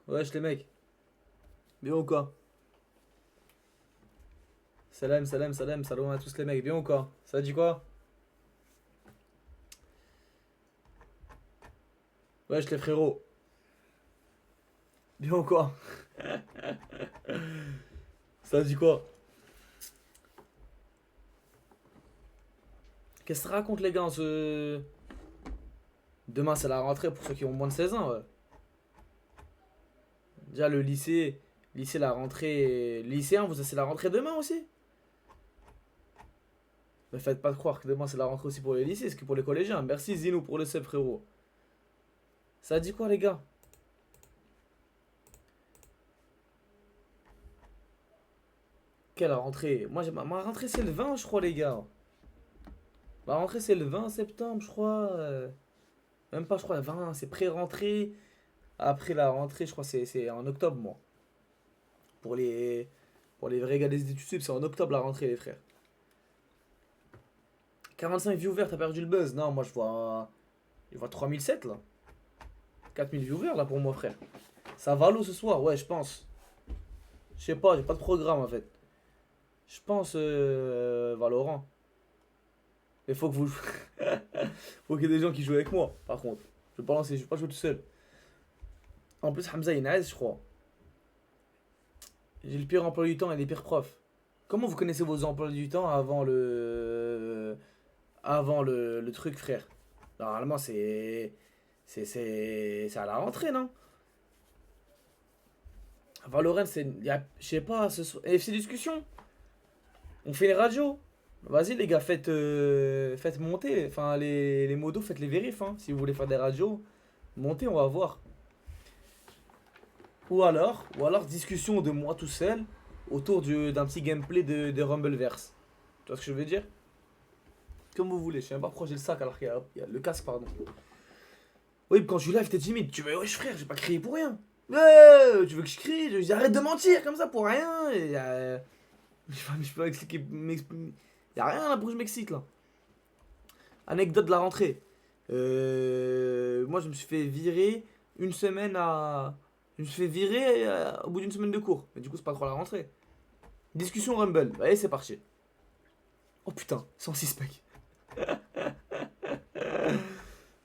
Wesh les mecs, bien ou quoi? Salam, salam, salam, salam à tous les mecs, bien ou quoi? Ça dit quoi? Wesh les frérots, bien ou quoi? Ça dit quoi? Qu'est-ce que ça raconte les gars Demain c'est la rentrée pour ceux qui ont moins de 16 ans, ouais. Déjà le lycée la rentrée... Lycéen, c'est la rentrée demain aussi? Ne faites pas croire que demain c'est la rentrée aussi pour les lycées, c'est que pour les collégiens. Merci Zinou pour le sub frérot. Ça dit quoi les gars? Quelle rentrée? Moi, ma rentrée c'est le 20 je crois les gars. Ma rentrée c'est le 20 septembre je crois. Même pas je crois, 20, c'est pré-rentrée. Après la rentrée je crois c'est en octobre moi. Pour les, pour les vrais gars des études sup, c'est en octobre la rentrée les frères. 45 viewers, t'as perdu le buzz. Non, moi je vois 3007 là. 4000 viewers là pour moi frère. Ça va l'eau ce soir, ouais je pense. Je sais pas, j'ai pas de programme en fait. Je pense Valorant. Il faut que vous. Faut qu'il y ait des gens qui jouent avec moi, par contre. Je vais pas lancer, je vais pas jouer tout seul. En plus, Hamza il est nice, je crois. J'ai le pire emploi du temps et les pires profs. Comment vous connaissez vos emplois du temps avant le truc, frère? Normalement, c'est à la rentrée, non? Valorant, je sais pas, FC discussion. On fait les radios. Vas-y les gars, faites monter. Enfin, les modos, faites les vérifs. Hein. Si vous voulez faire des radios, montez, on va voir. Ou alors, discussion de moi tout seul autour d'un petit gameplay de Rumbleverse. Tu vois ce que je veux dire? Comme vous voulez. Je sais même pas pourquoi j'ai le sac alors qu'il y a le casque, pardon. Oui, quand je suis live, t'es timide. Tu veux, wesh frère, j'ai pas crié pour rien. Tu veux que je crie? Arrête de mentir comme ça pour rien. Je peux pas expliquer. Y'a rien là pour que je m'excite là. Anecdote de la rentrée. Moi, je me suis fait virer une semaine à. Je me suis fait virer au bout d'une semaine de cours. Mais du coup, c'est pas trop la rentrée. Discussion Rumble. Allez, c'est parti. Oh putain, 106 mecs.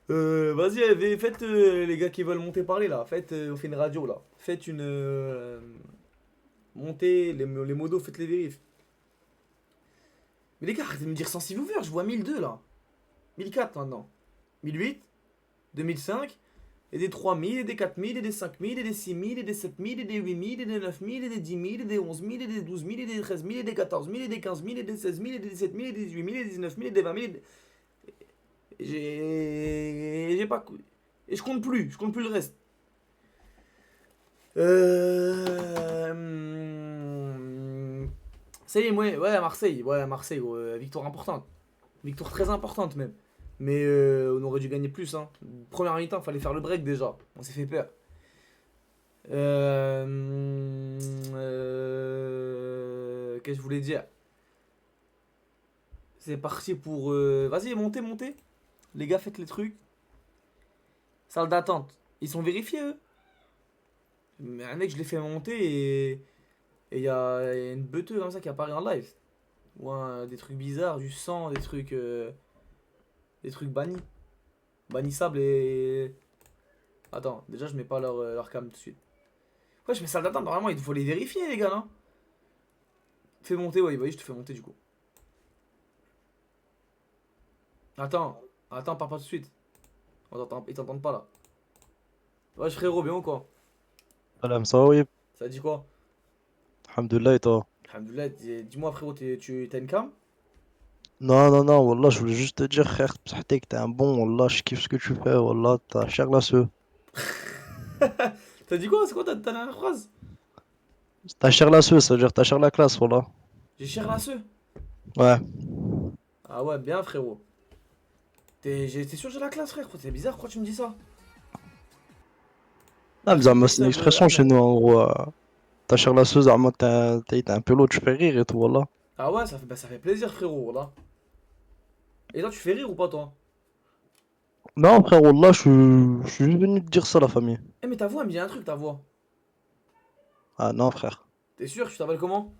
Vas-y, faites les gars qui veulent monter parler là. Faites, on fait une radio là. Faites une. Montez, les modos, faites les vérifs. Mais les gars, arrêtez de me dire 106 viewers, je vois 1002 là. 1004 maintenant. 1008, 2005, et des 3000, et des 4000, et des 5000, et des 6000, et des 7000, et des 8000, et des 9000, et des 10000, et des 11000, et des 12000, et des 13000, et des 14000, et des 15000, et des 16000, et des 17000, et des 18000, et des 19000, et des 20000. J'ai pas. Et je compte plus le reste. Ça y est, ouais, Marseille, ouais, victoire importante. Victoire très importante même. Mais on aurait dû gagner plus. Hein. Première mi-temps, fallait faire le break déjà. On s'est fait peur. Qu'est-ce que je voulais dire? C'est parti pour. Vas-y, montez. Les gars, faites les trucs. Salle d'attente. Ils sont vérifiés, eux. Mais un mec, je l'ai fait monter et y a une beuteuse comme ça qui apparaît en live. Ou des trucs bizarres, du sang, des trucs bannis. Bannissables et. Attends, déjà, je mets pas leur cam tout de suite. Ouais, je mets salle d'attente. Normalement, il faut les vérifier, les gars, là. Fais monter, ouais, vas-y, je te fais monter du coup. Attends, pars pas tout de suite. Ils t'entendent pas là. Ouais, frérot, bien ou quoi? Salam, ça va, oui. Ça dit quoi? Alhamdoulilah, et toi? Alhamdoulilah, dis-moi frérot, t'as une cam? Non, non, non, Wallah, je voulais juste te dire, frère, que t'es un bon, Wallah, je kiffe ce que tu fais, Wallah, t'as cher la seu. T'as dit quoi? C'est quoi ta dernière phrase? T'as cher la seu, ça veut dire t'as cher la classe, Wallah. J'ai cher la seu. Ouais. Ah ouais, bien frérot. T'es sûr que j'ai la classe frère? C'est bizarre, pourquoi tu me dis ça? Ah, mais Merci pour Zama, le c'est une sub, expression chez Ahmed. nous, en gros. T'as cher la seu, Zama, t'es un peu l'eau, tu fais rire et tout, Wallah. Ah ouais, ça fait plaisir frérot, là. Et toi, tu fais rire ou pas toi? Non, frère, Wallah, je suis juste venu te dire ça, la famille. Eh, mais ta voix, elle me dit un truc, ta voix. Ah non, frère. T'es sûr, tu t'appelles comment?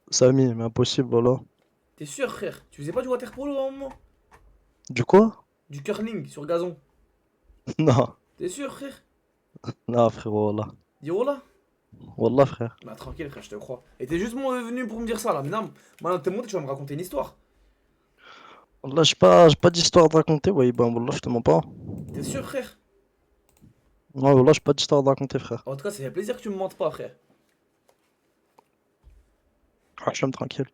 Samy, mais impossible, voilà. T'es sûr, frère? Tu faisais pas du water polo à un moment? Du quoi? Du curling sur gazon? Non, T'es sûr, frère? non, frère, Wallah. Dis oh là. Wallah, frère. Bah, tranquille, frère, je te crois. Et t'es juste venu pour me dire ça, là. Maintenant, t'es monté, tu vas me raconter une histoire. Wallah, j'ai pas d'histoire à raconter, ouais, ben, Wallah, je te mens pas. T'es sûr, frère? Ouais, Wallah, j'ai pas d'histoire à raconter, frère. En tout cas, ça fait plaisir que tu me mentes pas, frère. Hacham, tranquille.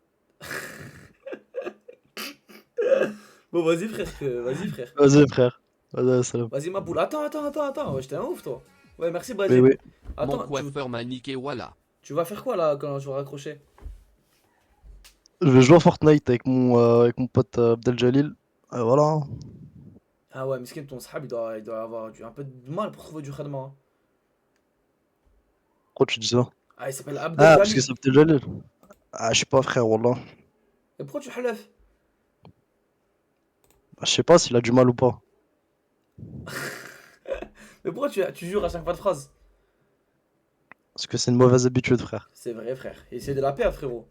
Bon, vas-y, frère. Vas-y, frère. Vas-y, frère. Vas-y, salam. Vas-y, ma poule. Attends. Ouais, j'étais un ouf, toi. Ouais, merci, Oui, Brahim. oui. Mon Attends, coiffeur m'a niqué, voilà. tu vas faire quoi, là, quand je vais raccrocher? Je vais jouer à Fortnite avec mon pote Abdeljalil. Et voilà. Ah ouais, miskin, ton sahab, il doit avoir un peu de mal pour trouver du khadma, hein. Pourquoi tu dis ça? Ah, il s'appelle Abdel Ah, parce que Jalil. c'est Abdeljalil. Ah, je sais pas, frère, Wallah. Et pourquoi tu halef? Bah, je sais pas s'il a du mal ou pas. Mais pourquoi tu jures à chaque fois de phrase? Parce que c'est une mauvaise habitude, frère. C'est vrai, frère. Essaye de la perdre, frérot.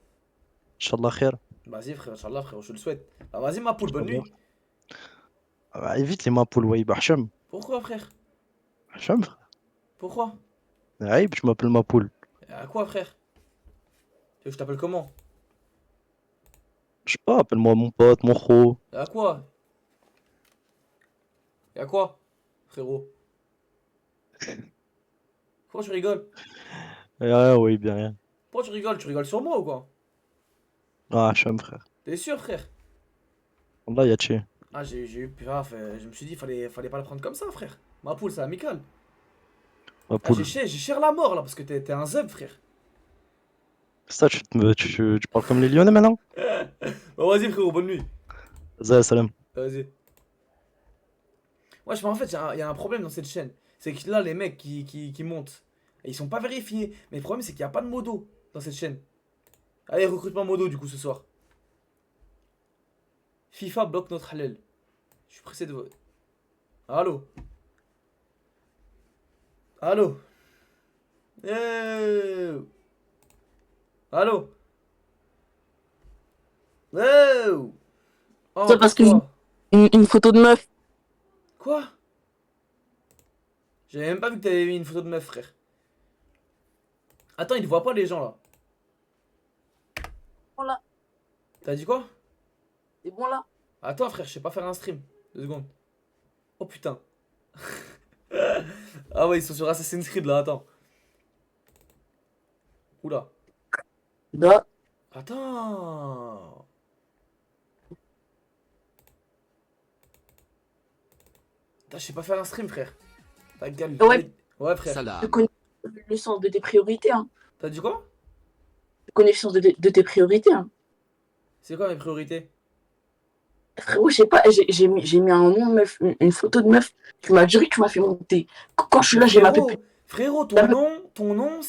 Inch'Allah khair. Vas-y, frère, Inch'Allah, frérot, je te le souhaite. Bah, vas-y, ma poule, bonne Inch'Allah. nuit. Ah, bah, évite les mains poules, ouais, bah, Hacham. Pourquoi, frère? Hacham, frère. Pourquoi? Ouais, je m'appelle ma poule. À quoi, frère? Tu veux que je t'appelle comment? Je sais pas, appelle-moi mon pote, mon kho. À quoi? Et à quoi, frérot? Pourquoi tu rigoles? Ah, oui, bien rien. Pourquoi tu rigoles? Tu rigoles sur moi ou quoi? Ah, Hacham, frère. T'es sûr, frère? Wallah, Yachi. Ah, j'ai eu peur, je me suis dit, fallait pas le prendre comme ça, frère. Ma poule, c'est amical. Ma Ah, poule. j'ai cher la mort là, parce que t'es un zeb, frère. Ça, tu parles comme les Lyonnais maintenant? Bah, vas-y, frérot, bonne nuit. Zah, salam. Vas-y. Ouais, en fait, y a un problème dans cette chaîne. C'est que là, les mecs qui montent, ils sont pas vérifiés. Mais le problème, c'est qu'il n'y a pas de modo dans cette chaîne. Allez, recrutement modo du coup ce soir. FIFA bloque notre halal. Je suis pressé de. Allô? Allô? Eh. Allô? Eh. Oh, Ça parce que j'ai casse-toi. une photo de meuf. Quoi? J'avais même pas vu que t'avais mis une photo de meuf, frère. Attends, ils ne voient pas les gens là. Bon là, T'as dit quoi? c'est bon là. Attends, frère, je sais pas faire un stream. 2 secondes. Oh putain. Ah ouais, ils sont sur Assassin's Creed là, attends. Oula. Là, Attends. Putain, je sais pas faire un stream, frère. Ta gueule. ouais, Ouais, frère. je Salam. connais le sens de tes priorités. Hein. T'as dit quoi? Je connais le sens de tes priorités. Hein. C'est quoi mes priorités? Frérot, je sais pas, j'ai mis un nom de meuf, une photo de meuf. Tu m'as juré que tu m'as fait monter. Quand je suis Mais là, j'ai ma pépé. frérot, ton nom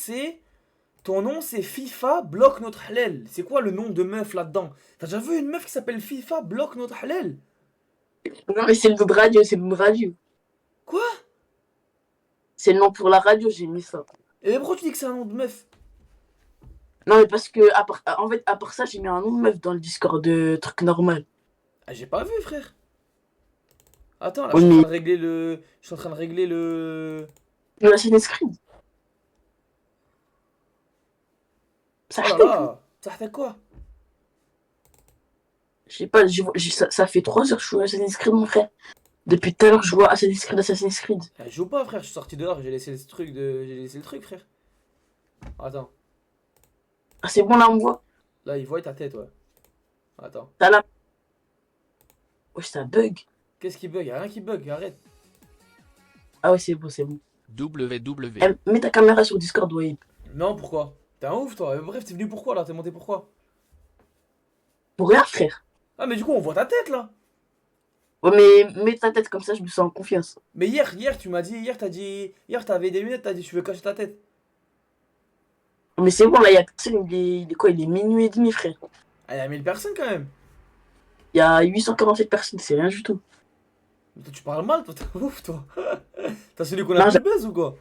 c'est FIFA bloque notre halal. C'est quoi le nom de meuf là-dedans? T'as déjà vu une meuf qui s'appelle FIFA bloque notre halal? Non, mais c'est le nom de radio, c'est le nom de radio. Quoi? C'est le nom pour la radio, j'ai mis ça. Et pourquoi tu dis que c'est un nom de meuf? Non, mais parce que, en fait, à part ça, j'ai mis un nom de meuf dans le Discord de truc normal. Ah, j'ai pas vu, frère. Attends, là, Oui, je suis en mais train de régler le. Je suis en train de régler le. la chaîne Creed. Ça Oh là acheté, là. Ça fait quoi? je sais pas, ça fait 3 heures que je suis à Assassin's Creed, mon frère. Depuis tout à l'heure, je vois Assassin's Creed. Je joue pas, frère. Je suis sorti dehors et j'ai laissé le truc, frère. Attends. Ah, c'est bon, là, on me voit. Là, il voit ta tête, ouais. Attends. T'as la... Wesh, ça bug. Qu'est-ce qui bug? Y'a rien qui bug, arrête. Ah ouais, c'est bon, c'est bon. WW. Mets ta caméra sur Discord, ouais. Non, pourquoi? T'es un ouf, toi. Bref, t'es venu pourquoi là? T'es monté pourquoi? Pour rien, frère. Ah, mais du coup, on voit ta tête là. Ouais, mais mets ta tête comme ça, je me sens en confiance. Mais hier, tu m'as dit, hier, t'avais des lunettes, t'as dit, tu veux cacher ta tête. Mais c'est bon, là, il y a personne, il est quoi? Il est minuit et demi, frère. Ah, y'a 1000 personnes quand même. Il y a 847 personnes, c'est rien du tout. Mais toi, tu parles mal, toi, t'es ouf, toi. T'as celui qu'on a Non, plus buzz ou quoi?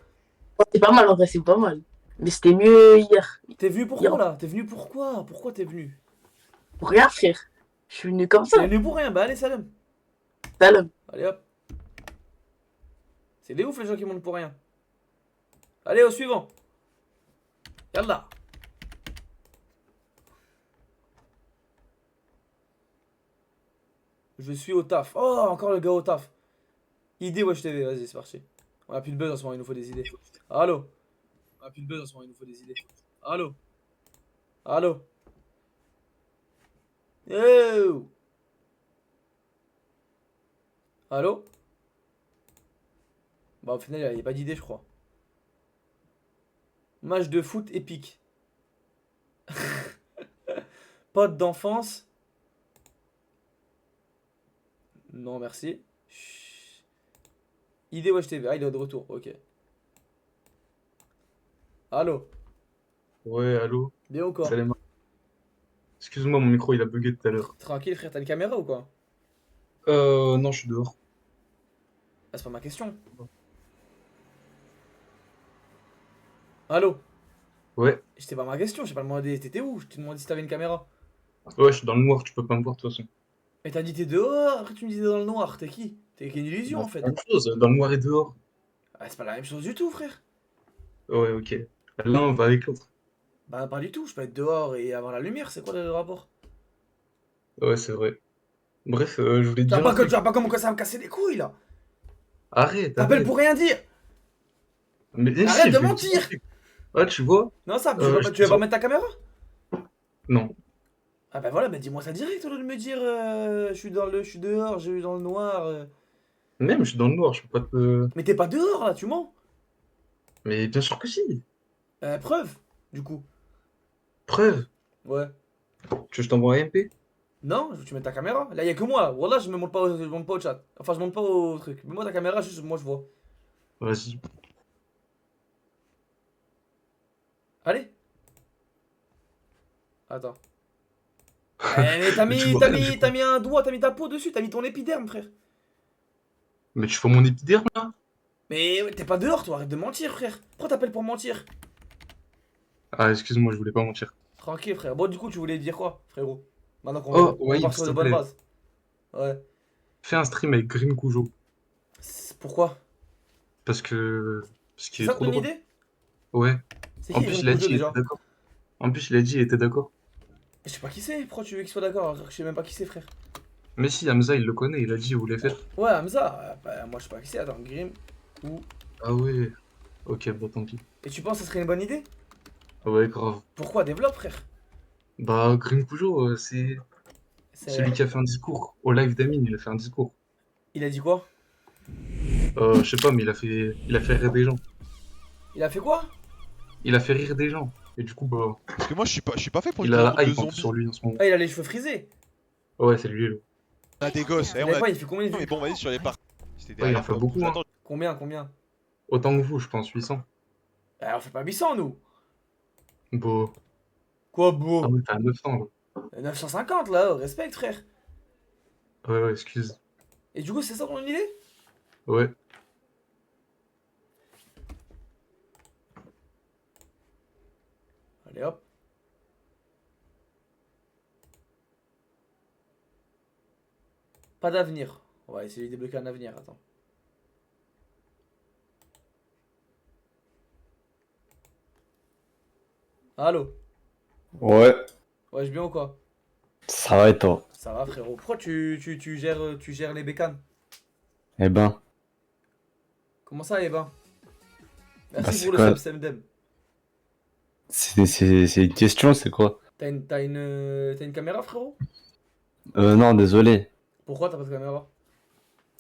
c'est pas mal en vrai, c'est pas mal. Mais c'était mieux hier. T'es venu pourquoi Hier, là? T'es venu pourquoi? Pourquoi t'es venu? pour rien, frère. Je suis venu comme T'es ça. venu pour rien, bah allez, salam. Salam. Allez hop. C'est des ouf les gens qui montent pour rien. Allez, au suivant. Yallah. Je suis au taf. Oh, encore le gars au taf. Idée Wesh TV, vas-y, c'est parti. On a plus de buzz en ce moment, il nous faut des idées. Allô? On a plus de buzz en ce moment, il nous faut des idées. Allô? Allô? Yo! Allô? Bah, au final, il n'y a pas d'idée, je crois. Match de foot épique. Pote d'enfance. Non, merci. Chut. Idée Wesh TV. Ah, il est de retour, ok. Allô? Ouais, allô? Bien ou quoi? Salam. Excuse-moi, mon micro il a bugué tout à l'heure. Tranquille, frère, t'as une caméra ou quoi? Non, je suis dehors. Ah, c'est pas ma question. Allô? Ouais, C'était pas ma question, j'ai pas demandé. T'étais où? Je t'ai demandé si t'avais une caméra. ouais, je suis dans le noir, tu peux pas me voir de toute façon. Mais t'as dit t'es dehors, après tu me disais dans le noir. T'es qui? T'es une illusion Bah, en c'est fait. la même chose, dans le noir et dehors. Ah, c'est pas la même chose du tout, frère. Ouais, ok. L'un va avec l'autre. Bah, pas du tout. Je peux être dehors et avoir la lumière. C'est quoi le rapport? Ouais, c'est vrai. Bref, je voulais te dire un Tu truc. vas pas commencer à me casser les couilles là. Arrête, T'appelles arrête. pour rien dire. Mais Arrête si, de je voulais te dire un mentir. truc. Ah, tu vois? Non, ça, Je tu te veux pas sens. mettre ta caméra? Non. Ah, bah voilà, bah dis-moi ça direct au lieu de me dire je suis dehors, je suis dans le noir. Même, je suis dans le noir, je peux pas te. Mais t'es pas dehors là, tu mens. Mais bien sûr que si. Preuve, du coup. Preuve. Ouais. Tu veux que je t'envoie un MP? Non, je veux que tu mettes ta caméra. Là, y a que moi. Wallah, je me monte pas, je monte pas au chat. Enfin, je monte pas au truc. Mais moi, ta caméra, juste moi, je vois. Vas-y. Allez. Attends. Mais Mais tu vois rien du t'as coup. mis un doigt, t'as mis ta peau dessus, t'as mis ton épiderme, frère. Mais tu fais mon épiderme là? Mais ouais, t'es pas dehors, toi, arrête de mentir, frère. Pourquoi t'appelles pour mentir? Ah, excuse-moi, je voulais pas mentir. Tranquille, frère. Bon, du coup, tu voulais dire quoi, frérot? Maintenant Oh, qu'on Wahib, repart s'il sur te de bonnes plaît. bases. Ouais. Fais un stream avec Green Cujo. Pourquoi? Parce que. Parce C'est qu'il est ça trop ton drôle. idée? Ouais. C'est En qui plus, Green il a Cujo dit, il était déjà? d'accord. En plus, il a dit, il était d'accord. Je sais pas qui c'est. Pourquoi tu veux qu'il soit d'accord alors que je sais même pas qui c'est, frère? Mais si, Hamza, il le connaît, il a dit, il voulait faire. Ouais, Hamza. Bah, moi, je sais pas qui c'est. Attends, Grim ou. Ah ouais. Ok, bah tant pis. Et tu penses que ça serait une bonne idée? Ah ouais, grave. Pourquoi? Développe, frère. Bah, Green Cujo, c'est celui C'est. qui a fait un discours. Au live d'Amine, il a fait un discours. Il a dit quoi? Je sais pas, mais il a fait rire des gens. Il a fait quoi? Il a fait rire des gens. Et du coup, bah, Parce que moi je suis pas fait pour il lutter a contre la le hype un peu sur zombie. lui en ce moment. Ah, il a les cheveux frisés. Ouais, c'est lui, là. On a des gosses, Il on avait a... pas, il fait combien de Non mais vues? bon vas-y sur les parties. C'était Ouais, il en derrière fait quoi. beaucoup, hein. Attends, Combien? Autant que vous, je pense, 800. On fait pas 800, nous. Bon. Quoi, Ah beau? ouais, t'es à 900, là. 950 là, respecte, frère. Ouais, ouais, excuse. Et du coup, c'est ça ton idée? Ouais. Allez hop. Pas d'avenir. On va essayer de débloquer un avenir, attends. Allô? Ouais, Ouais, je bien ou quoi? ça va et toi? Ça va, frérot. Pourquoi tu gères les bécanes? Eh ben, Comment ça, eh ben? bah Merci c'est pour le quoi? sub, Semdem. C'est une question, c'est quoi? T'as une caméra, frérot? Non, désolé, Pourquoi t'as pas de caméra?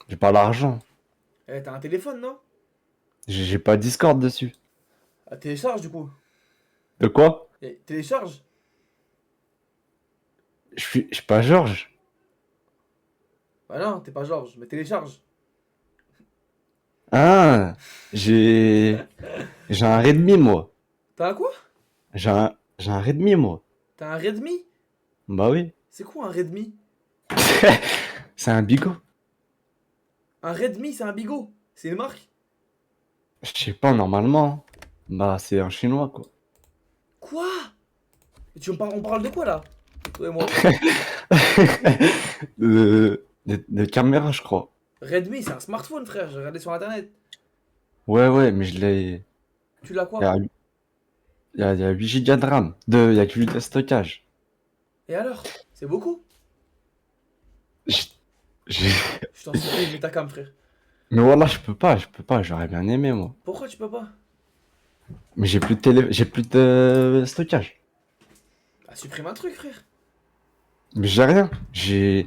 j'ai pas l'argent. T'as un téléphone, non? J'ai pas Discord dessus. Ah, télécharge, du coup. De quoi? Télécharge. Je suis pas Georges. Bah non, t'es pas Georges, mais télécharge. Ah, j'ai j'ai un Redmi moi. T'as un quoi? J'ai un Redmi moi. T'as un Redmi? Bah oui, C'est quoi un Redmi? c'est un bigot. Un Redmi, c'est un bigot. C'est une marque. Je sais pas, normalement. Bah, c'est un chinois, quoi. Quoi? On parle de quoi là? Toi et moi. De caméra, je crois. Redmi, c'est un smartphone, frère. J'ai regardé sur internet. Ouais, mais je l'ai. Tu l'as Il y quoi? a, il y a 8 Go de RAM. Il y a 8 de stockage. Et alors? C'est beaucoup? J'ai- j'ai- Je t'en supplie, mets ta cam, frère. Mais voilà, je peux pas, j'aurais bien aimé, moi. Pourquoi tu peux pas? Mais j'ai plus de stockage. Bah, supprime un truc, frère. Mais j'ai rien. J'ai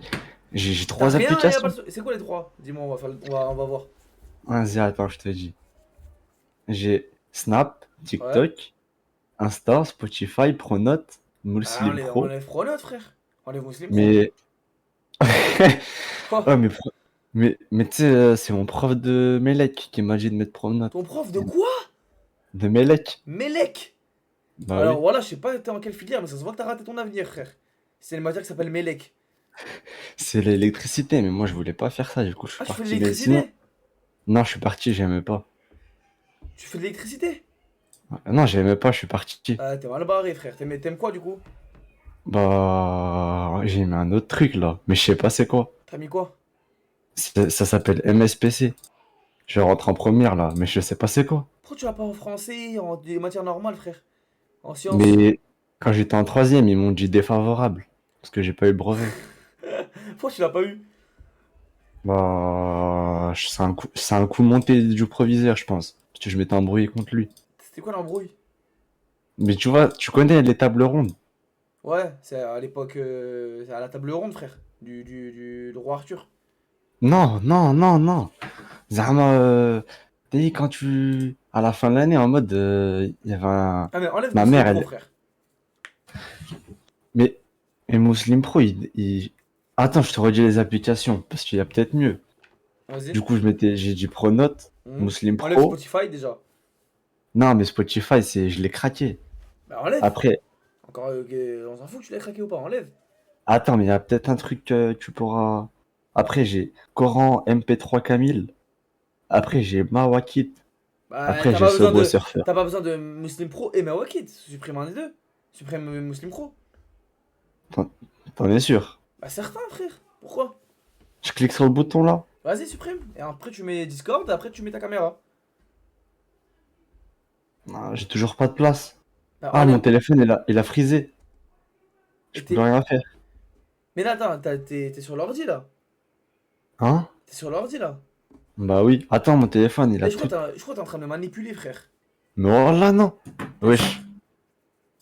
T'as 3 rien, y a applications. pas C'est quoi les trois? Dis-moi, on va voir. Vas-y, attends, je te dis. J'ai Snap, Ouais. TikTok, Insta, Spotify, Pronote, Ah, Muslim Pro. enlève Pronote, frère. Enlève Muslim Pro. Mais. Quoi? Ouais, mais tu sais, c'est mon prof de Melec qui m'a dit de mettre Pronote. Ton prof de quoi? De Melec? Mélec. Bah Alors oui. voilà, je sais pas t'es en quelle filière, mais ça se voit que t'as raté ton avenir, frère. C'est une matière qui s'appelle Mélec. C'est l'électricité, mais moi je voulais pas faire ça, du coup je suis Ah, tu fais de parti médecine. l'électricité? Non, je suis parti, j'aimais pas. Tu fais de l'électricité? Non, j'aimais pas, je suis parti. Ah, t'es mal barré, frère. T'aimes quoi, du coup? Bah, j'ai mis un autre truc là, mais je sais pas c'est quoi. T'as mis quoi? Ça s'appelle MSPC. Je rentre en première là, mais je sais pas c'est quoi. Pourquoi tu vas pas en français, en des matières normales, frère? En sciences? Mais quand j'étais en troisième, ils m'ont dit défavorable, parce que j'ai pas eu le brevet. Pourquoi tu l'as pas eu? Bah, c'est un coup monté du proviseur, je pense. Parce que je m'étais embrouillé contre lui. C'était quoi l'embrouille? Mais tu vois, tu connais les tables rondes. Ouais, c'est à l'époque, c'est à la table ronde, frère. Du roi Arthur. Non. Zama, t'as dit quand tu... À la fin de l'année, en mode, il y avait un... Ah, mais enlève Ma Muslim mère, Pro, elle... frère. Mais Muslim Pro, Attends, je te redis les applications, parce qu'il y a peut-être mieux. Vas-y. Du coup, j'ai dit Pronote, Muslim Enlève Pro. Spotify déjà. Non, mais Spotify, je l'ai craqué. Bah, enlève. Après, Encore, on s'en fout que tu l'as craqué ou pas, enlève. attends, mais il y a peut-être un truc que tu pourras... Après, j'ai Coran MP3 Camille. Après, j'ai Mawakit. Bah, Après, j'ai Subway Surfer. t'as pas besoin de Muslim Pro et Mawakit. Supprime un des deux. Supprime Muslim Pro. T'en es sûr? Bah, certain, frère. Pourquoi? Je clique sur le bouton là. Vas-y, supprime. Et après, tu mets Discord, et après, tu mets ta caméra. Ah, j'ai toujours pas de place. Bah, Ah, enlève. mon téléphone, il a frisé. Je Et peux rien faire. Mais là, attends, t'es sur l'ordi là. Hein? T'es sur l'ordi là. Bah oui. Attends, mon téléphone, il Mais a je crois tout. que t'es en train de me manipuler, frère. Mais voilà, non. Wesh.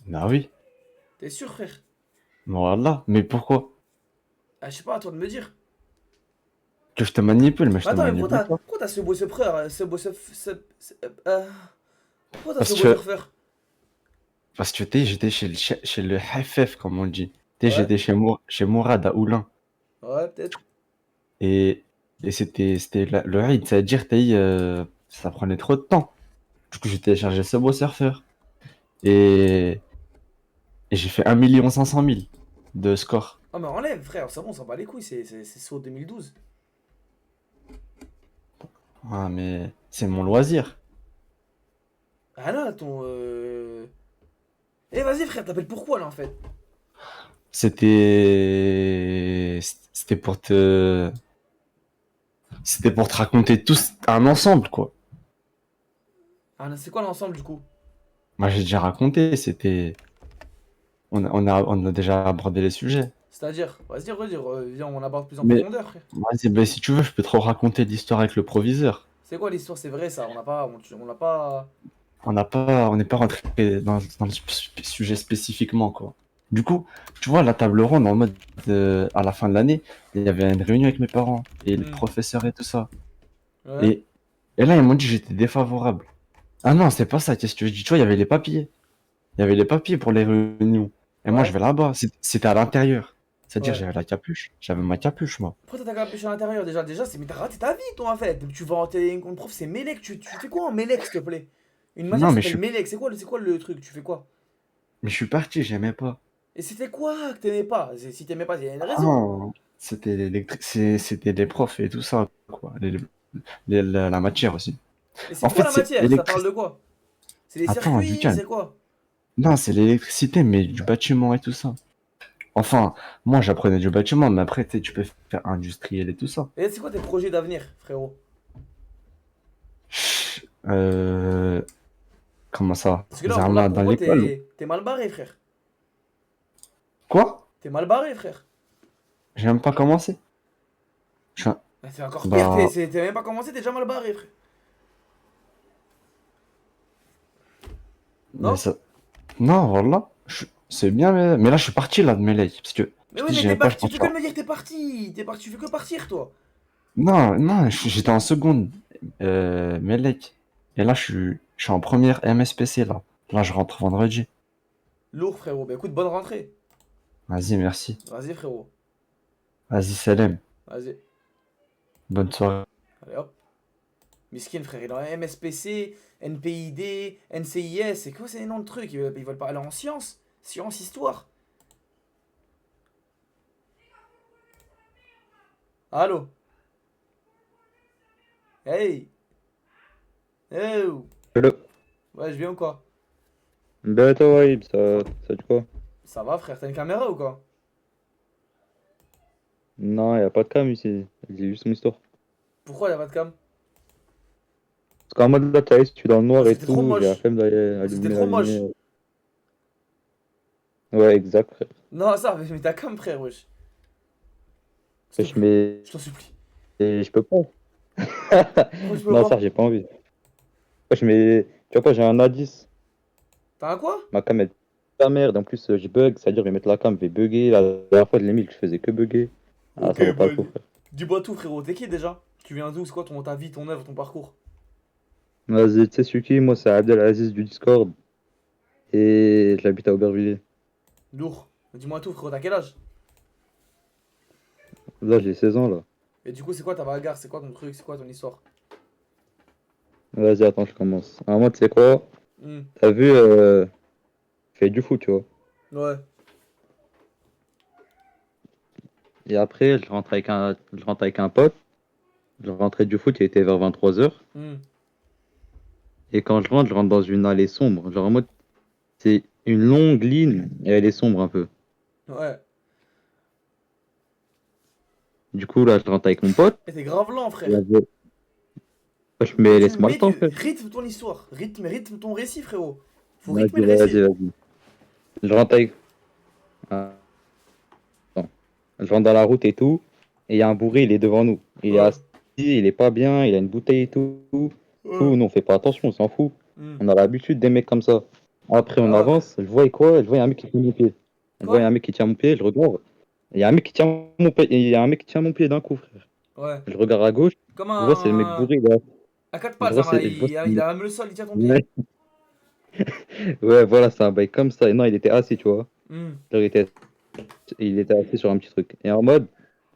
Bah oui. T'es sûr, frère? Voilà. Mais pourquoi? Ah, je sais pas, à toi de me dire. Que je te manipule, mais je te Attends, mais manipule pas. pourquoi t'as ce beau surfeur? Pourquoi t'as Parce ce beau que- surfeur? Parce que t'es, j'étais chez le FF, comme on le dit. T'es, Ouais. j'étais chez Mourad à Oulin. Ouais, peut-être. Et c'était le raid, c'est-à-dire, ça prenait trop de temps. Du coup, j'ai téléchargé Subway Surfer. Et, et j'ai fait 1 500 000 de score. Oh, mais enlève, frère, c'est bon, on s'en bat les couilles, c'est saut 2012. Ah, mais c'est mon loisir. Ah là, Eh, vas-y, frère, t'appelles pourquoi là en fait? C'était pour te... C'était pour te raconter tout un ensemble, quoi. Ah, c'est quoi l'ensemble du coup? Moi, j'ai déjà raconté, c'était... On a déjà abordé les sujets. C'est-à-dire, vas-y, redire, viens, on aborde plus en Mais- profondeur, frère. Vas-y, bah, si tu veux, je peux te raconter l'histoire avec le proviseur. C'est quoi l'histoire? C'est vrai ça, on l'a pas. On n'est pas rentré dans le sujet spécifiquement, quoi. Du coup, tu vois, la table ronde, en mode, à la fin de l'année, il y avait une réunion avec mes parents et les Mm. professeurs et tout ça. Ouais. Et là, ils m'ont dit que j'étais défavorable. Ah non, c'est pas ça, qu'est-ce que je dis? Tu vois, il y avait les papiers. Il y avait les papiers pour les réunions. Et moi, Ouais. je vais là-bas. C'était à l'intérieur. C'est-à-dire, Ouais. j'avais la capuche. J'avais ma capuche, moi. Pourquoi t'as ta capuche à l'intérieur déjà? Déjà, mais t'as raté ta vie, toi, en fait. Tu vas en une prof, c'est Mélec. Tu fais quoi en Mélec, s'il te plaît? Une matière Non, qui mais s'appelle Mélec. C'est quoi le truc? Tu fais quoi? Mais je suis parti, j'aimais pas. Et c'était quoi que t'aimais pas? Si t'aimais pas, il y a une raison. Ah, c'était les profs et tout ça, quoi. La matière aussi. Et c'est En quoi fait, la c'est matière? Ça parle de quoi? C'est les Attends, circuits, Ducan. c'est quoi? Non, c'est l'électricité, mais du bâtiment et tout ça. Enfin, moi j'apprenais du bâtiment, mais après, tu sais, tu peux faire industriel et tout ça. Et c'est quoi tes projets d'avenir, frérot? Euh... Comment ça? Parce que là, Vers là là, pour dans moi, l'école? t'es mal barré, frère. Quoi? T'es mal barré, frère. J'ai même pas commencé. Je suis un- Bah, c'est encore pire, Bah, t'es même pas commencé, t'es déjà mal barré, frère. mais Non? ça... Non, voilà. C'est bien, mais là, je suis parti là de mes legs. Parce que, Mais je oui, dis, mais j'ai t'es même pas, je parti, tu pense fais que pas. de me dire que t'es parti. T'es parti, tu fais que partir, toi. Non, non, j'étais en seconde, mes legs. Et là, je suis en première MSPC là. Là, je rentre vendredi. Lourd, frérot. Bah écoute, bonne rentrée. Vas-y, merci. Vas-y, frérot. Vas-y, Salem. Vas-y. Bonne soirée. Allez, hop. Miskin, frère, il est en MSPC, NPID, NCIS. C'est quoi ces noms de trucs? Ils veulent parler en sciences. Sciences, histoire. Allô? Hey! Oh! Hello. Ouais, je viens ou quoi? Ben toi, Wahib, ça dit quoi? Ça va, frère? T'as une caméra ou quoi? Non, y a pas de cam ici. J'ai juste mon histoire. Pourquoi y'a pas de cam? Parce qu'en mode là, t'as je suis dans le noir Parce et que t'es trop tout, j'ai la moche. flemme d'aller Parce que t'es allumer trop la moche. lumière. Ouais, exact, frère. Non, ça, mais ta cam, frère, wesh. S'il te Wesh, plaît, mais je t'en supplie. je peux pas. Pourquoi tu peux Non, pas? ça, j'ai pas envie. Wesh, mais tu vois quoi, j'ai un A10. T'as un quoi? Ma cam, elle ta merde. En plus, je bug, c'est-à-dire, je vais mettre la cam, je vais bugger. La dernière fois, je l'ai mis, je faisais que bugger. Ah, Ok, ça vaut pas le bah, coup, frère. dis-moi tout, frérot. T'es qui déjà? Tu viens d'où? C'est quoi ta vie, ton œuvre, ton parcours? Vas-y, tu sais, celui qui, moi, c'est Abdelaziz du Discord. Et j'habite à Aubervilliers. Lourd. Dis-moi tout, frérot. T'as quel âge? Là, j'ai 16 ans, là. Et du coup, c'est quoi ta bagarre? C'est quoi ton truc? C'est quoi ton histoire? Vas-y, attends, je commence. Alors, moi, tu sais quoi? Hmm. T'as vu, je fais du foot, tu vois. Ouais. Et après, je rentre avec un pote. Je rentrais du foot, il était vers 23h. Hmm. Et quand je rentre dans une allée sombre. Genre en mode, c'est une longue ligne et elle est sombre un peu. Ouais. Du coup, là, je rentre avec mon pote. Et t'es grave lent, Et frère. là, mais laisse-moi le temps, frère. Rythme ton histoire. Rythme ton récit, frérot. Faut Vas-y, rythmer le récit. vas-y. Je rentre avec. Ah, attends. Je rentre dans la route et tout. Et il y a un bourré, il est devant nous. Il est Ouais. assis, il est pas bien, il a une bouteille et tout. Tout, nous, on fait pas attention, on s'en fout. Hmm. On a l'habitude des mecs comme ça. Après, on Ah. avance, je vois quoi? Je vois un mec qui tient mon pied. Je Quoi? vois un mec qui tient mon pied, je regarde. Il y a un mec qui tient mon pied, il y a un mec qui tient mon pied d'un coup, frère. Ouais. Je regarde à gauche, Comme je vois c'est le mec bourré là. à quatre Je pattes, vois ça va. c'est je vois Il a même le sol, il tient ton pied. Ouais. Ouais, voilà, c'est un bail comme ça. Et non, il était assis, tu vois. Hmm. Genre, il était assis sur un petit truc. Et en mode,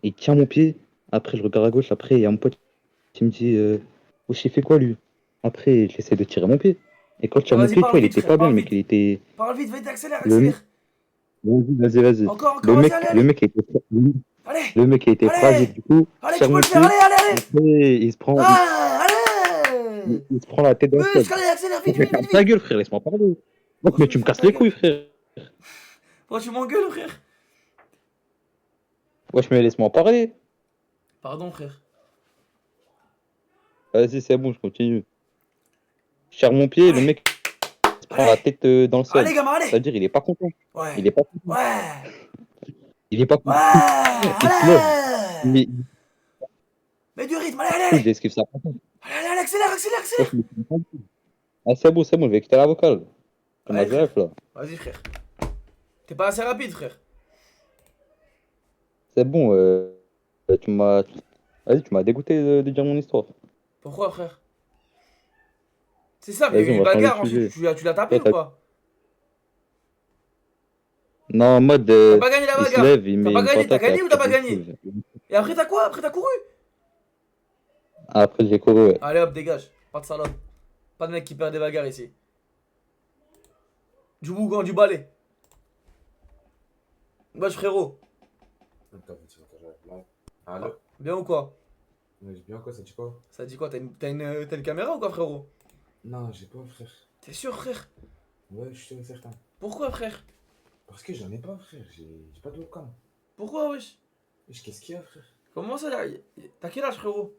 il tient mon pied. Après, je regarde à gauche. Après, il y a mon pote qui me dit, wesh, il fait quoi lui? Après, j'essaie de tirer mon pied. Et quand je tire mon Vas-y, pied, tu vois, parle il vite, était frère, pas bien, parle le mec. vite. Il était. Parle vite, vas-y, accélère, Le mec. accélère. Vas-y. Encore, Le vas-y, mec, allez, le allez. mec était, Allez, le mec était allez. fragile, du coup. Allez, Tire tu peux mon le faire, pied. allez. Après, Ah, allez. il se prend la tête dans le Muscle, sol. allez, accélère, vite, Mais vite, ferme vite, ta vite. gueule, frère, laisse-moi parler. Pourquoi Mais tu tu me me fermes casses ta les couilles, gueule? frère. Pourquoi tu m'engueules, frère? Wesh, mais laisse-moi parler. Pardon, frère. Vas-y, c'est bon, je continue. Je tire mon pied, le Allez. mec se prend la tête dans le sol. Allez, gamin, allez. C'est-à-dire, il est pas content. Ouais. Il est pas content. Ouais. Il est pas Ouais. content. Il se lève. Allez. Mais Mets du rythme, allez, du allez, coup, allez. j'esquive ça. Allez, accélère, accélère. Wesh, mais ah, c'est bon, je vais quitter la vocale. C'est ma Ouais, frère. ZF, là. Vas-y, frère. T'es pas assez rapide, frère. C'est bon, tu m'as. Vas-y, tu m'as dégoûté de dire mon histoire. Pourquoi, frère? C'est ça, mais il y a Vas-y, eu on une va changer de bagarre ensuite. sujet. Tu l'as tapé Toi, ou pas? Non, en mode, T'as pas gagné la il se bagarre. lève, il T'as met pas une gagné, t'as patate. gagné ou t'as pas après, gagné? Et après, t'as quoi? Après, t'as couru? Après, j'ai couru, ouais. Allez hop, dégage. Pas de salope. Pas de mec qui perd des bagarres ici. Du bougon, du balai. Wesh, frérot. Là. Allô? Bien ou quoi? Ouais, j'ai bien quoi, ça dit quoi? Ça dit quoi? T'as une caméra ou quoi, frérot? Non, j'ai pas, frère. T'es sûr, frère? Ouais, je suis sûr et certain. Pourquoi, frère? Parce que j'en ai pas, frère. J'ai pas de webcam. Pourquoi, wesh? Wesh, qu'est-ce qu'il y a, frère? Comment ça, là? T'as quel âge, frérot?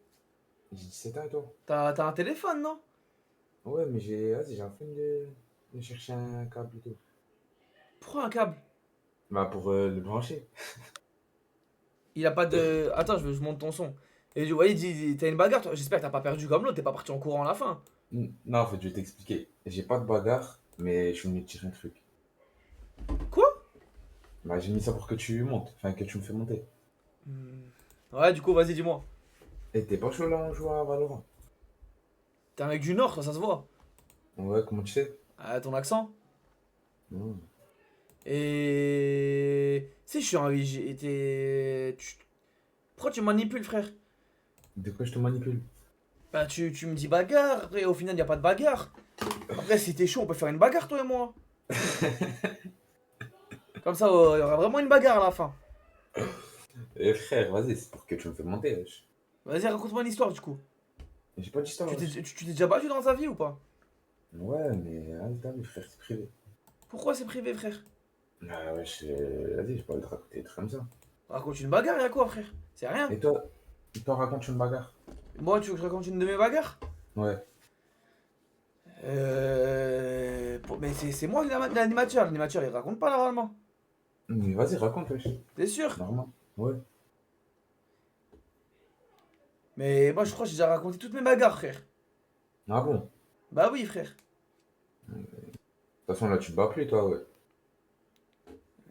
J'ai 17 ans et toi? T'as un téléphone, non? Ouais, mais Vas-y, j'ai un flemme de chercher un câble et tout. Pourquoi un câble? Bah, pour le brancher. Il a pas de. Attends, je monte ton son. Et ouais, il dit, t'as une bagarre, toi. J'espère que t'as pas perdu comme l'autre, t'es pas parti en courant à la fin. Non, en fait, je vais t'expliquer. J'ai pas de bagarre, mais je suis venu te tirer un truc. Quoi? Bah, j'ai mis ça pour que tu montes. Enfin, que tu me fais monter. Ouais, du coup, vas-y, dis-moi. Et t'es pas chaud là, on joue à Valorant? T'es un mec du Nord, toi, ça se voit. Ouais, comment tu sais? Ah, ton accent. Non. Et. Si, je suis un. Pourquoi tu manipules, frère? De quoi je te manipule? Bah, tu me dis bagarre, après, au final, y a pas de bagarre. Après, si t'es chaud, on peut faire une bagarre, toi et moi. Comme ça, il y aura vraiment une bagarre à la fin. Eh frère, vas-y, c'est pour que tu me fais monter, wesh. Vas-y, raconte-moi une histoire, du coup. J'ai pas d'histoire. Tu wesh. t'es déjà battu dans ta vie ou pas? Ouais, mais allez, t'as vu, frère, c'est privé. Pourquoi c'est privé, frère? Ah wesh, vas-y, j'ai pas envie de raconter des trucs comme ça. Raconte une bagarre, y'a quoi, frère? C'est rien. Et toi, raconte une bagarre. Moi, tu veux que je raconte une de mes bagarres? Ouais. Mais c'est moi l'animateur. L'animateur, il raconte pas normalement. Mais vas-y, raconte, wesh. T'es sûr? Normal. Ouais. Mais moi, je crois que j'ai déjà raconté toutes mes bagarres, frère. Ah bon? De Bah oui, frère. toute façon, là, tu te bats plus, toi, ouais.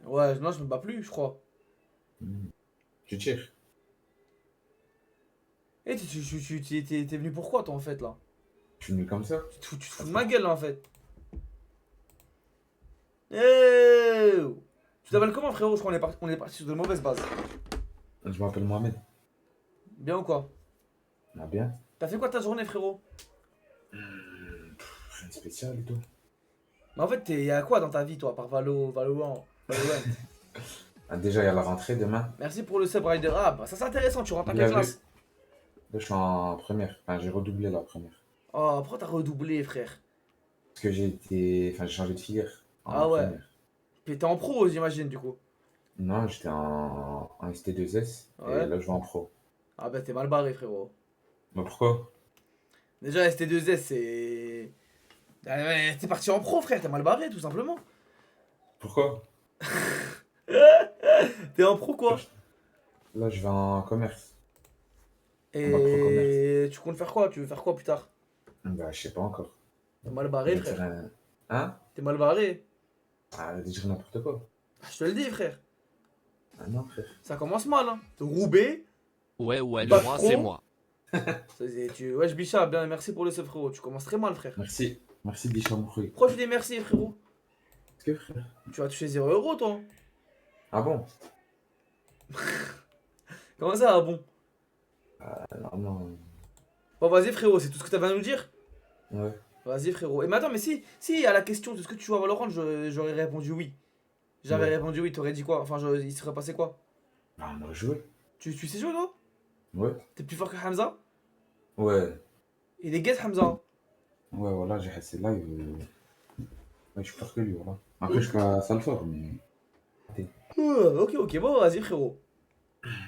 Ouais, non, je me bats plus, je crois. Tu tires. Et t'es venu pourquoi, toi, en fait, là? Je suis venu comme ça. Tu te fous de ma gueule, là, en fait. Eh! Tu t'appelles comment, frérot? Je crois qu'on est parti sur de mauvaises bases. Je m'appelle Mohamed. Bien ou quoi? Ah bien? T'as fait quoi ta journée, frérot? Rien de spécial et tout. Mais en fait, y'a quoi dans ta vie, toi, par Valorant? Ah, déjà, il y a la rentrée demain. Merci pour le sub rider. Ah, bah ça c'est intéressant, tu rentres en Bien quelle vu. classe? Là, je suis en première. Enfin, j'ai redoublé la première. Oh, pourquoi t'as redoublé, frère? Parce que j'ai changé de filière. En Ah ouais. première. Puis t'es en pro, j'imagine, du coup. Non, j'étais en ST2S. Ouais. Et là, je vais en pro. Ah bah t'es mal barré, frérot. Mais pourquoi? Déjà, ST2S, c'est. Ah ouais, t'es parti en pro, frère, t'es mal barré, tout simplement. Pourquoi? T'es en pro, quoi? Là, je vais en commerce. Et commerce. tu comptes faire quoi? Tu veux faire quoi plus tard? Bah, je sais pas encore. T'es mal Je barré, vais dire frère. Hein? T'es mal barré. Ah, de dire n'importe quoi. Je te le dis, frère. Ah non, frère. Ça commence mal, hein. Te rouber. Ouais, le Pas roi, trop. c'est moi. Ouais, je bicha, bien, merci pour le sub, frérot. Tu commences très mal, frère. Merci. Merci, Bicham Mouroui. Pourquoi tu dis merci, frérot? Qu'est-ce que, frère? Tu vas toucher 0 €, toi. Ah bon? Comment ça, ah bon? Alors, non. Bon, vas-y, frérot, c'est tout ce que t'avais à nous dire? Ouais. Vas-y, frérot. Et mais attends, mais si à la question de ce que tu joues à Valorant, j'aurais répondu oui. J'avais Ouais. répondu oui, t'aurais dit quoi? Enfin, il serait passé quoi? Bah, on aurait joué. Tu sais jouer, toi? Ouais. T'es plus fort que Hamza? Ouais. Il est guet, Hamza. Ouais, voilà, j'ai resté là. Ouais, je suis plus fort que lui, voilà. Après, je suis pas sale fort, mais. Ok, bon, vas-y, frérot.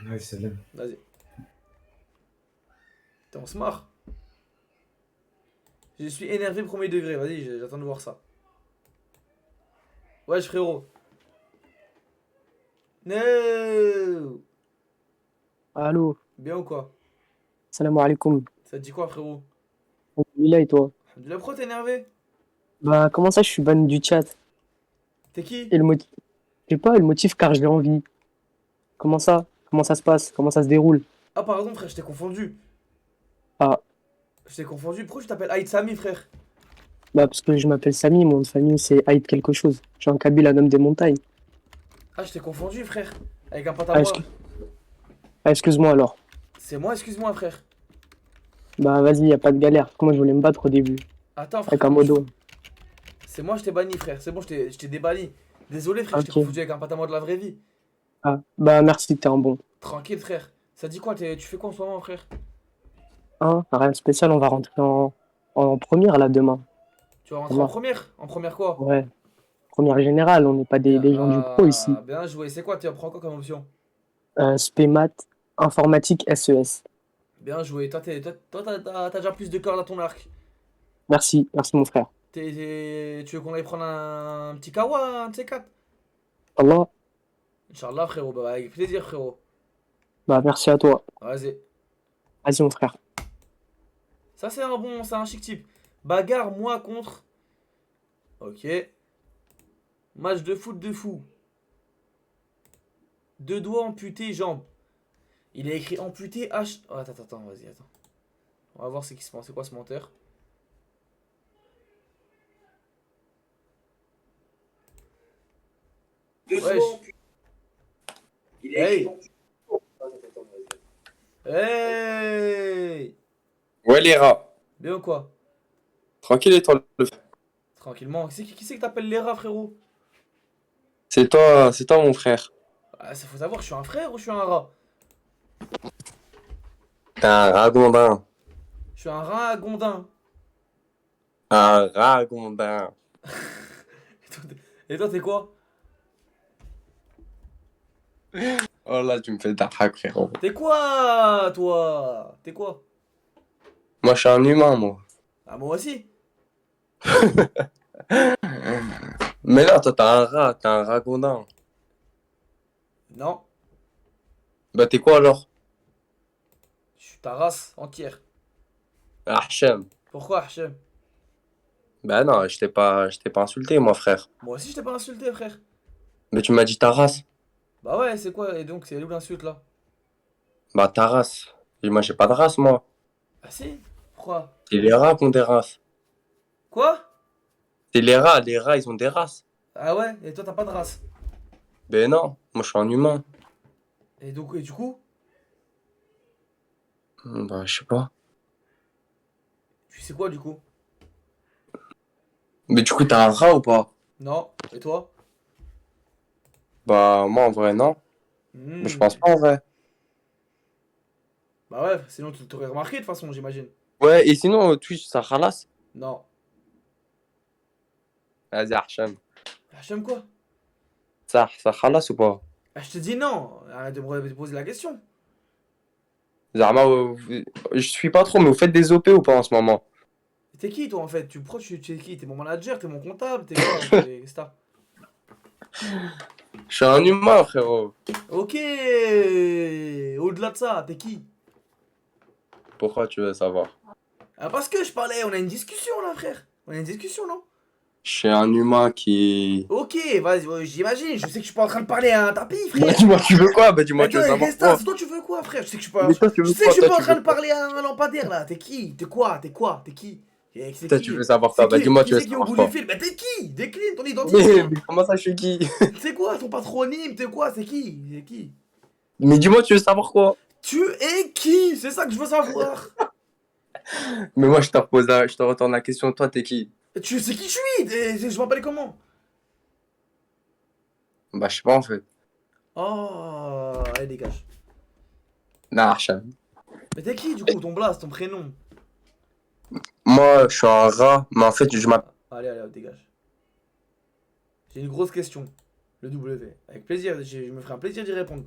Ouais, c'est là. Vas-y. Putain, on se marre. Je suis énervé premier degré, vas-y, j'attends de voir ça. Wesh, frérot. No. Allô, Bien ou quoi? salam alaikum. Ça te dit quoi, frérot? Alhamdoulilah, et toi? Alhamdoulilah, pourquoi t'es énervé? Bah, comment ça, je suis ban du chat? T'es qui? Et le motif? Je sais pas, le motif car j'ai envie. Comment ça? Comment ça se passe? Comment ça se déroule? Ah, pardon, frère, je t'ai confondu. Ah, Je t'ai confondu. Pourquoi tu t'appelles Aïd Sami, frère? bah, parce que je m'appelle Samy, mon nom de famille c'est Haït quelque chose. Je suis un Kabyle, un homme des montagnes. Ah, je t'ai confondu, frère. Avec un pote à Ah, moi. excuse-moi alors. C'est moi, excuse-moi, frère. Bah, vas-y, y a pas de galère. Parce que moi, je voulais me battre au début. Attends, frère. Avec un modo. C'est moi, je t'ai banni, frère. C'est bon, je t'ai débanni. Désolé, frère, je t'ai Ok. confondu avec un pote à moi de la vraie vie. Ah, bah, merci, t'es un bon. Tranquille, frère. Ça dit quoi? Tu fais quoi en ce moment, frère? Hein, rien de spécial, on va rentrer en première là demain. Tu vas rentrer en Voilà. première? En première quoi? Ouais, première générale, on n'est pas Bien, des gens du pro ici. bien joué. C'est quoi? Tu prends quoi comme option? Spé maths, informatique, SES. Bien joué. Toi, t'as déjà plus de cordes à ton arc. Merci, merci mon frère. Tu veux qu'on aille prendre un petit kawa, un de ces quatre? Allah, Inch'Allah, frérot. Bah, avec plaisir, frérot. bah merci à toi. Vas-y. Vas-y mon frère. Ça, c'est un chic type. Bagarre, moi contre. Ok. Match de foot de fou. Deux doigts amputés, jambes. Il a écrit amputé H. Oh, attends, vas-y, attends. On va voir ce qui se passe. C'est quoi ce menteur? Wesh. Hey. Hey. Ouais, les rats. Bien ou quoi? Tranquille et toi, Tranquillement. Qui c'est que t'appelles les rats, frérot? c'est toi mon frère. Ah, ça faut savoir, je suis un frère ou je suis un rat? T'es un ragondin. Je suis un rat gondin. Un ragondin. Et toi, t'es quoi? Oh là, tu me fais d'arrac, frérot. T'es quoi, toi? T'es quoi? Moi, je suis un humain, moi. Ah, moi aussi. Mais là, toi, t'es un ragondin. Non, Bah, t'es quoi alors? je suis ta race entière. Hachem. Pourquoi, Hachem? Bah non, je t'ai pas insulté, moi, frère. Moi aussi, je t'ai pas insulté, frère. Mais tu m'as dit ta race. Bah ouais, c'est quoi? Et donc, c'est où l'insulte là? Bah, ta race. Et moi, j'ai pas de race, moi. Ah si? Pourquoi? C'est les rats qui ont des races. Quoi? C'est les rats, ils ont des races. Ah ouais? Et toi, t'as pas de race? Ben non, moi, je suis un humain. Et donc, et du coup? Bah, je sais pas. Tu sais quoi, du coup? Mais du coup, t'es un rat ou pas? Non. Et toi? Bah, moi, en vrai, non. Mais je pense pas, en vrai. Bah ouais, sinon, tu t'aurais remarqué de toute façon, j'imagine. Ouais, et sinon, Twitch, ça ralasse? Non. Vas-y, Hachem. Hachem quoi? Ça ralasse ou pas? Ah, je te dis non. Arrête de me poser la question. Zarma, je suis pas trop, mais vous faites des OP ou pas en ce moment? T'es qui, toi, en fait? Pourquoi tu es qui? T'es mon manager? T'es mon comptable? T'es quoi? Qu'est-ce que t'as? Je suis un humain, frérot. Ok. Au-delà de ça, t'es qui? Pourquoi tu veux savoir? Ah, parce que je parlais, on a une discussion là, frère. On a une discussion, non? Je suis un humain qui... Ok, vas-y, ouais, j'imagine. Je sais que je suis pas en train de parler à un tapis, Bah, frère. dis-moi, tu veux quoi? Bah, dis-moi, Mais tu veux toi, savoir Resta, quoi? c'est toi, tu veux quoi, frère? Je sais que je suis pas. Mais toi, tu veux Je sais que quoi? je suis Toi, pas en tu train veux de quoi? parler à un lampadaire là. T'es qui? T'es quoi? T'es quoi? T'es qui? C'est Toi, qui? tu veux savoir C'est quoi? Bah, qui? dis-moi, Qui tu veux c'est qui est au savoir bout quoi? du fil? Mais t'es qui? Décline ton identité. Mais comment ça, je suis qui? C'est quoi ton patronyme? T'es quoi? C'est qui? C'est qui? Mais dis-moi, tu veux savoir quoi? Tu es qui? C'est ça que je veux savoir. Mais moi, je te retourne la question. Toi, t'es qui? Tu sais qui je suis? Je m'appelle comment? Bah, je sais pas, en fait. Oh, allez, dégage. Nah, Hachem. Mais t'es qui du coup? Ton blast, ton prénom? Moi, je suis un rat, mais en fait, je m'appelle... Allez, dégage. J'ai une grosse question. Le W. Avec plaisir, je me ferai un plaisir d'y répondre.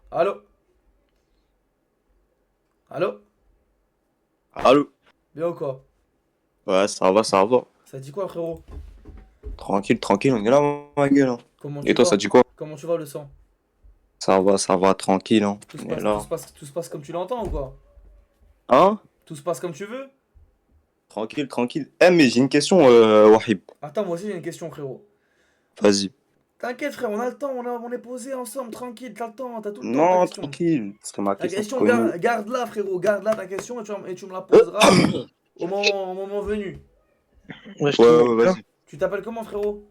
Allô? Allô? Allô? Bien ou quoi? Ouais, ça va, ça va. Ça dit quoi, frérot? Tranquille, tranquille, on est là, ma gueule. Hein. Comment Et tu toi, vas? ça dit quoi? Comment tu vas, le sang? Ça va, tranquille. Hein. Tout se On passe, est là. tout se passe comme tu l'entends ou quoi? Hein? Tout se passe comme tu veux? Tranquille, tranquille. Eh, mais j'ai une question, Wahib. Attends, moi aussi j'ai une question, frérot. Vas-y. T'inquiète, frère, on a le temps, on est posé ensemble, tranquille, t'as le temps, t'as tout le temps. Ta Non, question. tranquille. C'est ma Ta question. question, garde-la, frérot, garde-la ta question et tu me la poseras au moment venu. Ouais, vas-y. Tu t'appelles comment, frérot?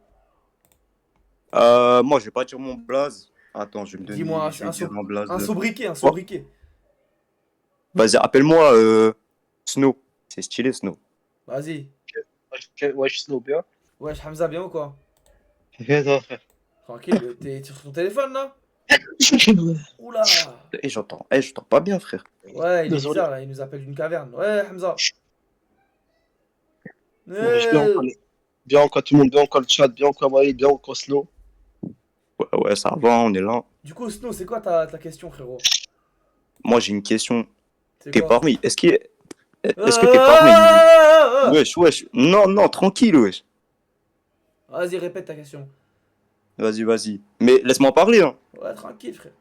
Moi, je vais pas dire mon blaze. Attends, je vais me donner. Dis-moi je vais dire mon blaze. un sobriquet. Vas-y, appelle-moi Snow. C'est stylé, Snow. Vas-y. Wesh, Snow, bien. Wesh, Hamza, bien ou quoi? Bien, toi, frère. Tranquille, t'es sur ton téléphone là? Oula. J'entends pas bien, frère. Ouais, il est Désolé. bizarre là, il nous appelle d'une caverne. Ouais, Hamza. Wesh, bien encore, bien encore tout le monde, bien encore le chat, bien encore Wally, bien encore Slow. Ouais, ça va, on est là. Du coup, Snow, c'est quoi ta question, frérot? Moi, j'ai une question. C'est Tes quoi? parents, est-ce que tes parents, Wesh. Non, tranquille, wesh. Vas-y, répète ta question. Vas-y. Mais laisse-moi parler, hein. Ouais, tranquille, frère.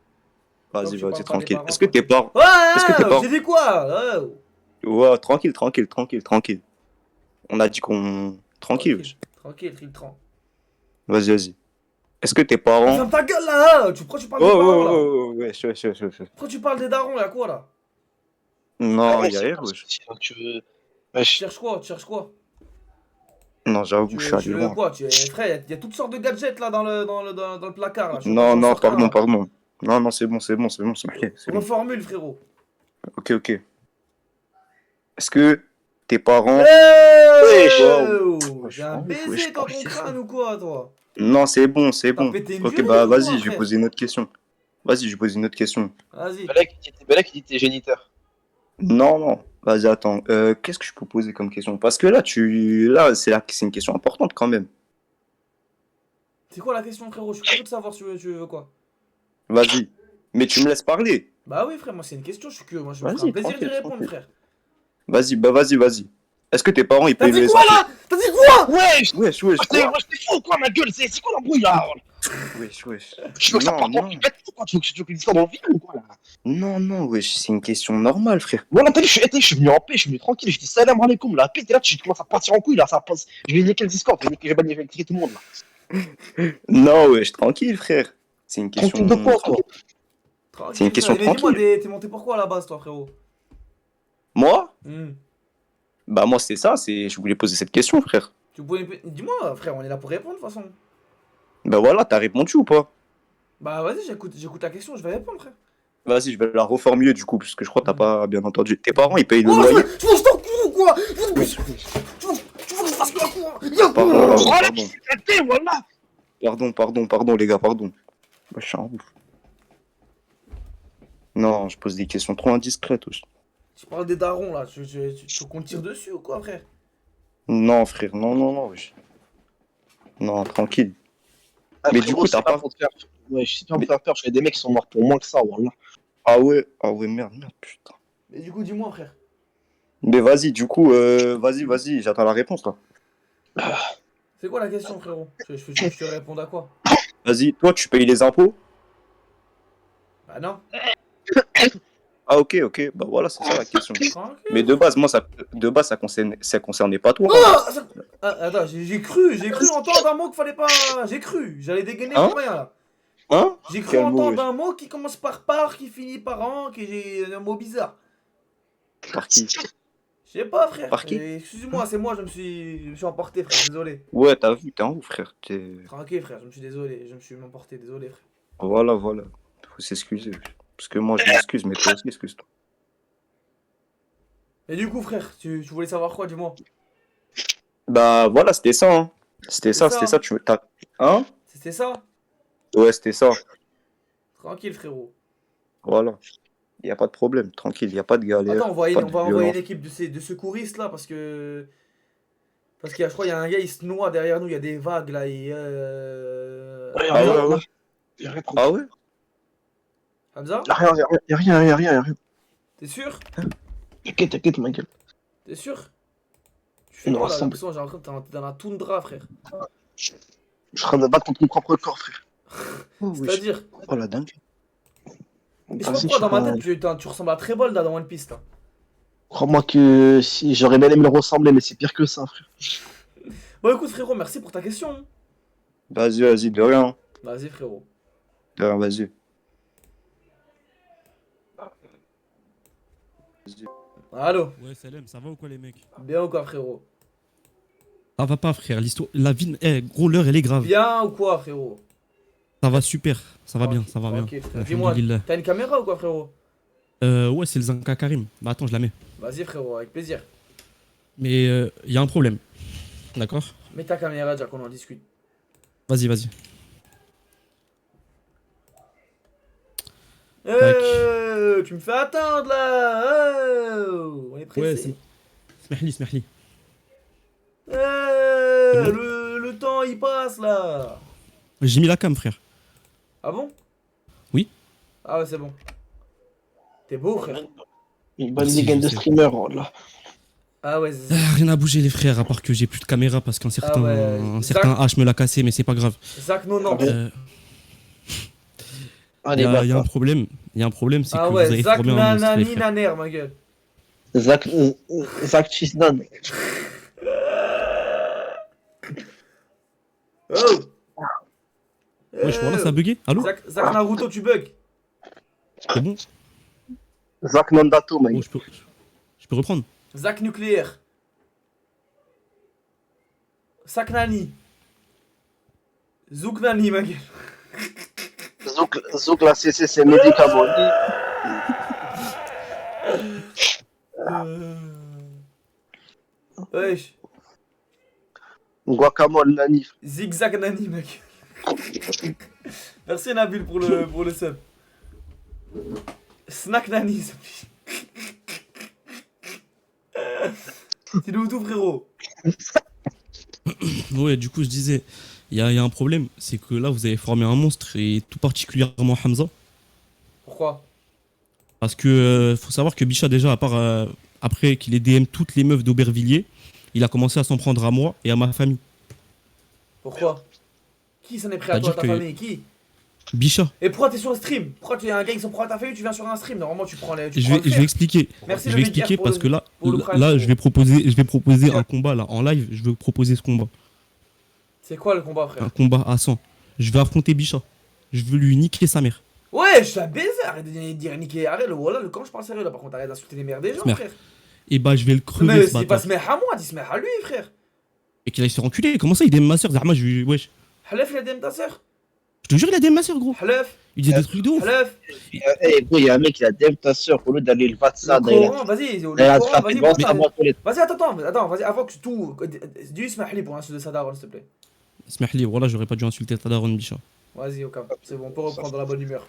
Tant que Vas-y, tu parles pas des tranquille. parents, Est-ce que tes tranquille. parents... Est-ce que tes Ouais, parents... j'ai dit quoi? Ouais, tranquille. On a dit qu'on... Tranquille, wesh. Tranquille, Triltran. Vas-y. Est-ce que tes parents... Ferme ta gueule là! Pourquoi tu parles des parents là? Wesh. Pourquoi tu parles des darons, y'a quoi là? Non, y'a rien, wesh. Tu veux. Tu cherches quoi? Non, j'avoue, je suis allé Tu veux loin. quoi? Frère, y a toutes sortes de gadgets là dans le placard là. Je suis Non, pas sortir, là. pardon. Non, c'est bon, c'est ok. C'est bon. Reformule, frérot. Ok. Est-ce que tes parents... J'ai un baiser dans ton crâne ou quoi, toi? Non, c'est bon. T'as pété une Ok, durite bah ou quoi, vas-y, je vais frère? poser une autre question. Vas-y. Vas-y. Belek, il dit t'es géniteur. Non. Vas-y, attends. Qu'est-ce que je peux poser comme question? Parce que là, c'est une question importante quand même. C'est quoi la question, frérot? Je suis curieux de savoir tu veux quoi. Vas-y. Mais tu me laisses parler. Bah oui, frère, moi c'est une question, je suis curieux. Moi je me Vas-y, ferai un plaisir d'y tranquille, répondre, tranquille. frère. Vas-y. Est-ce que tes parents, ils T'as payent dit les quoi là? T'as dit quoi? Wesh! Wesh. T'es fou quoi, ma gueule? C'est quoi l'embrouille là? Wesh. Je veux que ça parte en pipette ou quoi? Tu veux que l'histoire dans le vide ou quoi là? Non, wesh, c'est une question normale, frère. Voilà, t'as vu, je suis venu en paix, je suis venu tranquille, je dis salam alaikum, la paix, t'es là, tu commences à partir en couille là, ça passe. Je vais niquer le Discord, je vais banir tout le monde là. Non, wesh, tranquille, frère. C'est une question... Tranquille de quoi, toi? C'est une question Mais dis-moi, tranquille. t'es monté pourquoi à la base, toi, frérot? Moi? Hmm. Bah moi, c'est ça, je voulais poser cette question, frère. Dis-moi, frère, on est là pour répondre de toute façon. Bah voilà, t'as répondu ou pas? Bah vas-y, j'écoute la question, je vais répondre, frère. Vas-y, je vais la reformuler du coup, parce que je crois que t'as pas bien entendu. Tes parents, ils payent le Oh, loyer? tu veux que je t'en cours ou quoi? Tu veux que je fasse quoi? Pardon, les gars, pardon. Bah, je suis un ouf. Non, je pose des questions trop indiscrètes aussi. Tu parles des darons là, tu veux qu'on te tire dessus ou quoi, frère? Non, frère, non, wesh. Non, tranquille. Ah, Mais frérot, du coup, c'est t'as pas... pour te faire. Ouais, c'est pas pour faire peur, je fais des mecs qui sont morts pour moins que ça, voilà. Ah ouais, merde, putain. Mais du coup, dis-moi, frère. Mais vas-y, du coup, vas-y, j'attends la réponse, là. C'est quoi la question, frérot? Je te réponds à quoi? Vas-y, toi, tu payes les impôts? Bah non. Ah ok, bah voilà, c'est ça la question. Tranquille. Mais de base, ça concernait pas toi. Attends, j'ai cru entendre un mot qu'il fallait pas... J'ai cru, j'allais dégainer Hein pour rien, là. Hein? J'ai cru Quel mot, entendre wesh? un mot qui commence par, qui finit par an, qui est un mot bizarre. Par qui? Je sais pas, frère. Par qui? Excuse-moi, c'est moi, je me suis emporté, frère, désolé. Ouais, t'as vu, t'es un ouf, frère. Tranquille, frère, je me suis désolé, je me suis emporté, désolé, frère. Voilà. Faut s'excuser. Parce que moi, je m'excuse, mais toi aussi, excuse-toi. Et du coup, frère, tu voulais savoir quoi, dis-moi? Bah voilà, c'était ça, hein. C'était ça, Hein? C'était ça? Ouais, c'était ça. Tranquille, frérot. Voilà. Y a pas de problème, tranquille, y a pas de galère. Attends, on va pas de envoyer violence. l'équipe de secouristes là parce que. Parce qu'il y a, je crois, il y a un gars, il se noie derrière nous, il y a des vagues là. Ouais. Ah ouais? Hamza? Y'a rien. T'es sûr? T'inquiète, ma gueule. T'es sûr? Tu fais Non, quoi là? J'ai rassemble. l'impression, j'ai l'impression que t'es dans la toundra, frère. Je suis en train de me battre contre mon propre corps, frère. C'est-à-dire? Oh la dingue. Je sais pas pourquoi dans ma tête, tu ressembles à Trébol là dans One Piece là. Crois-moi que si j'aurais bien aimé le ressembler, mais c'est pire que ça, frère. Bon, écoute, frérot, merci pour ta question. Vas-y, de rien. Vas-y, frérot. De rien, vas-y. Allô? Ouais, salam, ça va ou quoi les mecs? Bien ou quoi, frérot? Ça va pas frère, l'histoire, la vie, gros l'heure elle est grave. Bien ou quoi, frérot? Ça va super, ça va bien, ça va bien. Ok, dis-moi, Alhamdulillah. t'as une caméra ou quoi, frérot? Ouais, c'est le Zanka Karim. Bah attends, je la mets. Vas-y, frérot, avec plaisir. Mais y a un problème. D'accord? Mets ta caméra déjà qu'on en discute. Vas-y. Tu me fais attendre là. On est Ouais, pressé. Smahli, smahli. Le temps il passe là. J'ai mis la cam, frère. Ah bon? Oui. Ah ouais, c'est bon. T'es beau, frère. Une bonne Merci, ligue je de sais. streamers, oh là. Ah ouais, Rien à bouger, les frères, à part que j'ai plus de caméra parce qu'un certain, ouais, un Zach- certain H me l'a cassé, mais c'est pas grave. Zach 90. Ah, Il y, les a un bâtards. problème. Il y a un problème, c'est Ah que vous ouais, avez Zach formé un monstre, les Nanani frères. Naner, ma gueule. Zach Chisnan. Oh! Wesh, voilà, ça a bugué. Allô? Zach Naruto, tu bugs. C'est bon? Zach Nandato, mec. Bon, je peux reprendre. Zach nucléaire. Zach Nani. Zouk Nani, ma gueule. Zouk la CCC médicament. Wesh. Guacamole Nanif. Zigzag Nani, mec. Merci Nabil pour le sub. Snack Nani, ça c'est le tout, frérot. Ouais, du coup, je disais, il y a un problème, c'est que là, vous avez formé un monstre, et tout particulièrement Hamza. Pourquoi? Parce que faut savoir que Bicha, déjà, à part après qu'il ait DM toutes les meufs d'Aubervilliers, il a commencé à s'en prendre à moi et à ma famille. Pourquoi? Qui s'en est pris à toi, C'est-à-dire ta que- famille? Qui? Bicha, Et pourquoi t'es sur un stream? Pourquoi tu es un gars qui s'en prend à ta famille, tu viens sur un stream? Normalement, tu prends les. Tu je prends le vais fer. expliquer. Merci Je le vais mec expliquer pour parce le- que là, pour le prime, là, frérot. je vais proposer un combat là en live. Je veux proposer ce combat, C'est quoi le combat, frère? un combat à 100. Je vais affronter Bicha. Je veux lui niquer sa mère. Ouais, je suis un baiser, arrête de dire niquer, arrête le voilà, le quand je parle sérieux là, par contre, arrête d'insulter les mères des gens, Merde. frère. Et bah, je vais le crever Mais ce c'est pas bâtard. se mettre à moi, dis se mettre à lui, frère. Et qu'il aille se faire enculer. Comment ça, il DM ma soeur? Zahma, je lui. Wesh. Halef, il a DM ta soeur. Je te jure, il a DM ma soeur, gros. Halef. Il dit des trucs de ouf. Halef. Eh, gros, il y a un mec qui a DM ta soeur au lieu d'aller le vatsa. Le Coran, vas-y, le Coran, vas-y, vas-y, attends, vas-y, avant que tout. Dis Ismahli pour l'insulte de Sadaron, s'il te plaît. Smahli, voilà, j'aurais pas dû insulter ta daronne, Bicha. Vas-y, au cas, c'est bon, on peut reprendre dans la bonne humeur.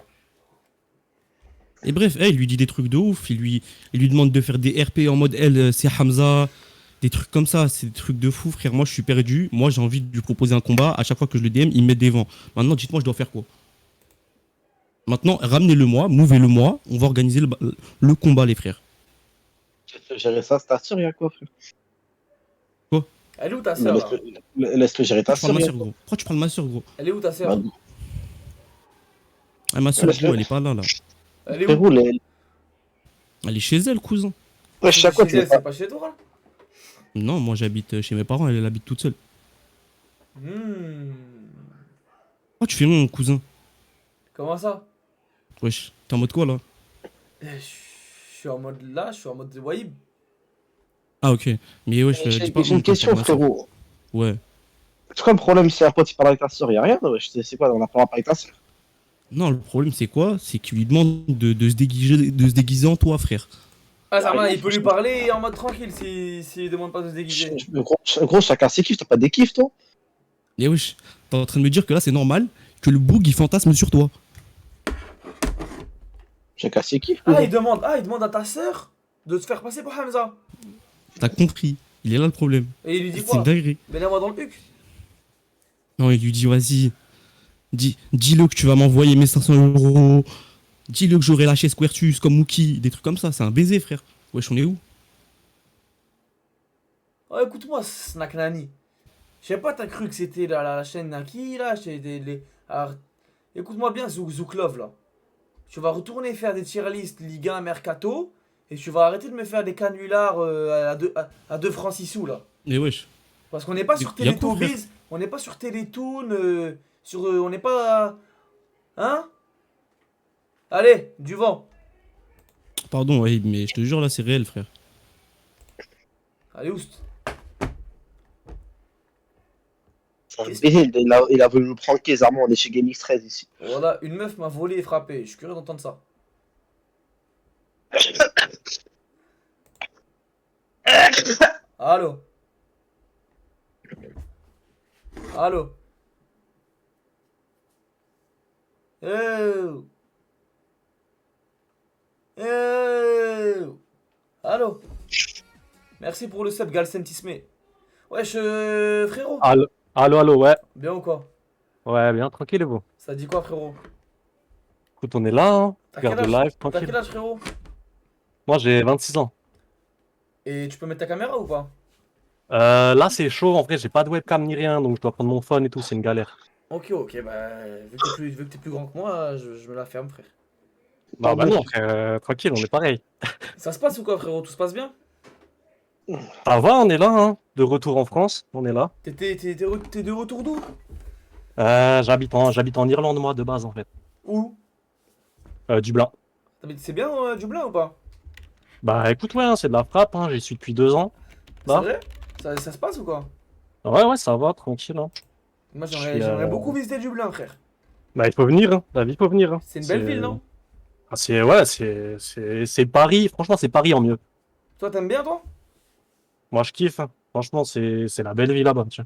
Et bref, il lui dit des trucs de ouf, il lui demande de faire des RP en mode elle, c'est Hamza, des trucs comme ça, c'est des trucs de fou, frère. Moi, je suis perdu, moi, j'ai envie de lui proposer un combat. À chaque fois que je le DM, il me met des vents. Maintenant, dites-moi, je dois faire quoi? Maintenant, ramenez-le-moi, mouvez-le-moi, on va organiser le combat, les frères. Gérer ça, c'est ta sœur, il y a quoi, frère? Quoi? Elle est où ta sœur là? Laisse-le gérer ta Pourquoi tu parles de ma sœur. soeur, gros? Pourquoi tu parles de ma soeur, gros? Elle est où ta sœur? Ah, ma soeur, gros, elle est pas là, là. Elle est Frérot, où? Elle est chez elle, cousin. Ouais, chaque fois, Chez elle, t'es c'est pas chez toi là? Non, moi, j'habite chez mes parents, elle habite toute seule. Pourquoi tu fais mon cousin? Comment ça? Wesh, t'es en mode quoi, là? Je suis en mode là, je suis en mode Wahib. Ah, ok. Mais wesh, J'ai dis pas une question, ma soeur. frérot. Ouais. C'est quoi le problème si un pote il parle avec ta sœur? Il y a rien, wesh. C'est quoi, on a pas parlé avec ta sœur? Non, le problème, c'est quoi? C'est qu'il lui demande de se déguiser en toi, frère. Ah, ça va, il peut lui parler en mode tranquille s'il demande pas de se déguiser. Gros, chacun ses kiffs, t'as pas des kiffs, toi? Et wesh, t'es en train de me dire que là, c'est normal que le boug, il fantasme sur toi. Chacun ses kiffs. Ah, il demande à ta sœur de se faire passer pour Hamza. T'as compris. Il est là le problème. Et il lui dit C'est quoi? une dinguerie. Mets-la-moi dans le huc. Non, il lui dit, vas-y, dis-le que tu vas m'envoyer mes 500 euros. Dis-le que j'aurai lâché Squartus comme Mookie. Des trucs comme ça, c'est un baiser, frère. Wesh, on est où? Oh, écoute-moi, Snack Nani. Je sais pas, t'as cru que c'était la chaîne Naki là? Alors, écoute-moi bien, Zouk Love là. Tu vas retourner faire des tier list Ligue 1 Mercato et tu vas arrêter de me faire des canulars à 2 francs 6 sous là. Mais wesh. Parce qu'on n'est pas sur Y a quoi, frère? Télétobies, on n'est pas sur Télétoon, on n'est pas. Hein? Allez, du vent. Pardon, ouais, mais je te jure, là, c'est réel, frère. Allez, oust. Il a voulu nous pranker, Zarma, on est chez GameX 13 ici. Voilà, une meuf m'a volé et frappé. Je suis curieux d'entendre ça. Allô? Allô? Oh. Allô. Merci pour le sub, Galsentisme. Wesh, frérot. Allô, allô, ouais. Bien ou quoi? Ouais, bien, tranquille, et vous? Ça dit quoi, frérot? Écoute, on est là, hein. T'as quel Regarde le âge? live, T'as tranquille. quel âge, frérot? Moi, j'ai 26 ans. Et tu peux mettre ta caméra ou pas? Là, c'est chaud, en vrai, j'ai pas de webcam ni rien, donc je dois prendre mon phone et tout, c'est une galère. Ok, bah, vu que t'es plus grand que moi, je me la ferme, frère. Bah non, frère, tranquille, on est pareil. Ça se passe ou quoi, frérot? Tout se passe bien? Ça va, on est là, hein. De retour en France, on est là. T'es de retour d'où? J'habite en Irlande, moi, de base, en fait. Où? Dublin. C'est bien, Dublin ou pas? Bah écoute, ouais, hein, c'est de la frappe, hein. J'y suis depuis 2 ans. C'est Là. vrai? Ça se passe ou quoi? Ouais, ça va, tranquille, hein. Moi, Je j'aimerais suis, beaucoup visiter Dublin, frère. Bah, il faut venir, hein. La vie, faut venir, hein. C'est une belle ville, non? Ah, c'est Paris, franchement, c'est Paris en mieux. Toi, t'aimes bien, toi? Moi, je kiffe, hein. Franchement, c'est la belle vie là-bas, tiens.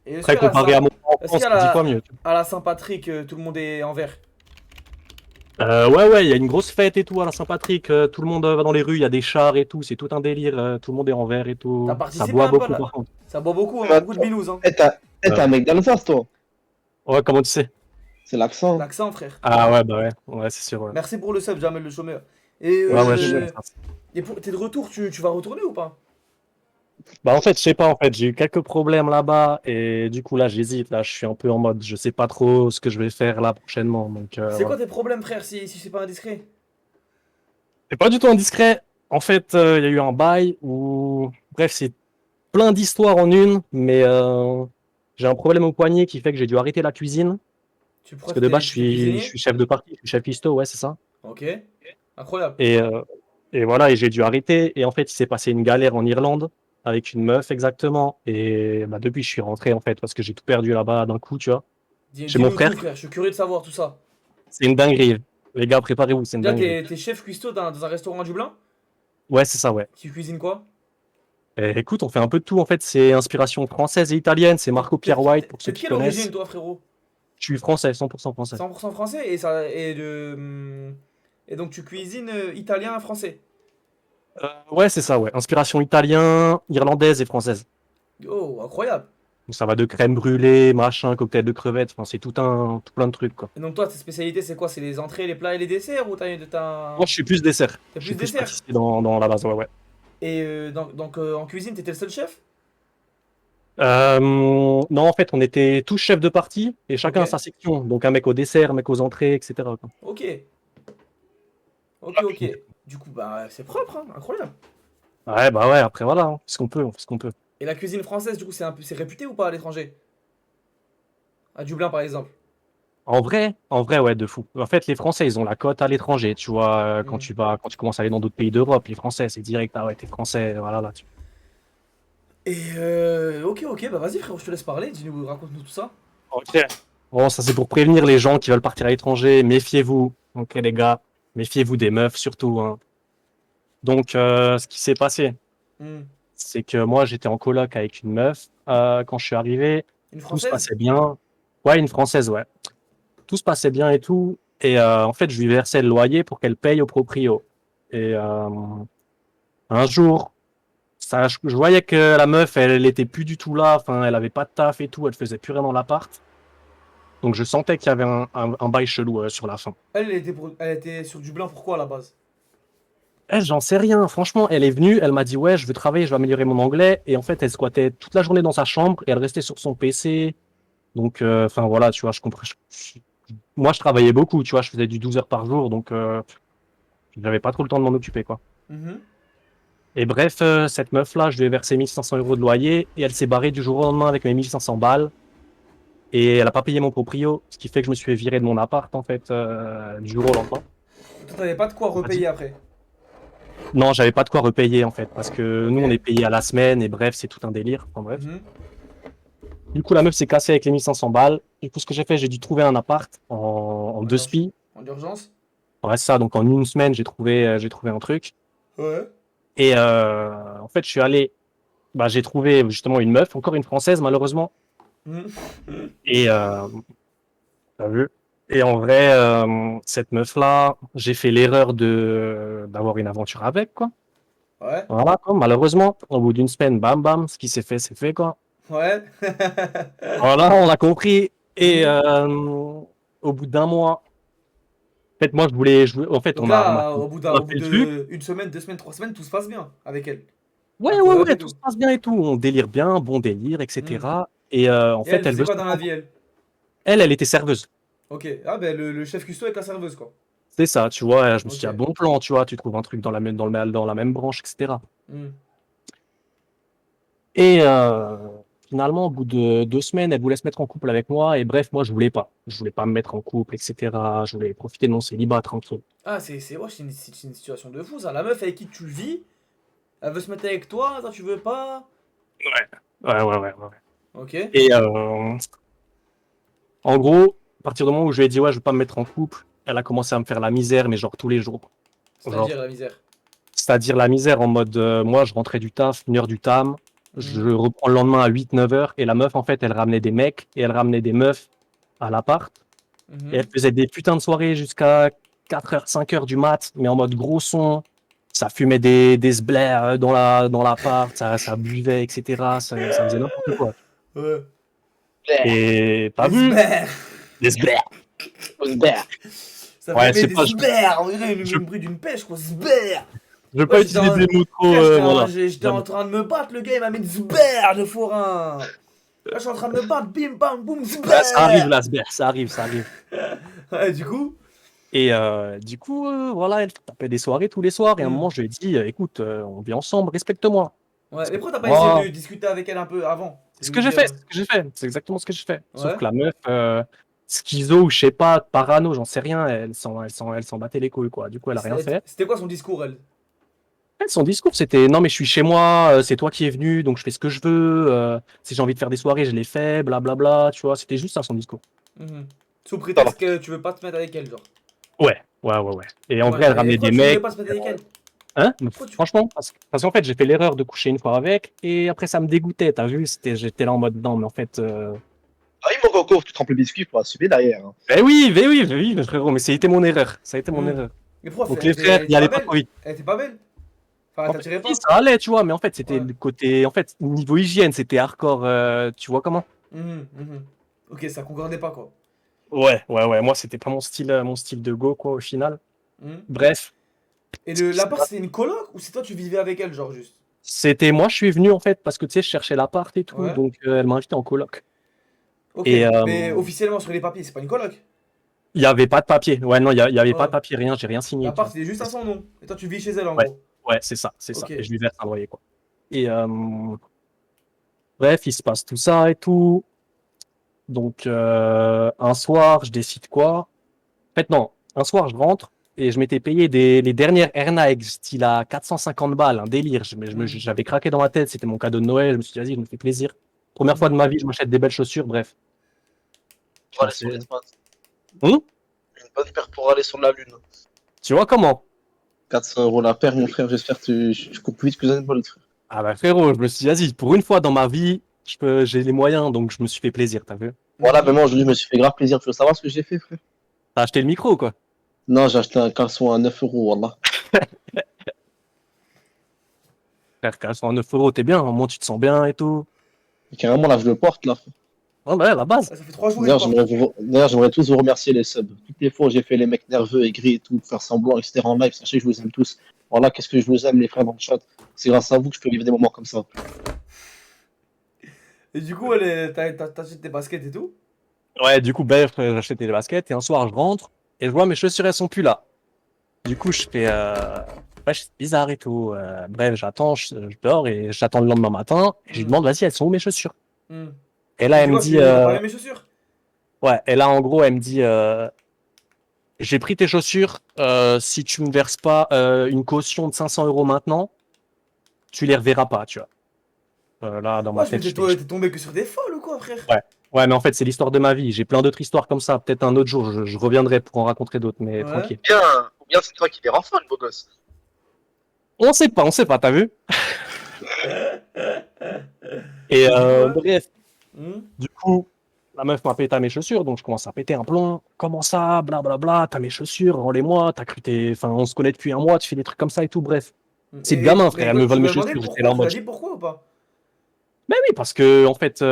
Et est-ce Après, qu'à la comparé à mon est-ce enfance, qu'à c'est 10 la... fois mieux. à la Saint-Patrick, tout le monde est en vert? Ouais, il y a une grosse fête et tout à la Saint-Patrick. Tout le monde va dans les rues, il y a des chars et tout. C'est tout un délire. Tout le monde est en vert et tout. T'as Ça participé boit un peu beaucoup, là? par contre. Ça boit beaucoup, hein, beaucoup de binous, hein. T'es un mec d'Alsace, toi. Ouais, comment tu sais? C'est l'accent. L'accent, frère. Ah ouais, bah ouais. Ouais, c'est sûr, ouais. Merci pour le sub, Jamel le chômeur. Et, Ouais, je sais. t'es de retour, tu vas retourner ou pas? Bah en fait, je sais pas, en fait, j'ai eu quelques problèmes là-bas et du coup là j'hésite, là je suis un peu en mode, je sais pas trop ce que je vais faire là prochainement, donc C'est voilà. quoi tes problèmes, frère, si c'est pas indiscret? C'est pas du tout indiscret, en fait il y a eu un bail où, bref c'est plein d'histoires en une, mais j'ai un problème au poignet qui fait que j'ai dû arrêter la cuisine, parce que de base je suis chef de partie, je suis chef cuistot, ouais c'est ça. Ok, incroyable. Et voilà, et j'ai dû arrêter. Et en fait, il s'est passé une galère en Irlande avec une meuf exactement. Et bah, depuis, je suis rentré en fait parce que j'ai tout perdu là-bas d'un coup, tu vois. Chez mon Dis-nous frère, tout, frère, je suis curieux de savoir tout ça. c'est une dinguerie. Les gars, préparez-vous, c'est une Déjà, dinguerie. t'es chef cuistot dans un restaurant à Dublin? Ouais, c'est ça, ouais. Tu cuisines quoi? Et écoute, on fait un peu de tout en fait. C'est inspiration française et italienne. C'est Marco Pierre White pour ceux T'es de qui quelle origine, connaissent. toi, frérot? Je suis français, 100% français. 100% français et donc tu cuisines italien et français. Ouais, c'est ça, ouais. Inspiration italien, irlandaise et française. Oh, incroyable. Donc ça va de crème brûlée, machin, cocktail de crevettes. Enfin, c'est tout plein de trucs, quoi. Et donc toi, tes spécialités, c'est quoi? C'est les entrées, les plats et les desserts ou t'as... Moi, je suis plus dessert. T'es Je suis plus plus dessert? pâtissier dans la base, ouais, ouais. Et donc en cuisine, t'étais le seul chef? Non, en fait, on était tous chefs de partie et chacun Ok. a sa section. Donc, un mec au dessert, un mec aux entrées, etc. quoi. Ok. Ok. Du coup, bah c'est propre, hein, incroyable. Ouais, bah ouais, après, voilà, on fait ce qu'on peut, on fait ce qu'on peut. Et la cuisine française, du coup, c'est réputé ou pas à l'étranger? À Dublin, par exemple. En vrai, ouais, de fou. En fait, les Français, ils ont la cote à l'étranger, tu vois. Quand tu commences à aller dans d'autres pays d'Europe, les Français, c'est direct, ah ouais, t'es français, voilà, là. Et ok, bah vas-y frérot, je te laisse parler, dis-nous, raconte-nous tout ça. Ok. Bon, ça, c'est pour prévenir les gens qui veulent partir à l'étranger. Méfiez-vous, ok, les gars. Méfiez-vous des meufs, surtout, hein. Donc, ce qui s'est passé, Hmm. c'est que moi, j'étais en coloc avec une meuf. Quand je suis arrivé, Une tout se française? passait bien. Ouais, une française, ouais. Tout se passait bien et tout. Et en fait, je lui versais le loyer pour qu'elle paye au proprio. Et un jour, je voyais que la meuf, elle était plus du tout là. Enfin, elle avait pas de taf et tout. Elle faisait plus rien dans l'appart. Donc, je sentais qu'il y avait un bail chelou sur la fin. Elle était sur Dublin, pourquoi à la base? J'en sais rien. Franchement, elle est venue, elle m'a dit ouais, je veux travailler, je vais améliorer mon anglais. Et en fait, elle squattait toute la journée dans sa chambre et elle restait sur son PC. Donc, enfin voilà, tu vois, je comprends. Moi, je travaillais beaucoup, tu vois, je faisais du 12 heures par jour, donc j'avais pas trop le temps de m'en occuper, quoi. Mhm. Et bref, cette meuf-là, je lui ai versé 1500 € de loyer et elle s'est barrée du jour au lendemain avec mes 1500 balles. Et elle a pas payé mon proprio, ce qui fait que je me suis fait virer de mon appart, en fait, du jour au lendemain. Toi, t'avais pas de quoi repayer après? Non, j'avais pas de quoi repayer, en fait, parce que nous, on est payé à la semaine et bref, c'est tout un délire. Enfin bref. Mhm. Du coup, la meuf s'est cassée avec les 1500 balles. Du coup, ce que j'ai fait, j'ai dû trouver un appart en 2 spi. En urgence? Ouais, c'est ça. Donc, en une semaine, j'ai trouvé un truc. Ouais. Et en fait, je suis allé. Bah, j'ai trouvé justement une meuf, encore une française, malheureusement. Mhm. Et t'as vu? Et en vrai, cette meuf-là, j'ai fait l'erreur d'avoir une aventure avec, quoi. Ouais. Voilà, quoi. Malheureusement, au bout d'une semaine, bam, bam, ce qui s'est fait, c'est fait, quoi. Ouais. Voilà, on a compris. Et Mhm. au bout d'un mois, en fait, moi, en fait, Donc on là, au bout a au bout fait le truc. de une semaine, 2 semaines, 3 semaines, tout se passe bien avec elle. Ouais, La ouais, coloc ouais, et tout tout. se passe bien et tout. On délire bien, bon délire, Hmm. etc. Et en Et fait, elle elle faisait veut se quoi dans mettre la en vie, couple. elle? Elle était serveuse. Ok. Ah, ben le chef cuistot avec la serveuse, quoi. C'est ça, tu vois. Je me suis dit, Ok. ah, bon plan, tu vois, tu trouves un truc dans la même branche, etc. Hmm. Et finalement, au bout de 2 semaines, elle voulait se mettre en couple avec moi. Et bref, moi, je voulais pas. Je voulais pas me mettre en couple, etc. Je voulais profiter de mon célibat tranquille. Ah, ouais, c'est une situation de fou, ça. La meuf avec qui tu vis, elle veut se mettre avec toi, toi tu veux pas. Ouais. Ok. Et en gros, à partir du moment où je lui ai dit, ouais, je veux pas me mettre en couple, elle a commencé à me faire la misère, mais genre tous les jours. C'est-à-dire Genre, la misère. c'est-à-dire la misère en mode, moi, je rentrais du taf, 1 heure du tam, je Mhm. reprends le lendemain à 8-9 heures, et la meuf, en fait, elle ramenait des mecs et elle ramenait des meufs à l'appart. Et elle Mhm. faisait des putains de soirées jusqu'à 4 heures, 5 heures du mat, mais en mode gros son. Ça fumait des sblaires dans l'appart, ça buvait, etc. Ça faisait n'importe quoi. Ouais. Et t'as Des vu? sbires. Des sblaires. Ça Ouais, fait je sais des pas, sbires, on dirait je, le bruit d'une pêche, quoi. Sbires. je veux Ouais, pas utiliser des mots trop, Frère, voilà. j'étais en train de me battre, le gars il m'a mis des sbires de forain. Là, je suis en train de me battre, bim bam boum, Ouais, ça arrive, sbires. la sbire, ça arrive. Ouais, du coup. Et du coup, voilà, elle tapait des soirées tous les soirs. Et à un Hmm. moment, je lui ai dit, écoute, on vit ensemble, respecte-moi. Ouais, Parce mais que pourquoi t'as pas essayé moi, de discuter avec elle un peu avant? c'est ce Lui que j'ai dire. fait, c'est ce que j'ai fait. C'est exactement ce que j'ai fait. Sauf Ouais. que la meuf, schizo ou je sais pas, parano, j'en sais rien, elle s'en battait les couilles, quoi. Du coup, elle a rien fait. C'était quoi son discours, elle? Elle, son discours, c'était non, mais je suis chez moi, c'est toi qui es venu, donc je fais ce que je veux. Si j'ai envie de faire des soirées, je les fais, blablabla, tu vois. C'était juste ça, son discours. Mhm. Sous Alors, prétexte que tu veux pas te mettre avec elle, genre. ouais. Et en Ouais, vrai, elle et ramenait pourquoi des tu voulais mecs. pas se mettre avec elle? Hein? Mais Pourquoi tu. franchement, parce qu'en fait, j'ai fait l'erreur de coucher une fois avec, et après, ça me dégoûtait, t'as vu? J'étais là en mode non, mais en fait. Ah oui, mon coco, tu trempes le biscuit pour assumer derrière. Hein. Mais frérot, mais ça a été mon erreur. Ça a été mon Hmm. erreur. Mais pourquoi Donc elle les frères, elle n'y était pas allez pas belle? trop vite. Elle était pas belle? Enfin, elle En fait, t'attirait si, pas? ça allait, tu vois, mais en fait, c'était Ouais. le côté. En fait, niveau hygiène, c'était hardcore, tu vois comment? Mhm. Ok, ça concordait pas, quoi. Ouais. Moi, c'était pas mon style de go, quoi, au final. Mhm. Bref. Et Ce qui s'est l'appart, passé- c'était une coloc ou c'est toi tu vivais avec elle, genre juste? C'était moi, je suis venu, en fait, parce que tu sais, je cherchais l'appart et tout, Ouais. donc elle m'a invité en coloc. Ok, Et mais officiellement sur les papiers, c'est pas une coloc. il y avait pas de papier. Ouais, non, il y avait pas de Ouais. papier, rien, j'ai rien signé, tu L'appart, vois. il est juste à son nom. Et toi, tu vis chez elle, en Ouais, gros. ouais, c'est ça, c'est ça. Ok. Et je lui verse un loyer, quoi. Et bref, il se passe tout ça et tout. Donc, un soir, je décide quoi? En fait, non. Un soir, je rentre et je m'étais payé les dernières Air Nike, style à 450 balles, un délire. J'avais craqué dans ma tête, c'était mon cadeau de Noël. Je me suis dit, vas-y, je me fais plaisir. Première fois de ma vie, je m'achète des belles chaussures, bref. Je Pour aller sur pensais. l'espace. Hum Une bonne paire pour aller sur la Lune. Tu vois comment? 400 € la paire, mon frère, j'espère que tu coupes plus vite que les années frère. Ah bah frérot, je me suis dit, vas-y, pour une fois dans ma vie, j'ai les moyens, donc je me suis fait plaisir, t'as vu? Voilà, mais moi aujourd'hui, je me suis fait grave plaisir. Tu veux savoir ce que j'ai fait, frère? T'as acheté le micro, quoi? Non, j'ai acheté un caleçon à 9 €, wallah. Frère, 409 €, t'es bien, au moins tu te sens bien et tout. Et carrément, là, je le porte, là. Ah bah, la base. Ça fait 3 jours, il D'ailleurs, porte. D'ailleurs, j'aimerais tous vous remercier, les subs. Toutes les fois où j'ai fait les mecs nerveux, aigris et tout, pour faire semblant, etc. en live, sachez que je vous aime tous. Voilà, qu'est-ce que je vous aime, les frères dans le chat. C'est grâce à vous que je peux vivre des moments comme ça. Et du coup, t'achètes tes baskets et tout? Ouais, du coup, bref, j'ai acheté des baskets et un soir, je rentre et je vois mes chaussures, elles sont plus là. Du coup, je fais, ouais, c'est bizarre et tout. Bref, j'attends, je dors et j'attends le lendemain matin et je lui demande, vas-y, elles sont où mes chaussures? Hmm. Et là, Tu elle dis me quoi, dit, tu as pas aimé mes chaussures? ouais, et là, en gros, elle me dit, j'ai pris tes chaussures, si tu me verses pas une caution de 500 € maintenant, tu les reverras pas, tu vois. Là, dans ma Ouais, mais tête, t'es tombé que sur des folles ou quoi, frère? Ouais, mais en fait, c'est l'histoire de ma vie. J'ai plein d'autres histoires comme ça. Peut-être un autre jour, je reviendrai pour en raconter d'autres, mais Ouais. tranquille. Ou bien c'est toi qui les rends folle, beau gosse. On sait pas, t'as vu? Et Du coup, ouais. bref, Hmm. du coup, La meuf m'a pété à mes chaussures, donc je commence à péter un plomb. Comment ça, blablabla, t'as mes chaussures, rends-les-moi, t'as cru enfin, on se connaît depuis un mois, tu fais des trucs comme ça et tout, bref. C'est le gamin, frère, elle me vole mes chaussures, j'étais là en Tu mode. as dit pourquoi ou pas? Mais oui, parce que, en fait,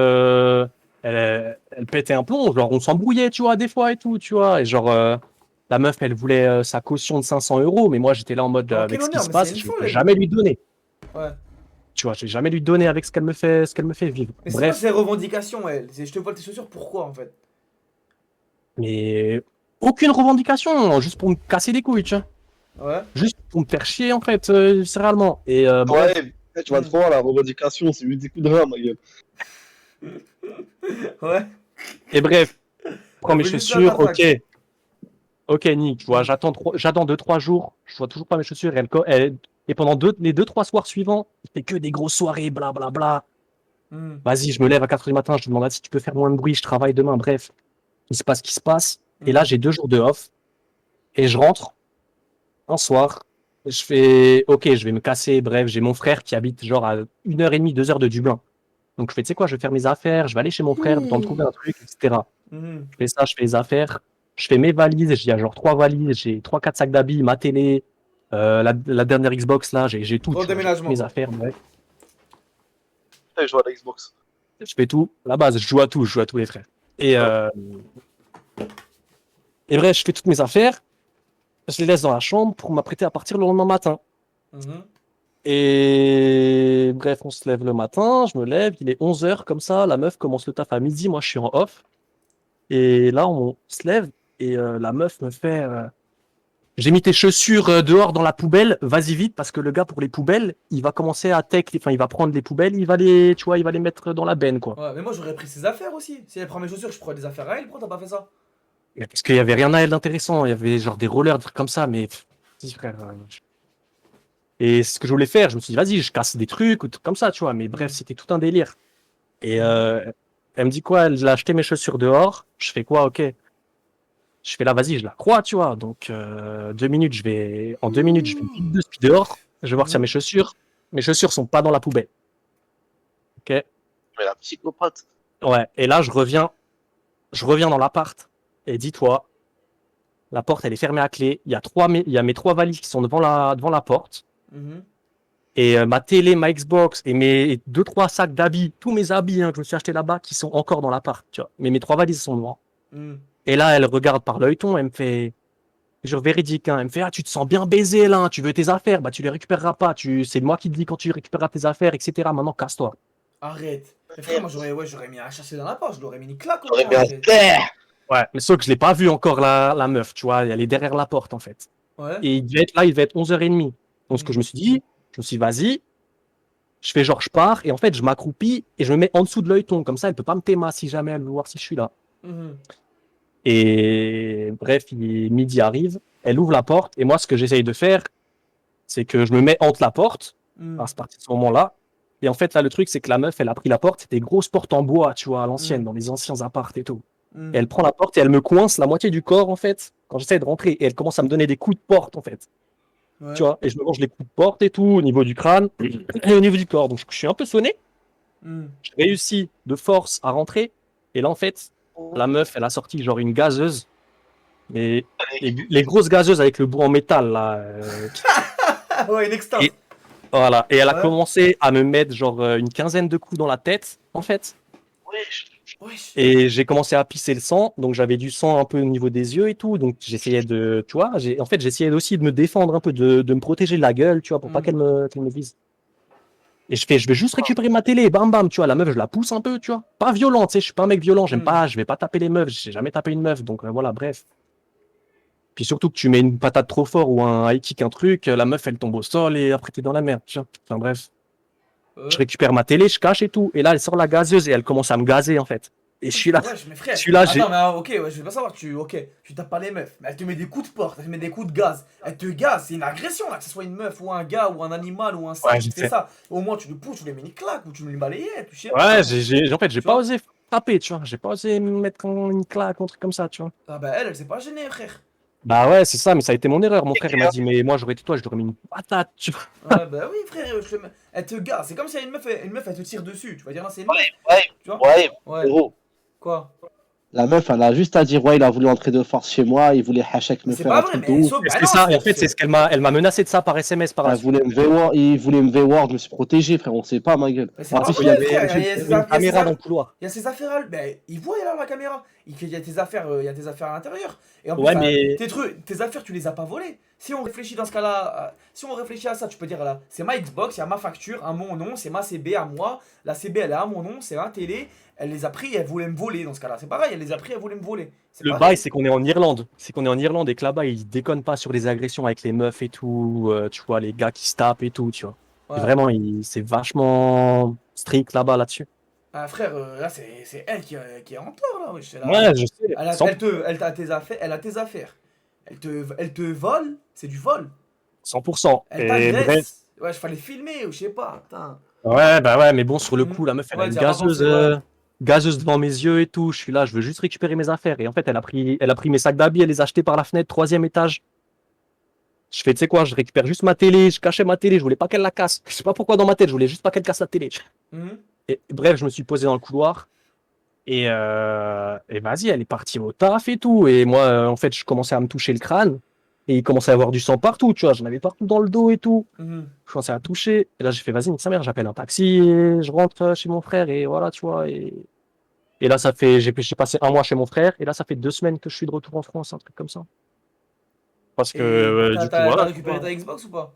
elle pétait un plomb, genre on s'embrouillait, tu vois, des fois et tout, tu vois, et genre, la meuf, elle voulait sa caution de 500 €, mais moi j'étais là en mode, avec ce qui se passe, je ne vais jamais lui donner. Ouais. Tu vois, je vais jamais lui donner avec ce qu'elle me fait vivre. Mais c'est quoi Bref, ses revendications, elle? Je te vole tes chaussures, pourquoi en fait? mais aucune revendication, juste pour me casser les couilles, tu vois. Ouais. Juste pour me faire chier, en fait, viscéralement. Et bref. Ouais, tu vas te voir la revendication, c'est 8 coups de rein, ma gueule. Ouais. Et bref, prends mes voulait juste chaussures, la matraque. ok, Nick, tu vois, j'attends 2-3 jours, je vois toujours pas mes chaussures, et pendant les 2-3 soirs suivants, il fait que des grosses soirées, blablabla. Vas-y, je me lève à 4h du matin, je te demande si tu peux faire moins de bruit, je travaille demain, bref. Il se passe ce qui se passe. Et là, j'ai 2 jours de off, et je rentre, un soir, je fais, ok, je vais me casser, bref, j'ai mon frère qui habite genre à 1h30, 2h de Dublin. Donc je fais, tu sais quoi, je vais faire mes affaires, je vais aller chez mon frère, le temps de trouver un truc, etc. Je fais ça, je fais les affaires, je fais mes valises, j'ai genre 3 valises, j'ai 3-4 sacs d'habits, ma télé, la dernière Xbox là, j'ai tout, Gros tu vois, j'ai déménagement, toutes mes quoi. affaires, bref. Je joue à la Xbox. Je fais tout, la base, je joue à tous les frères. Et bref, je fais toutes mes affaires, je les laisse dans la chambre pour m'apprêter à partir le lendemain matin. Et bref, on se lève le matin, je me lève, il est 11h comme ça, la meuf commence le taf à midi, moi je suis en off. Et là, on se lève et la meuf me fait j'ai mis tes chaussures dehors dans la poubelle, vas-y vite parce que le gars pour les poubelles, il va commencer à enfin il va prendre les poubelles, il va les mettre dans la benne quoi. Ouais, mais moi j'aurais pris ses affaires aussi. Si elle prend mes chaussures, je prends des affaires à elle, pourquoi t'as pas fait ça? Mais parce qu'il y avait rien à elle d'intéressant, il y avait genre des rollers, des trucs comme ça, mais si, frère. Et ce que je voulais faire, je me suis dit, vas-y, je casse des trucs ou trucs comme ça, tu vois. Mais bref, c'était tout un délire. Et elle me dit quoi? Elle a acheté mes chaussures dehors. Je fais quoi? Ok. Je fais là, vas-y, je la crois, tu vois. Donc, en 2 minutes, je vais vite de speed dehors. Je vais voir s'il y a mes chaussures. Mes chaussures sont pas dans la poubelle. Ok. Mais la psychopathe. Ouais. Et là, je reviens dans l'appart. Et dis-toi, la porte, elle est fermée à clé. Il y a mes 3 valises qui sont devant la porte. Et ma télé, ma Xbox et mes 2-3 sacs d'habits, tous mes habits que je me suis acheté là-bas qui sont encore dans l'appart, tu vois. Mais mes 3 valises sont devant. Et là, elle regarde par l'œilleton, elle me fait, genre véridique, elle me fait, ah, tu te sens bien baisé là, tu veux tes affaires, bah tu les récupéreras pas, c'est moi qui te dis quand tu récupéreras tes affaires, etc. Maintenant, casse-toi. Arrête. Mais frère, moi j'aurais mis un chercher dans la poche, je l'aurais mis une claque. J'aurais bien fait. Ouais, mais sauf que je l'ai pas vu encore la meuf, tu vois, elle est derrière la porte en fait. Ouais. Et il devait être 11h30. Donc ce que je me suis dit, vas-y, je fais genre je pars et en fait je m'accroupis et je me mets en dessous de l'œilleton, comme ça elle peut pas me téma si jamais elle veut voir si je suis là. Et bref, midi arrive, elle ouvre la porte et moi ce que j'essaye de faire, c'est que je me mets entre la porte, à partir de ce moment-là. Et en fait là le truc c'est que la meuf elle a pris la porte, c'était des grosses portes en bois, tu vois, à l'ancienne, dans les anciens apparts et tout. Et elle prend la porte et elle me coince la moitié du corps en fait quand j'essaie de rentrer et elle commence à me donner des coups de porte en fait. Ouais. Tu vois, et je me mange les coups de porte et tout au niveau du crâne et au niveau du corps. Donc je suis un peu sonné. Je réussis de force à rentrer et là en fait la meuf elle a sorti genre une gazeuse, mais les grosses gazeuses avec le bout en métal là. Ouais, une extase. Et, voilà, et elle a commencé à me mettre genre une quinzaine de coups dans la tête en fait. Et j'ai commencé à pisser le sang, donc j'avais du sang un peu au niveau des yeux et tout, donc j'essayais de, tu vois, j'essayais aussi de me défendre un peu, de me protéger de la gueule, tu vois, pour pas qu'elle me vise. Et je vais juste récupérer ma télé, bam bam, tu vois, la meuf, je la pousse un peu, tu vois, pas violent, tu sais, je suis pas un mec violent, je vais pas taper les meufs, j'ai jamais tapé une meuf, donc voilà, bref. Puis surtout que tu mets une patate trop fort ou un high kick, un truc, la meuf, elle tombe au sol et après t'es dans la merde, tu vois, enfin bref. Je récupère ma télé, je cache et tout. Et là, elle sort la gazeuse et elle commence à me gazer en fait. Et je suis là. Mais frère, je suis là, attends, mais ok, ouais, je veux pas savoir, tu tapes pas les meufs, mais elle te met des coups de porte, elle te met des coups de gaz, elle te gaze, c'est une agression là, que ce soit une meuf ou un gars ou un animal ou un singe, Ouais, je c'est sais. ça. Au moins tu le pousses, tu lui mets une claque ou tu lui balayais, tu sais. Ouais, en fait, j'ai pas osé taper, tu vois. J'ai pas osé me mettre une claque, un truc comme ça, tu vois. Ah bah elle s'est pas gênée, frère. Bah ouais, c'est ça, mais ça a été mon erreur. Mon frère, il m'a dit, mais moi, j'aurais été toi, je t'aurais mis une patate, tu vois. Ouais, bah oui, frère, elle te gaze, c'est comme si une meuf elle te tire dessus, tu vas dire non, c'est une meuf. Tu vois Ouais, ouais. gros. Quoi? La meuf, elle a juste à dire, ouais, il a voulu entrer de force chez moi, il voulait hachek me C'est faire pas un vrai, truc de mais ouf. sauf. Bah C'est non, ça, et en fait, c'est ce elle m'a menacé de ça par SMS par la Elle suite. voulait me V-word, il voulait me V-word, je me suis protégé, frère, on sait pas, ma gueule. Mais c'est En pas plus, Parce il y vrai, qu'il y avait, frère. avait, Il y a il y ses avait une aff- il y a ses caméra dans aff- le couloir. il y a ses affaires. Ben, il voit là la caméra. Il y a tes affaires, il y a tes affaires à l'intérieur. Et en plus, Ouais, mais tes affaires, tu les as pas volées. Si on réfléchit dans ce cas-là, si on réfléchit à ça, tu peux dire là, c'est ma Xbox, il y a ma facture, à mon nom, c'est ma CB à moi. La CB, elle est à mon nom, c'est ma télé. Elle les a pris, elle voulait me voler dans ce cas-là. C'est pareil, elle les a pris, elle voulait me voler. C'est le pareil. bail, c'est qu'on est en Irlande. C'est qu'on est en Irlande et que là-bas, ils déconnent pas sur les agressions avec les meufs et tout. Tu vois, les gars qui se tapent et tout, tu vois. Et Ouais. vraiment, c'est vachement strict là-bas là-dessus. Ah frère, là c'est elle qui est en tort là, wesh, Ouais, je sais. elle a tes affaires, elle a tes affaires. Elle te vole, c'est du vol. 100%. Elle Et bref. t'agresse. Ouais, je fallait filmer ou je sais pas, putain. Ouais, bah ouais, mais bon, sur le coup, la meuf, elle a Ouais, une t'y as pas gazeuse, pensé, ouais. gazeuse devant mes yeux et tout. Je suis là, je veux juste récupérer mes affaires. Et en fait, elle a pris mes sacs d'habits, elle les a achetés par la fenêtre, 3e étage. Je fais, tu sais quoi, je récupère juste ma télé, je cachais ma télé, je voulais pas qu'elle la casse. Je sais pas pourquoi dans ma tête, je voulais juste pas qu'elle casse la télé. Mhm. Et bref, je me suis posé dans le couloir. Et vas-y, elle est partie au taf et tout. Et moi, en fait, je commençais à me toucher le crâne. Et il commençait à avoir du sang partout, tu vois. J'en avais partout dans le dos et tout. Mhm. Je commençais à toucher. Et là, j'ai fait, vas-y, nique sa mère, j'appelle un taxi et je rentre chez mon frère. Et voilà, tu vois. Et là, j'ai passé 1 mois chez mon frère. Et là, ça fait 2 semaines que je suis de retour en France, un truc comme ça. Parce que, Et du coup, t'as voilà. tu récupéré vois. ta Xbox ou pas?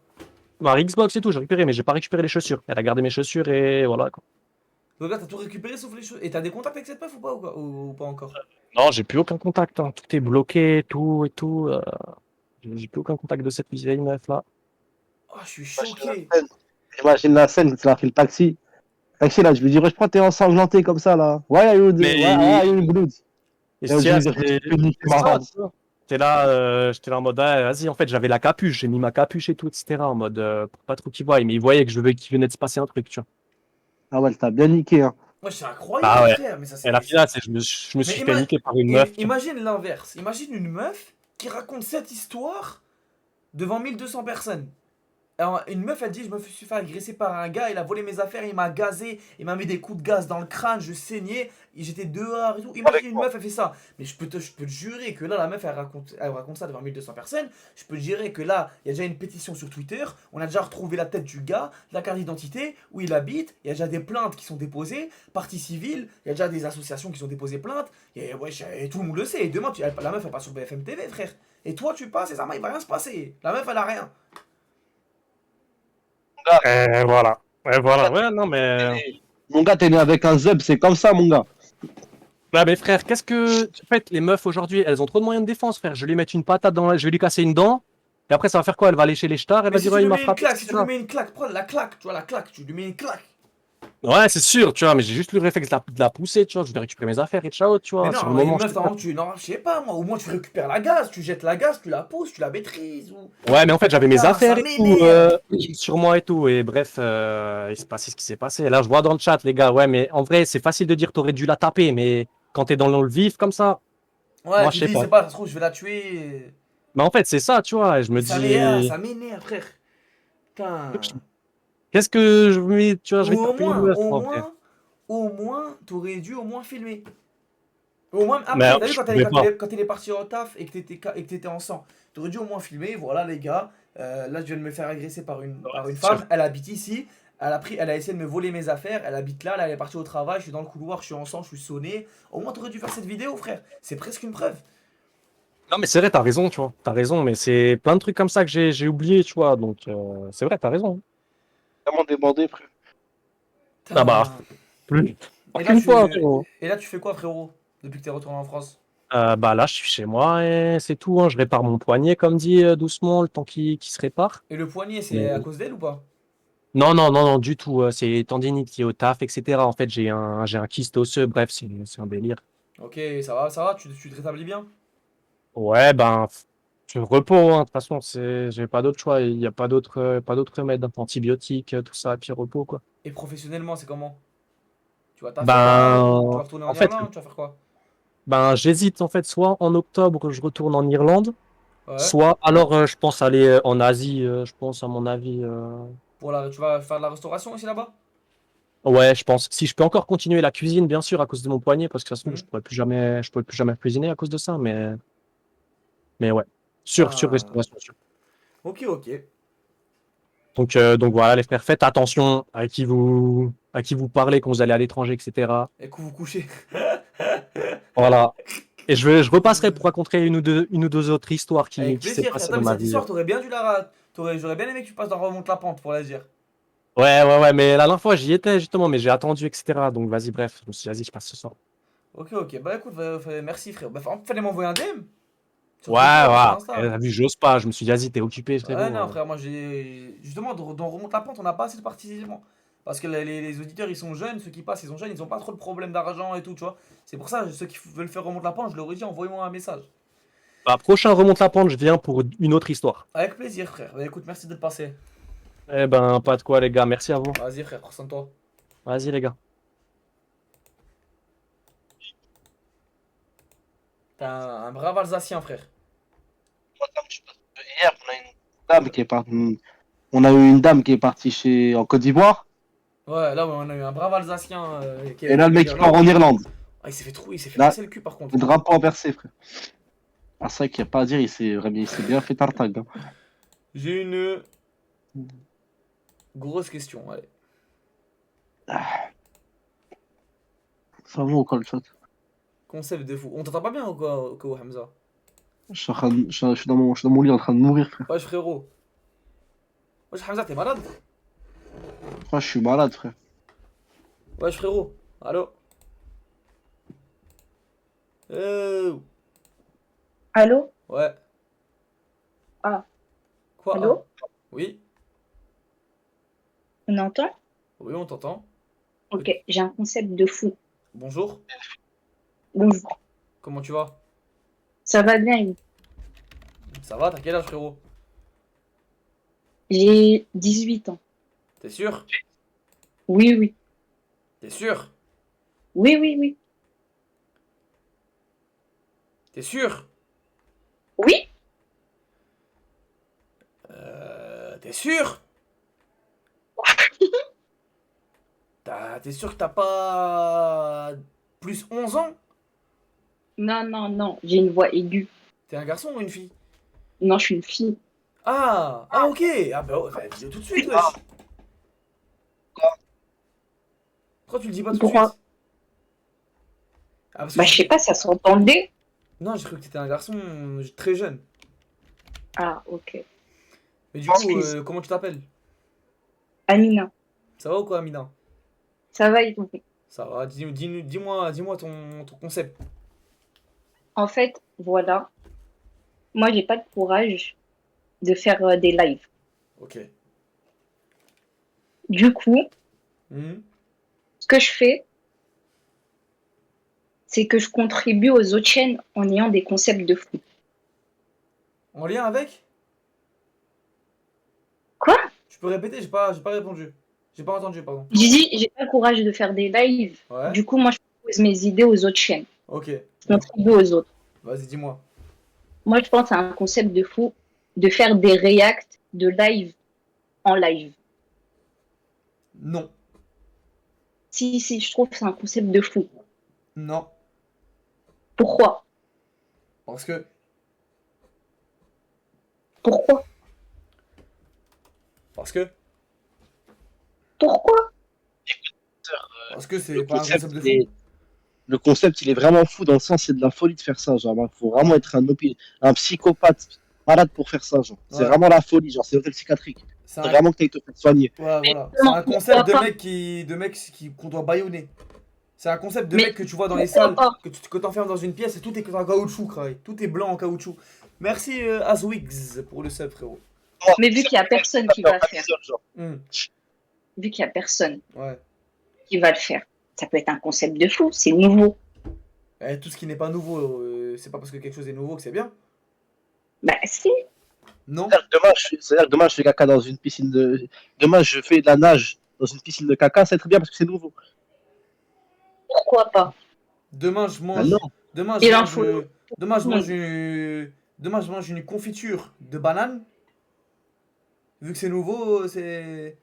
Ma Xbox et tout, j'ai récupéré, mais j'ai pas récupéré les chaussures. Elle a gardé mes chaussures et voilà, quoi. Donc là, t'as tout récupéré sauf les choses. Et t'as des contacts avec cette meuf ou pas, ou pas encore? Non, j'ai plus aucun contact, hein. Tout est bloqué, tout et tout. J'ai plus aucun contact de cette vieille meuf là. Oh, je suis choqué. Imagine la scène, il a pris le taxi. Taxi là, je lui dis, je prends, t'es ensanglanté comme ça là. Why are you, Mais- why are you blood? Et je lui dis, je peux niquer ma race. J'étais là en mode, ah, vas-y, en fait, j'avais la capuche, j'ai mis ma capuche et tout, etc. En mode, pour pas trop qu'ils voient, mais ils voyaient qu'il venait de se passer un truc, tu vois. Ah ouais, elle t'a bien niqué, hein. Ouais, c'est incroyable, Bah ouais. frère. Mais ça, Et la finale, je me Mais suis fait niquer par une et meuf. imagine l'inverse. Imagine une meuf qui raconte cette histoire devant 1200 personnes. Alors, une meuf, elle dit, je me suis fait agresser par un gars, il a volé mes affaires, il m'a gazé, il m'a mis des coups de gaz dans le crâne, je saignais, et j'étais dehors et tout. Imagine une meuf, elle fait ça. Mais je peux te jurer que là, la meuf, elle raconte ça devant 1200 personnes. Je peux te jurer que là, il y a déjà une pétition sur Twitter, on a déjà retrouvé la tête du gars, la carte d'identité, où il habite, il y a déjà des plaintes qui sont déposées, partie civile, il y a déjà des associations qui sont déposées plainte, et, ouais, et tout le monde le sait. Et demain, la meuf, elle passe sur BFM TV, frère. Et toi, tu passes, et ça, il va rien se passer. La meuf, elle a rien. Voilà. Ouais, voilà. Ouais, non, mais. Mon gars, t'es né avec un zub, c'est comme ça, mon gars. Ouais, mais frère, qu'est-ce que. En fait, les meufs aujourd'hui, elles ont trop de moyens de défense, frère. Je vais lui mettre une patate je vais lui casser une dent. Et après, ça va faire quoi? Elle va lécher les stars, elle Mais va si dire, tu ouais, lui il m'a mets une frappé. claque, si tu etc. lui mets une claque, prends la claque, tu vois la claque, tu lui mets une claque. Ouais, c'est sûr, tu vois, mais j'ai juste le réflexe de la pousser, tu vois. Je vais récupérer mes affaires et ciao, tu vois. Mais Sur non, le une moment, meuf, non, je sais pas moi, au moins tu récupères la gaz, tu jettes la gaz, tu la pousses, tu la maîtrises. Ou... Ouais, mais en fait, j'avais mes Putain, affaires ça et tout, m'énerve. sur moi et tout. Et bref, il s'est passé ce qui s'est passé. Là, je vois dans le chat, les gars, ouais, mais en vrai, c'est facile de dire t'aurais dû la taper, mais quand t'es dans le vif comme ça, Ouais, moi, tu je sais dis, pas. c'est pas, ça se trouve, je vais la tuer. Mais en fait, c'est ça, tu vois. Et je me dis, Ça m'énerve, frère. Putain. qu'est-ce que je vais, tu vois, je vais Ou taper une meuf, au moi, frère. moins, au moins, t'aurais dû au moins filmer. Au moins, Mais après, t'as vu je pouvais pas. quand il est parti au taf et que t'étais en sang, t'aurais dû au moins filmer, voilà les gars, là je viens de me faire agresser par une c'est femme, sûr. elle habite ici, elle a essayé de me voler mes affaires, elle habite là, elle est partie au travail, je suis dans le couloir, je suis en sang, je suis sonné. Au moins t'aurais dû faire cette vidéo, frère, c'est presque une preuve. Non, mais c'est vrai, t'as raison, tu vois. T'as raison, mais c'est plein de trucs comme ça que j'ai oublié, tu vois. Donc, c'est vrai, t'as raison. Vraiment débordé, frère. Ah bah, plus. Et là, Aucune fois, frérot. tu fais quoi, frérot, depuis que t'es retourné en France? Bah là, je suis chez moi et c'est tout, hein. Je répare mon poignet, comme dit, doucement, le temps qu'il se répare. Et le poignet, c'est Mais- à cause d'elle ou pas? Non, non, non, non, du tout. C'est tendinite liée au taf, etc. En fait, j'ai un kyste osseux. Bref, c'est un délire. Ok, ça va, tu te rétablis bien? Ouais, ben, je repos, hein. De toute façon, j'ai pas d'autre choix. Il n'y a pas d'autre remède, hein. Antibiotiques, tout ça, puis repos, quoi. Et professionnellement, c'est comment? Tu vas taffer Ben, là? Tu vas retourner en en fait, Irlande? Tu vas faire quoi? ben, j'hésite, en fait, soit en octobre, je retourne en Irlande, Ouais. soit alors, je pense aller en Asie, je pense, à mon avis. Tu vas faire de la restauration ici là-bas? Ouais, je pense. Si je peux encore continuer la cuisine, bien sûr, à cause de mon poignet, parce que de toute façon, je pourrais plus jamais cuisiner à cause de ça, mais ouais. Sur Ah, restauration, sûr. ok, ok. Donc voilà, les frères, faites attention à qui vous parlez quand vous allez à l'étranger, etc. Et que vous couchez. Voilà. Et je repasserai pour raconter une ou deux autres histoires Avec qui s'est plaisir, frère. passées Attends, dans mais ma cette vie. histoire, t'aurais bien dû j'aurais bien aimé que tu passes dans Remonte la pente pour la dire. Ouais, mais la dernière fois, j'y étais justement, mais j'ai attendu, etc. Donc vas-y, bref, je me suis dit, vas-y, je passe ce soir. Ok. Bah écoute, merci, frère. Bah, fallait m'envoyer un DM. Sur Ouais, Twitter ou sur ouais. Insta. T'as vu, j'ose pas. Je me suis dit, vas-y, t'es occupé, Ouais, frérot. non, frère, moi j'ai. Justement, dans Remonte la pente, on n'a pas assez de participants. Parce que les auditeurs, ils sont jeunes, ceux qui passent, ils sont jeunes, ils ont pas trop de problèmes d'argent et tout, tu vois. C'est pour ça, ceux qui veulent faire Remonte la pente, je leur ai dit, envoyez-moi un message. Bah, prochain remonte la pente, je viens pour une autre histoire. Avec plaisir, frère. Bah écoute, merci de passer. Eh ben, pas de quoi, les gars. Merci à vous. Vas-y, frère, prends soin de toi. Vas-y, les gars. T'es un brave Alsacien, frère. Hier, on a eu une dame qui est partie en Côte d'Ivoire. Ouais, là, on a eu un brave Alsacien. Et là, le mec, il part en Irlande. Ah, il s'est fait trouver, il s'est fait Là, passer le cul par contre. le drapeau inversé, frère. Ah, c'est vrai qu'il n'y a pas à dire, il s'est bien fait tartag. Hein. J'ai une grosse question, allez. Ça va ou quoi le chat? Concept de fou. On t'entend pas bien ou quoi, Hamza? Je suis dans mon lit en train de mourir, frère. Wesh, frérot. Wesh, Hamza, t'es malade? Je suis malade, frère. Wesh, frérot. Allô? Allô? Ouais. Ah, Quoi? allô? Ah. Oui? On entend? Oui, on t'entend. Ok, j'ai un concept de fou. Bonjour. Bonjour. Comment tu vas? Ça va bien? Yves? Ça va? T'as quel âge, frérot? J'ai 18 ans. T'es sûr? Oui, oui. T'es sûr? Oui. T'es sûr? Oui? T'es sûr? T'es sûr que t'as pas plus 11 ans? Non, j'ai une voix aiguë. T'es un garçon ou une fille? Non, je suis une fille. Ah, ok. Ah bah ouais, dis-le tout de suite, wesh. Pourquoi tu le dis pas tout de Pourquoi? suite? Ah, parce que Bah, je sais pas, ça s'entendait. Non, j'ai cru que t'étais un garçon très jeune. Ah, ok. Mais du coup, Excuse. comment tu t'appelles? Amina, Ça va ou quoi, Amina? ça va, Yves? Ça va, dis-moi ton concept. En fait, voilà. Moi, j'ai pas de courage de faire des lives. Ok. Du coup, Mhm. ce que je fais, c'est que je contribue aux autres chaînes en ayant des concepts de fou. En lien avec? Quoi? Tu peux répéter? J'ai pas répondu. J'ai pas entendu, pardon. J'ai dit, j'ai pas le courage de faire des lives. Ouais. Du coup, moi, je propose mes idées aux autres chaînes. Ok. Je contribue aux autres. Vas-y, dis-moi. Moi, je pense à un concept de fou de faire des reacts de live en live. Non. Si, je trouve que c'est un concept de fou. Non. Pourquoi? Parce que. Pourquoi? Parce que. Pourquoi? Parce que c'est pas un concept de fou. Le concept, il est vraiment fou dans le sens, c'est de la folie de faire ça. Genre, il faut vraiment être un psychopathe malade pour faire ça. Genre, c'est Ouais. vraiment la folie. Genre, c'est hôtel psychiatrique. C'est C'est un- vraiment que tu te faire soigner. Ouais, voilà. C'est non, un concept de pourquoi mec qu'on doit bâillonner. C'est un concept de Mais mec que tu vois dans les pourquoi salles, pas que t'enfermes dans une pièce et tout est en caoutchouc, Kraï. Tout est blanc en caoutchouc. Merci Azwix pour le sub, frérot. Mais vu qu'il y a personne qui va le faire, Hmm. vu qu'il y a personne Ouais. qui va le faire, ça peut être un concept de fou, c'est nouveau. Tout ce qui n'est pas nouveau, c'est pas parce que quelque chose est nouveau que c'est bien. Bah si, Non. C'est-à-dire que demain, je fais caca dans une piscine de. Demain, je fais de la nage dans une piscine de caca, c'est très bien parce que c'est nouveau. pourquoi pas? Demain je Ah mange. non. Demain Il je en mange. faut. Demain je mange une confiture de banane. Vu que c'est nouveau, c'est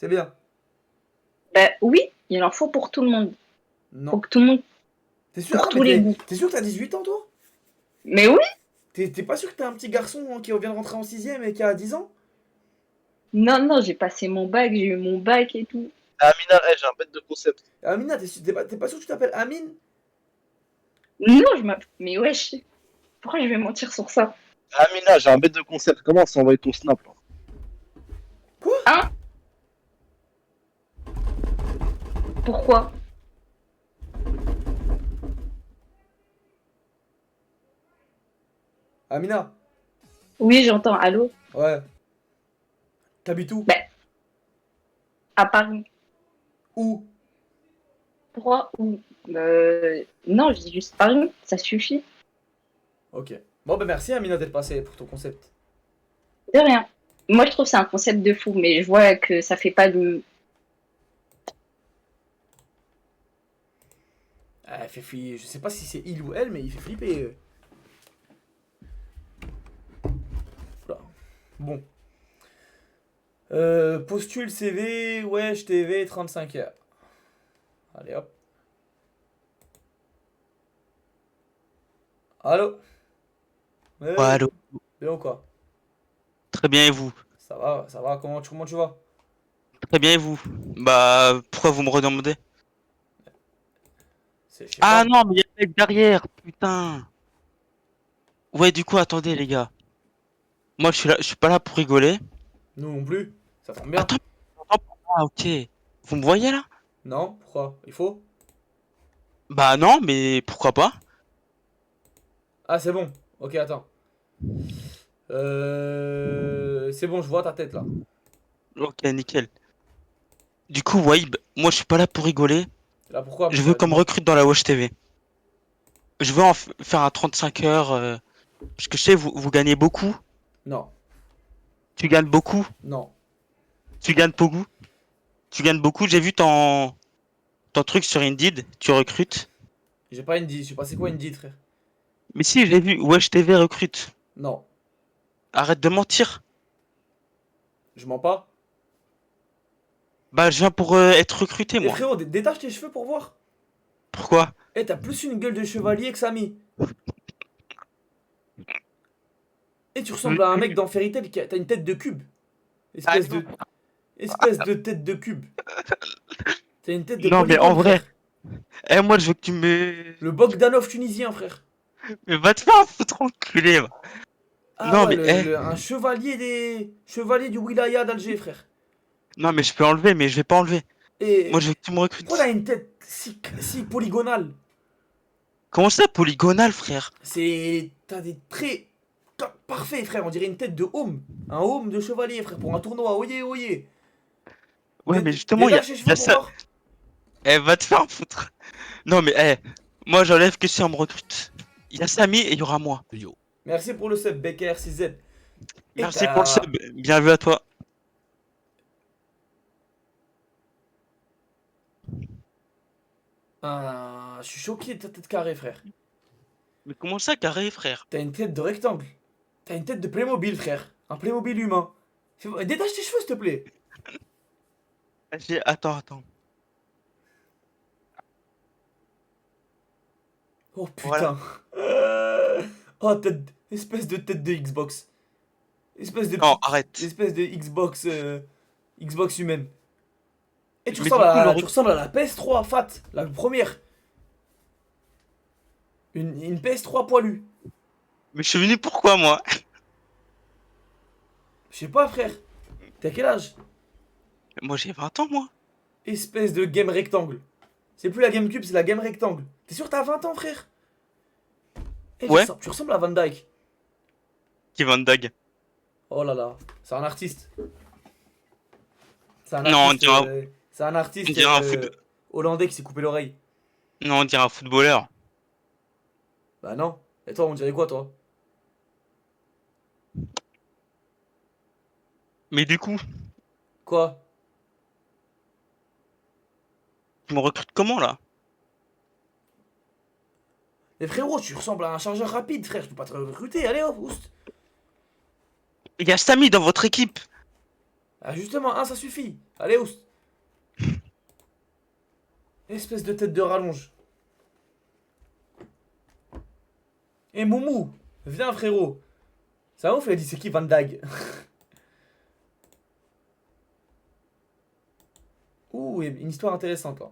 bien. Bah oui, il en faut pour tout le monde. Non. Pour que tout le monde. T'es sûr, Pour ah, tous mais les t'es goûts. t'es sûr que t'as 18 ans, toi? Mais oui! T'es pas sûr que t'es un petit garçon qui vient de rentrer en 6ème et qui a 10 ans? Non, non, j'ai passé mon bac, j'ai eu mon bac et tout. Amina, j'ai un bête de concept. Amina, t'es pas sûr que tu t'appelles Amine? Non, je m'appelle. Mais wesh, pourquoi je vais mentir sur ça? Amina, j'ai un bête de concept. Comment s'envoyer ton snap là? Hein? Pourquoi? Amina? Oui, j'entends. Allô? Ouais. T'habites où? Bah, à Paris. Où? Pourquoi? Où? Non, je dis juste Paris, ça suffit. Ok. Bon, bah merci Amina d'être passée pour ton concept. De rien. Moi, je trouve que c'est un concept de fou, mais je vois que ça fait pas de. Ah, je sais pas si c'est il ou elle, mais il fait flipper. Oula. Bon. Postule CV, wesh TV, 35 heures. Allez hop. Allô? Ouais, allô. Bien ou quoi? Très bien, et vous? Ça va, comment tu vas? Très bien, et vous? Bah, pourquoi vous me redemandez? Je sais Ah pas. non, mais il y a le mec derrière, putain. Ouais, du coup, attendez, les gars. Moi, je suis pas là pour rigoler. Nous non plus, ça tombe bien. Attends, ah, ok. Vous me voyez là? Non, pourquoi? Il faut? Bah non, mais pourquoi pas? Ah, c'est bon. Ok, attends. C'est bon, je vois ta tête là. Ok, nickel. Du coup, Waib, moi, je suis pas là pour rigoler. Là, pourquoi? Je veux qu'on me recrute dans la Watch TV. Je veux faire un 35 heures. Parce que je sais, vous gagnez beaucoup. Non, Tu gagnes beaucoup. non. Tu gagnes beaucoup. Tu gagnes beaucoup. J'ai vu ton truc sur Indeed. Tu recrutes. J'ai pas Indeed, je sais pas c'est quoi Indeed, frère. Mais si, j'ai vu. Wesh TV recrute. Non, Arrête de mentir. je mens pas. Bah, je viens pour être recruté, Eh moi. frérot, détache tes cheveux pour voir. Pourquoi? Eh, t'as plus une gueule de chevalier que Samy. Et tu ressembles à un mec dans Fairy Tail qui a. T'as une tête de cube. Espèce de. Espèce de tête de cube. T'as une tête de Non, mais polygone, en vrai. frère. Eh, moi, je veux que tu me. Le Bogdanov tunisien, frère. Mais va te faire foutre enculé, va. Ah Non, ouais, mais un chevalier des. Chevalier du Wilaya d'Alger, frère. non, mais je peux enlever, mais je vais pas enlever. Et. Moi, je veux que tu me recrutes. Pourquoi t'as une tête si polygonale? Comment ça, polygonal, frère? C'est. T'as des traits. Parfait, frère. On dirait une tête de home. Un home de chevalier, frère, pour un tournoi. Oyez, oyez. Ouais, mais justement, il y a cheveux pour ça. voir. Eh, va te faire foutre. Non, mais moi, j'enlève que si on me recrute. Il y a Samy et il y aura moi. Yo. Merci pour le sub, Becker 6Z. Et Merci pour le sub. Bien vu à toi. Ah, je suis choqué de ta tête carrée, frère. Mais comment ça, carré, frère? T'as une tête de rectangle. T'as une tête de Playmobil, frère. Un Playmobil humain. Détache tes cheveux, s'il te plaît. Attends. Oh putain. Oh, espèce de tête de Xbox. Espèce de. Non, arrête. Espèce de Xbox. Xbox humaine. Et tu Mais ressembles, du coup, tu ressembles à la PS3 Fat, la première. Une PS3 poilue. Mais je suis venu pourquoi, moi? Je sais pas, frère. T'as quel âge? Moi, j'ai 20 ans, moi. Espèce de game rectangle. C'est plus la GameCube, c'est la game rectangle. T'es sûr que t'as 20 ans, frère? Eh, Ouais. Tu ressembles à Van Dyke. Qui Van Dyke. Oh là là, c'est un artiste. C'est un Non, on artiste, dirait c'est un artiste on dirait un foot- hollandais qui s'est coupé l'oreille. Non, on dirait un footballeur. Bah non. Et toi, on dirait quoi, toi? Mais du coup, Quoi? tu me recrutes comment, là? Mais frérot, tu ressembles à un chargeur rapide, frère. Je peux pas te recruter. Allez, hop, oust. Il y a Samy dans votre équipe. Ah, justement, ça suffit. Allez, oust. Espèce de tête de rallonge. Eh Moumou, viens frérot. Ça ouf, il a dit c'est qui Van Dag? Ouh, une histoire intéressante là.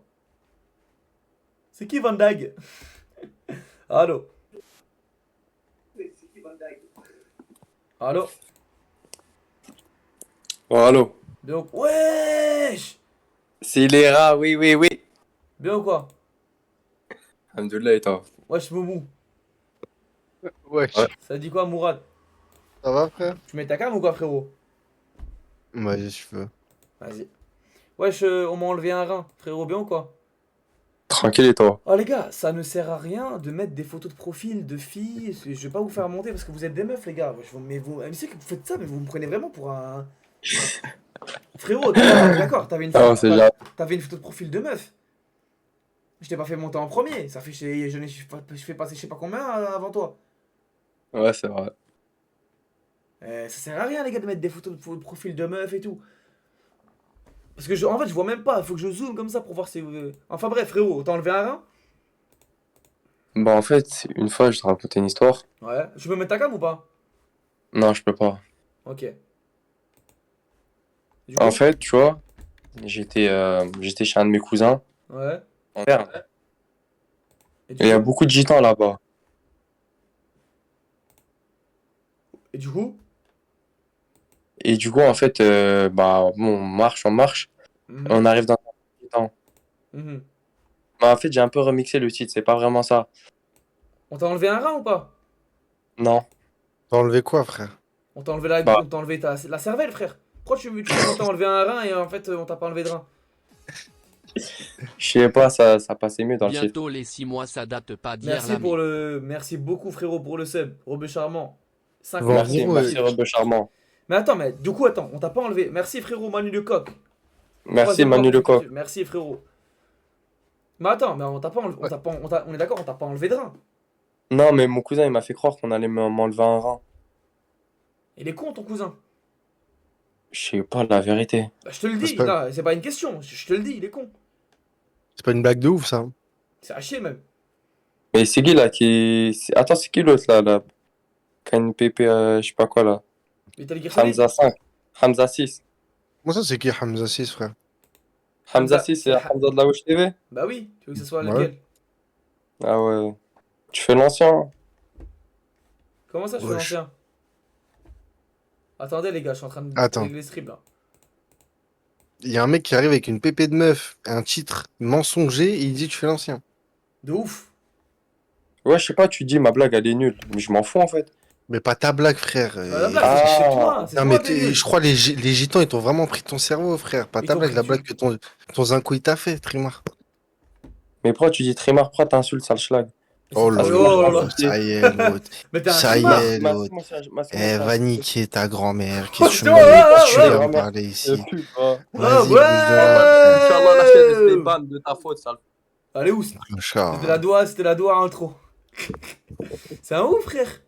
C'est qui Van Dag? Allô? Allô? Oh, allô? Donc, wesh! C'est les rats, oui, oui, oui. Bien ou quoi? Alhamdoulilah, et toi? Wesh Moumou. Wesh. Ça dit quoi Mourad? Ça va, frère? Tu mets ta cam ou quoi frérot? Vas-y, je veux. Vas-y. Wesh, on m'a enlevé un rein, frérot, bien ou quoi? Tranquille, et toi? Oh les gars, ça ne sert à rien de mettre des photos de profil de filles. Je vais pas vous faire monter parce que vous êtes des meufs, les gars. Mais vous, je sais que vous faites ça, mais vous me prenez vraiment pour un. Frérot, d'accord, t'avais une, Ah, c'est bien. t'avais une photo de profil de meuf. Je t'ai pas fait monter en premier. Ça fait, je fais passer je sais pas combien avant toi. Ouais, c'est vrai. Ça sert à rien, les gars, de mettre des photos de profil de meuf et tout. Parce que en fait, je vois même pas. Il faut que je zoome comme ça pour voir si. Enfin bref, frérot, t'as enlevé un rein? Bah, en fait, une fois, je te racontais une histoire. Ouais. Je peux mettre ta cam ou pas? Non, je peux pas. Ok. En fait, tu vois, j'étais chez un de mes cousins. Ouais. En Berne. Et il y a beaucoup de gitans là-bas. Et du coup? Et du coup, en fait, bah, bon, on marche. On arrive dans un gitan. Mhm. Bah, en fait, j'ai un peu remixé le titre, c'est pas vraiment ça. On t'a enlevé un rein ou pas? Non. T'as enlevé quoi, frère? On t'a enlevé la, Bah. on t'a enlevé la cervelle, frère. Pourquoi tu dis qu'on t'a enlevé un rein et en fait on t'a pas enlevé de rein? Je sais pas, ça passait mieux dans le titre. Bientôt les 6 mois, ça date pas d'hier. Merci beaucoup frérot pour le sub, Robeux Charmant. 5 Merci, Robeux Charmant. Mais attends, mais du coup attends, on t'a pas enlevé. Merci frérot Manu Lecoq. Merci Manu Lecoq. Merci frérot. Mais attends, mais on t'a pas enlevé, on est d'accord, on t'a pas enlevé de rein. Non, mais mon cousin, il m'a fait croire qu'on allait m'enlever un rein. Il est con ton cousin. Je sais pas la vérité. Bah, je te le dis, là, c'est pas une question, je te le dis, il est con. C'est pas une blague de ouf, ça. C'est à chier même. Mais c'est qui là qui. Attends, c'est qui l'autre là? Qui a une PP, je sais pas quoi là. Metal Gear Solid. Hamza 5. Hamza 6. Moi, ça, c'est qui Hamza 6, frère? Hamza 6, c'est Hamza de la Wesh TV? Bah oui, tu veux que ce soit Ouais. lequel? Ah ouais. Tu fais l'ancien. Comment ça je fais Wesh. l'ancien? Attendez les gars, je suis en train de Attends. régler le stream là. Il y a un mec qui arrive avec une pépé de meuf, un titre mensonger, et il dit tu fais l'ancien. De ouf. Ouais, je sais pas, tu dis ma blague elle est nulle. Mais je m'en fous en fait. Mais pas ta blague, frère. la blague, c'est toi, c'est Non, toi, mais t'es nul. je crois les gitans, ils t'ont vraiment pris ton cerveau, frère. Pas Ils ta t'ont blague, pris la du- blague que ton zinco il t'a fait, Trimar. Mais pourquoi tu dis Trimar? Pourquoi t'insultes sale schlag? Oh là Oh là, là là, ça y est, l'autre. Mais t'es un Ça y Trimar. est, Bah, l'autre. moi, c'est Eh, mon va frère. niquer ta grand-mère. Oh, Qu'est-ce que tu putain, ouais, viens me ouais. parler ici? Pub, va. Vas-y, ouais. bouge de là. Inch'Allah, la chaîne, c'est ban de ta faute, sale. Allez où? C'était la doigt intro. C'est un ouf frère.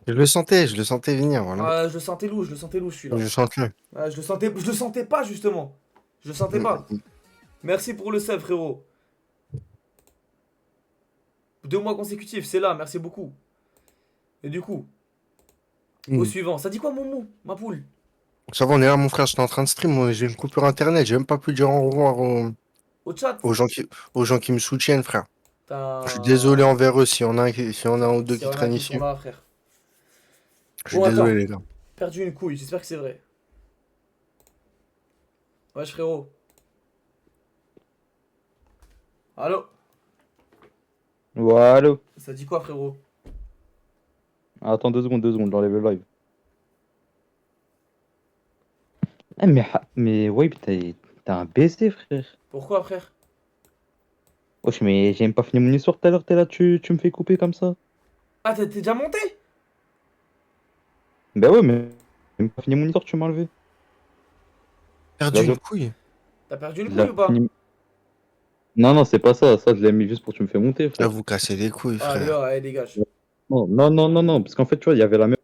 Je le sentais venir, voilà. Ah, je le sentais louche celui-là. Je sens le. Ah, je le sentais pas justement. Je le sentais pas. Merci pour le sub frérot. 2 mois consécutifs, c'est là, merci beaucoup. Et du coup, au suivant, ça dit quoi mon ma poule? Ça va, on est là, mon frère, j'étais en train de stream, moi, j'ai une coupure internet, j'ai même pas pu dire au revoir Au chat. aux gens qui me soutiennent, frère. T'as- Je suis désolé envers eux s'il y en a un ou deux S'il y qui en a traînent qui ici. sont là, frère. Je suis Bon, désolé, attends. les gars. Perdu une couille, j'espère que c'est vrai. Wesh frérot. Allô? Ouais, allô. Ça dit quoi frérot? Attends 2 secondes, j'enlève le live. Eh, mais ouais, t'es un baiser, frère. Pourquoi frère? Wesh, mais j'ai même pas fini mon histoire tout à l'heure, t'es là, tu me fais couper comme ça. Ah t'es déjà monté? Bah ouais, mais j'ai même pas fini mon histoire, tu m'as enlevé. Perdu une couille. T'as perdu une Je l'ai couille ou pas? fini- Non, c'est pas ça, je l'ai mis juste pour que tu me fais monter, Là, frère. vous cassez les couilles, Ah frère. là, allez dégage. Non, parce qu'en fait, tu vois, il y avait la même.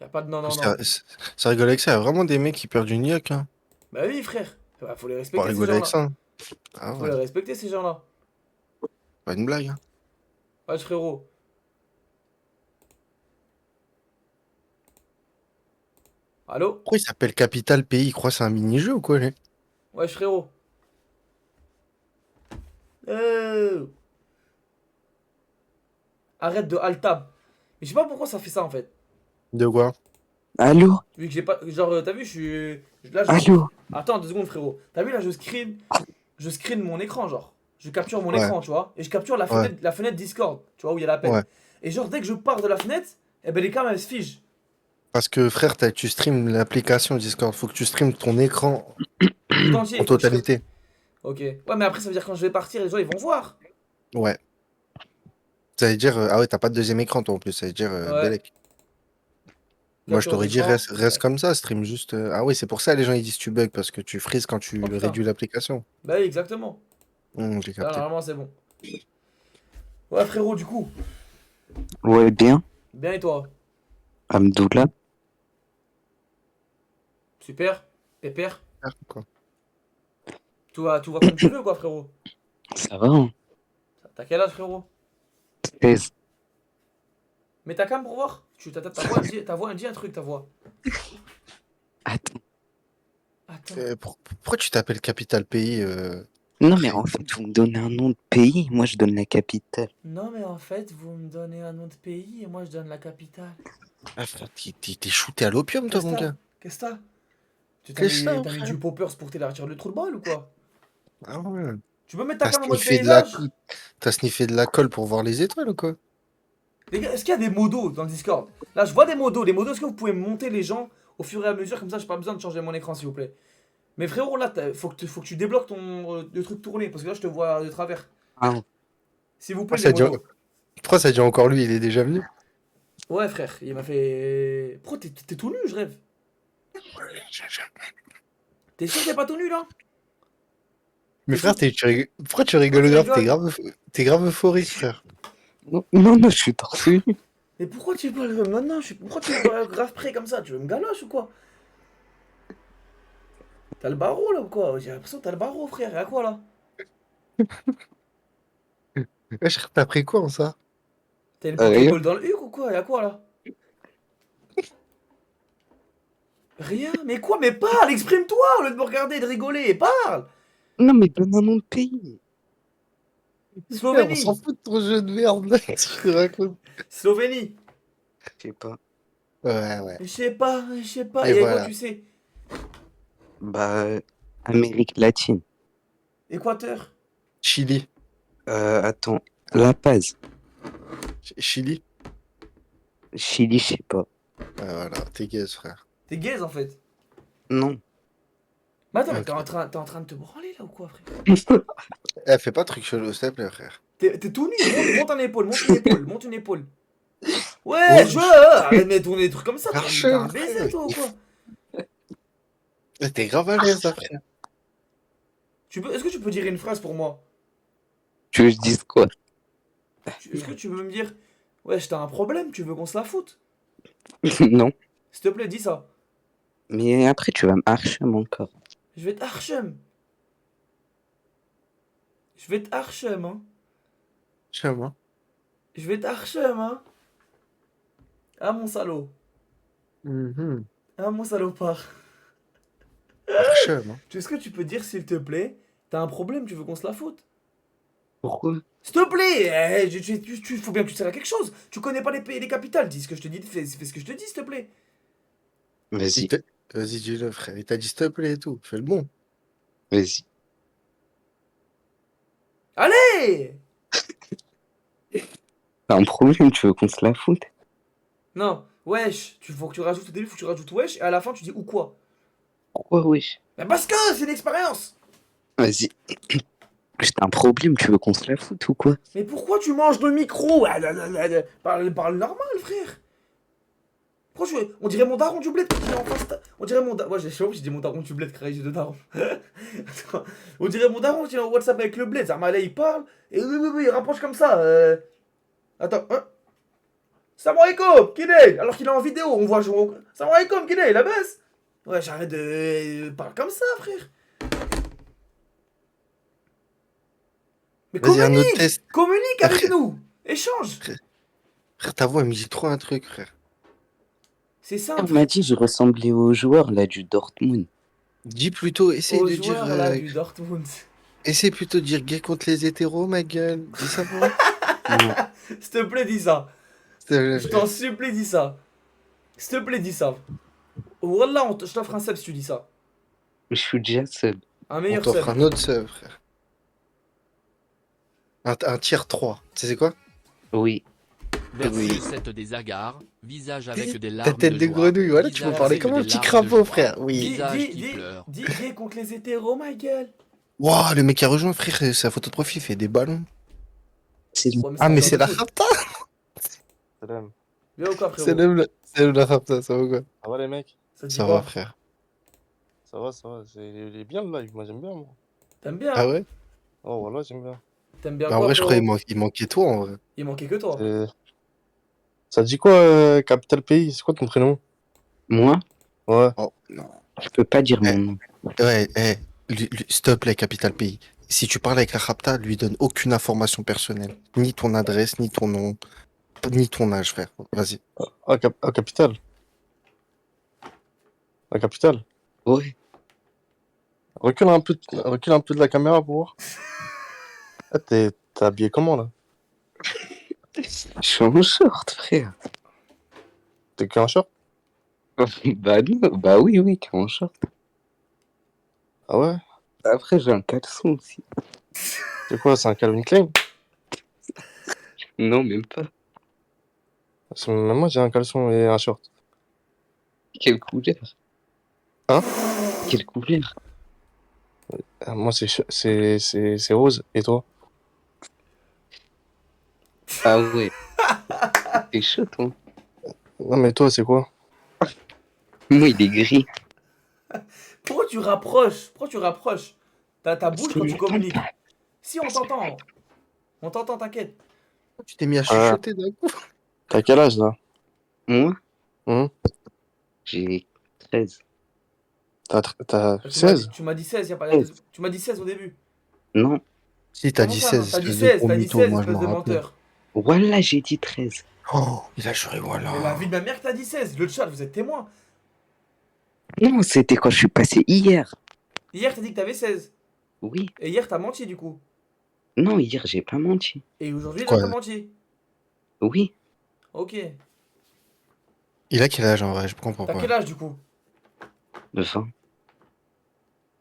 Y'a pas de non. Ça rigole avec ça, il y a vraiment des mecs qui perdent une yoke, hein. Bah oui frère. Bah, faut les Faut respecter ces rigoler avec gens-là. ça. Ah Faut les ouais, respecter, ces gens-là. pas une blague. Hein. Wesh, frérot. Allô? Pourquoi il s'appelle Capital Pays? Il croit que c'est un mini-jeu ou quoi, lui? Wesh, frérot. Euh, Arrête de alt-tab. Mais je sais pas pourquoi ça fait ça, en fait. De quoi? Allô? Vu que j'ai pas. Genre, t'as vu, je suis. Là, je. Allô? Attends 2 secondes, frérot. T'as vu, là, je screen. Je screen mon écran, genre. Je capture mon Ouais. écran, tu vois. Et je capture Ouais. la fenêtre Discord, tu vois, où il y a l'appel. Ouais. Et genre, dès que je pars de la fenêtre, eh ben, les caméras, elles se figent. Parce que frère, tu streams l'application Discord. Faut que tu streames ton écran Tout entier. en il faut que je- totalité. Ok. Ouais, mais après, ça veut dire que quand je vais partir, les gens, ils vont voir. Ouais. Ça veut dire. Ah ouais, t'as pas de deuxième écran, toi, en plus. Ça veut dire. Ouais. Bellec. Moi, je Capture t'aurais dit, d'écran. reste comme ça, stream juste. Ah oui, c'est pour ça les gens ils disent tu bugs, parce que tu frises quand tu Oh, putain. réduis l'application. Bah oui, exactement. J'ai Là, capté. normalement, c'est bon. Ouais, frérot, du coup. Ouais, bien. Bien et toi? Amdoula. Super. Pépère. Quoi. Tout va comme tu veux, quoi, frérot. Ça va, hein? T'as quel âge, frérot? 16. Mais t'as quand même pour voir. Ta voix, elle dit un truc, ta voix. Attends. Pourquoi tu t'appelles Capital Pays Non, mais en fait, vous me donnez un nom de pays, moi je donne la capitale. Non, mais en fait, vous me donnez un nom de pays et moi, je donne la capitale. Ah, frère, t'es shooté à l'opium, toi, Qu'est-ce mon que t'as? gars. Qu'est-ce que t'as? Tu Qu'est-ce que t'as mis frère? du poppers pour t'élargir le trou de balle ou quoi? Ah ouais. Tu peux mettre ta T'as cam en mode sniffé de la... paysage? T'as sniffé de la colle pour voir les étoiles ou quoi? Les gars, est-ce qu'il y a des modos dans le Discord? Là, je vois des modos. Les modos, est-ce que vous pouvez monter les gens au fur et à mesure? Comme ça, j'ai pas besoin de changer mon écran, s'il vous plaît. Mais frérot, là, faut que tu débloques le truc tourné. Parce que là, je te vois de travers. Ah. S'il vous plaît, Pourquoi les ça dit... modos. Pourquoi ça dit encore lui? Il est déjà venu? Ouais, frère, il m'a fait. Pourquoi t'es tout nu, je rêve? T'es sûr que t'es pas tout nu, là? Mais frère, pourquoi tu rigoles grave? T'es grave euphorique, frère. Non, je suis torse nu. Mais pourquoi tu parles maintenant? Pourquoi tu parles grave près comme ça? Tu veux me galoche ou quoi? T'as le barreau là ou quoi? J'ai l'impression que t'as le barreau, frère. Y'a quoi là? Wesh, t'as pris quoi en ça? T'as une Rien. Pokéball dans le huc ou quoi? Y'a quoi là? Rien? Mais quoi? Mais parle! Exprime-toi au lieu de me regarder et de rigoler! Parle! Non, mais donne un nom de pays. Slovénie! On s'en fout de ton jeu de merde, là. Tu racontes. Slovénie! Je sais pas. Ouais. Je sais pas. Et Et voilà. quoi tu sais? Bah, Amérique latine. Équateur? Chili. Attends. La Paz. Chili. Chili, je sais pas. Voilà, t'es gaze, frère. T'es gaze en fait. Non. Mais attends, mais Ok. t'es en train de te branler là ou quoi, frère? Eh, fais pas de trucs chelous, s'il te plaît, frère. T'es tout nu, monte un épaule, monte une épaule. Ouais, Ouais. arrête de tourner des trucs comme ça, t'es Archel, un baiser frère. toi ou quoi? T'es grave à l'aise, là, frère. Est-ce que tu peux dire une phrase pour moi? Tu veux que je dise quoi? Est-ce que tu veux me dire, ouais, t'as un problème, tu veux qu'on se la foute? Non. S'il te plaît, dis ça. Mais après, tu vas me harchem encore. Je vais t'archem. Je vais t'archem, hein. Chum, Je vais t'archem, hein. Ah, mon salaud. Ah, mon salopard. Archem, hein. Est-ce que tu peux dire, s'il te plaît, t'as un problème, tu veux qu'on se la foute? Pourquoi? S'il te plaît, faut bien que tu sers à quelque chose. Tu connais pas les pays et les capitales, dis ce que je te dis, fais ce que je te dis, s'il te plaît. Vas-y. Vas-y, dis-le, frère. Il t'a dit s'il te plaît et tout. Fais le bon. Vas-y. Allez! T'as un problème, tu veux qu'on se la foute? Non, wesh, faut que tu rajoutes au début, faut que tu rajoutes wesh, et à la fin tu dis ou quoi? Pourquoi wesh? Mais parce que c'est une expérience! Vas-y. J'ai un problème, tu veux qu'on se la foute ou quoi? Mais pourquoi tu manges le micro? Parle normal, frère! Pourquoi on dirait mon daron du bled qui est en face. On dirait mon daron. Ouais, j'ai dit mon daron du bled, créé de daron. Attends. On dirait mon daron qui est en WhatsApp avec le bled. Zarmaleh il parle. Et oui, il rapproche comme ça. Attends, hein? Salam alaikum, Kidé! Alors qu'il est en vidéo, on voit. Salam alaikum, Kidé, la baisse! Ouais, j'arrête de. Parle comme ça, frère! Mais Vas-y, un autre communique! test. Communique avec Frère, nous! Échange! frère, ta voix, elle me dit trop un truc, frère. C'est On simple. m'a dit que je ressemblais au joueur là du Dortmund. Dis plutôt, essaye Au de dire. joueur là du Dortmund. Essaye plutôt de dire gay contre les hétéros, ma gueule. Dis ça pour moi. S'il te plaît, dis ça. S'il te plaît, Je frère. t'en supplie, dis ça. S'il te plaît, dis ça. Wallah, je t'offre un sub si tu dis ça. Je suis déjà sub. Un On meilleur t'offre sub. un autre sub, frère. Un tier 3. Tu sais c'est quoi? Oui. Versus cette des hagards, visage avec des Ta larmes tête de de joie, grenouille, voilà, tu peux visage parler avec comme un des petit larmes de crapaud, joie, frère. Oui. visage qui pleure. Dis gay contre les hétéros, ma gueule. Waouh, le mec qui a rejoint, frère, sa photo de profil, il fait des ballons. Ouais, Ah, mais un c'est joueur la de foot. rapta. Salam. Bien ou quoi, C'est frérot? la rapta, ça va quoi? Ça va les mecs? Ça te dit Ça quoi? va, frère. Ça va, ça va. Il est bien le live, moi j'aime bien moi. T'aimes bien? Ah ouais? Oh voilà, j'aime bien. T'aimes bien Bah, en quoi, vrai, je crois frérot? il manquait toi, en vrai. Il manquait que toi. Ça te dit quoi, capital pays? C'est quoi ton prénom? Moi? Ouais. Oh, non. Je peux pas dire mon nom. Ouais, s'il te plaît, Capital Pays. Si tu parles avec la rapta, lui donne aucune information personnelle. Ni ton adresse, ni ton nom, ni ton âge, frère. Vas-y. Capital. La capitale? Ouais. Recule un peu de la caméra pour voir. Ah, t'es habillé comment là? Je suis en short, frère. T'es qu'un short? Bah non, bah oui, t'es en short. Ah ouais? Après, j'ai un caleçon aussi. C'est quoi, c'est un Calvin Klein? Non, même pas. Même moi j'ai un caleçon et un short. Quelle couleur? Hein? Quelle couleur? Moi c'est rose, et toi? Ah ouais. T'es chaud, toi. Non mais toi c'est quoi? Moi, il est gris. Pourquoi tu rapproches? Pourquoi tu rapproches ta bouche quand tu communiques? Si, on t'entend. On t'entend, t'inquiète. Tu t'es mis à chuchoter d'un coup. T'as quel âge là? Moi? Hum? J'ai 13. T'as Tu m'as 16? dit- Tu m'as dit 16, y a pas... 16. Tu m'as dit 16 au début. Non. Si, t'as Comment dit ça, 16, t'as dit espèce de 16, gros t'as dit mytho, 16, moi je espèce m'en de rappelle. menteur. Voilà, j'ai dit 13. Oh, il a juré, Mais voilà. la vie de ma mère que t'as dit 16. Le chat, vous êtes témoins. Non, c'était quand je suis passé hier. Hier, t'as dit que t'avais 16. Oui. Et hier, t'as menti du coup. Non, hier, j'ai pas menti. Et aujourd'hui, Quoi? t'as menti. Oui. Ok. Il a quel âge en vrai? Je comprends T'as pas. quel âge du coup? 20.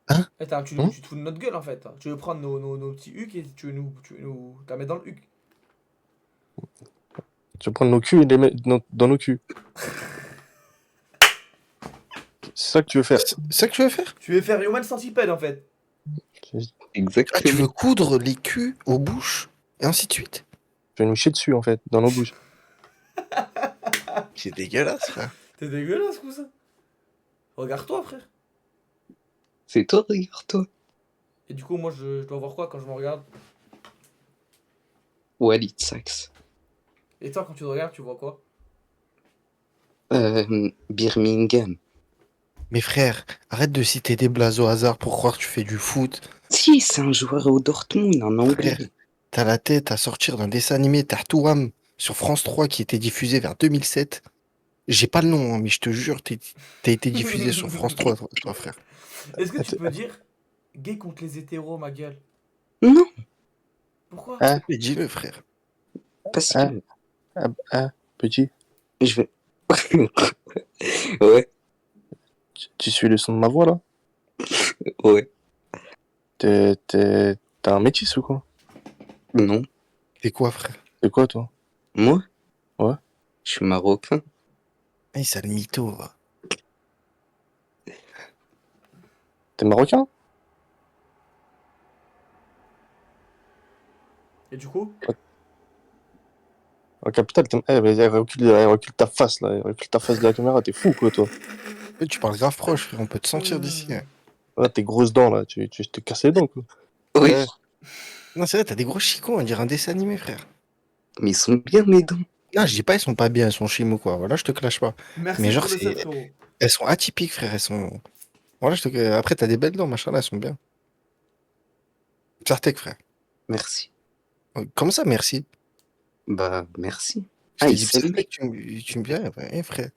Hein? Eh, tu te fous de notre gueule en fait. Tu veux prendre nos petits hucs et tu veux nous t'as mettre dans le huc. Tu vas prendre nos culs et les mettre dans nos culs. C'est ça que tu veux faire? C'est ça que tu veux faire? Tu veux faire Human Centipede en fait. Exactement. Ah, tu veux coudre les culs aux bouches et ainsi de suite? Tu vas nous chier dessus en fait, dans nos bouches. C'est dégueulasse, frère. T'es dégueulasse, cousin. Regarde-toi, frère. C'est toi, regarde-toi. Et du coup, moi, je dois voir quoi quand je me regarde? Walid Sachs. Et toi, quand tu te regardes, tu vois quoi? Birmingham. Mais frère, arrête de citer des blazes au hasard pour croire que tu fais du foot. Si, c'est un joueur au Dortmund, en anglais. Frère, t'as la tête à sortir d'un dessin animé Tartouam sur France 3 qui était diffusé vers 2007. J'ai pas le nom, hein, mais je te jure, t'as été diffusé sur France 3, toi, frère. Est-ce que tu peux dire gay contre les hétéros, ma gueule? Non. Pourquoi? Hein? Mais dis-le, frère. Parce Hein? que... Petit, Je vais... Ouais, tu suis le son de ma voix là? ouais. T'es un métis ou quoi? Non. T'es quoi, frère? T'es quoi toi? Moi? Ouais. Je suis marocain. Eh, c'est le mytho, va. T'es marocain? Et du coup? En capital, vas-y, recule ta face là, recule ta face de la caméra, t'es fou quoi toi? Ouais, tu parles grave proche, frère, on peut te sentir d'ici. Hein. Ouais, tes grosses dents là, tu te casses les dents quoi. Oui. Ouais. Non, c'est vrai, t'as des gros chicots, on dirait un dessin animé, frère. Mais ils sont bien, mes dents. Non, je dis pas, ils sont pas bien, elles sont chimaux, quoi. Voilà, je te clash pas. Merci Mais pour genre, le sub, c'est... frérot. elles sont atypiques, frère, elles sont... Voilà, après, t'as des belles dents, machin, là, elles sont bien. Sartek, frère. Merci. Comment ça, merci? Bah, merci. Je Ah, t'ai il dit sait le Psatek, mec. tu me dis, ouais, frère.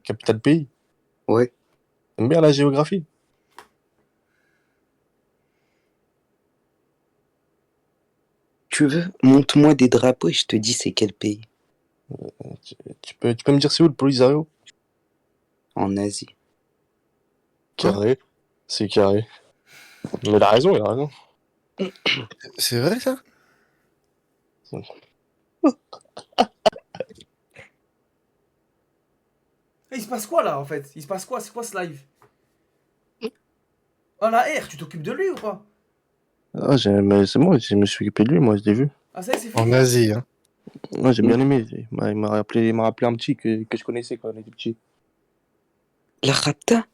Capitale pays. Ouais. T'aimes bien la géographie? Tu veux, montre-moi des drapeaux et je te dis c'est quel pays. Tu peux me dire c'est où le Polisario? En Asie. Carré. C'est carré. Mais il a raison, il a raison. C'est vrai, ça? Il se passe quoi là en fait? Il se passe quoi? C'est quoi ce live? Oh la R, tu t'occupes de lui ou pas? Ah, mais c'est moi, je me suis occupé de lui, moi, je l'ai vu. Ah ça y est, c'est fini. En Asie, hein. Ouais, j'ai bien aimé. Il m'a rappelé un petit que je connaissais quand on était petit. La Rapta?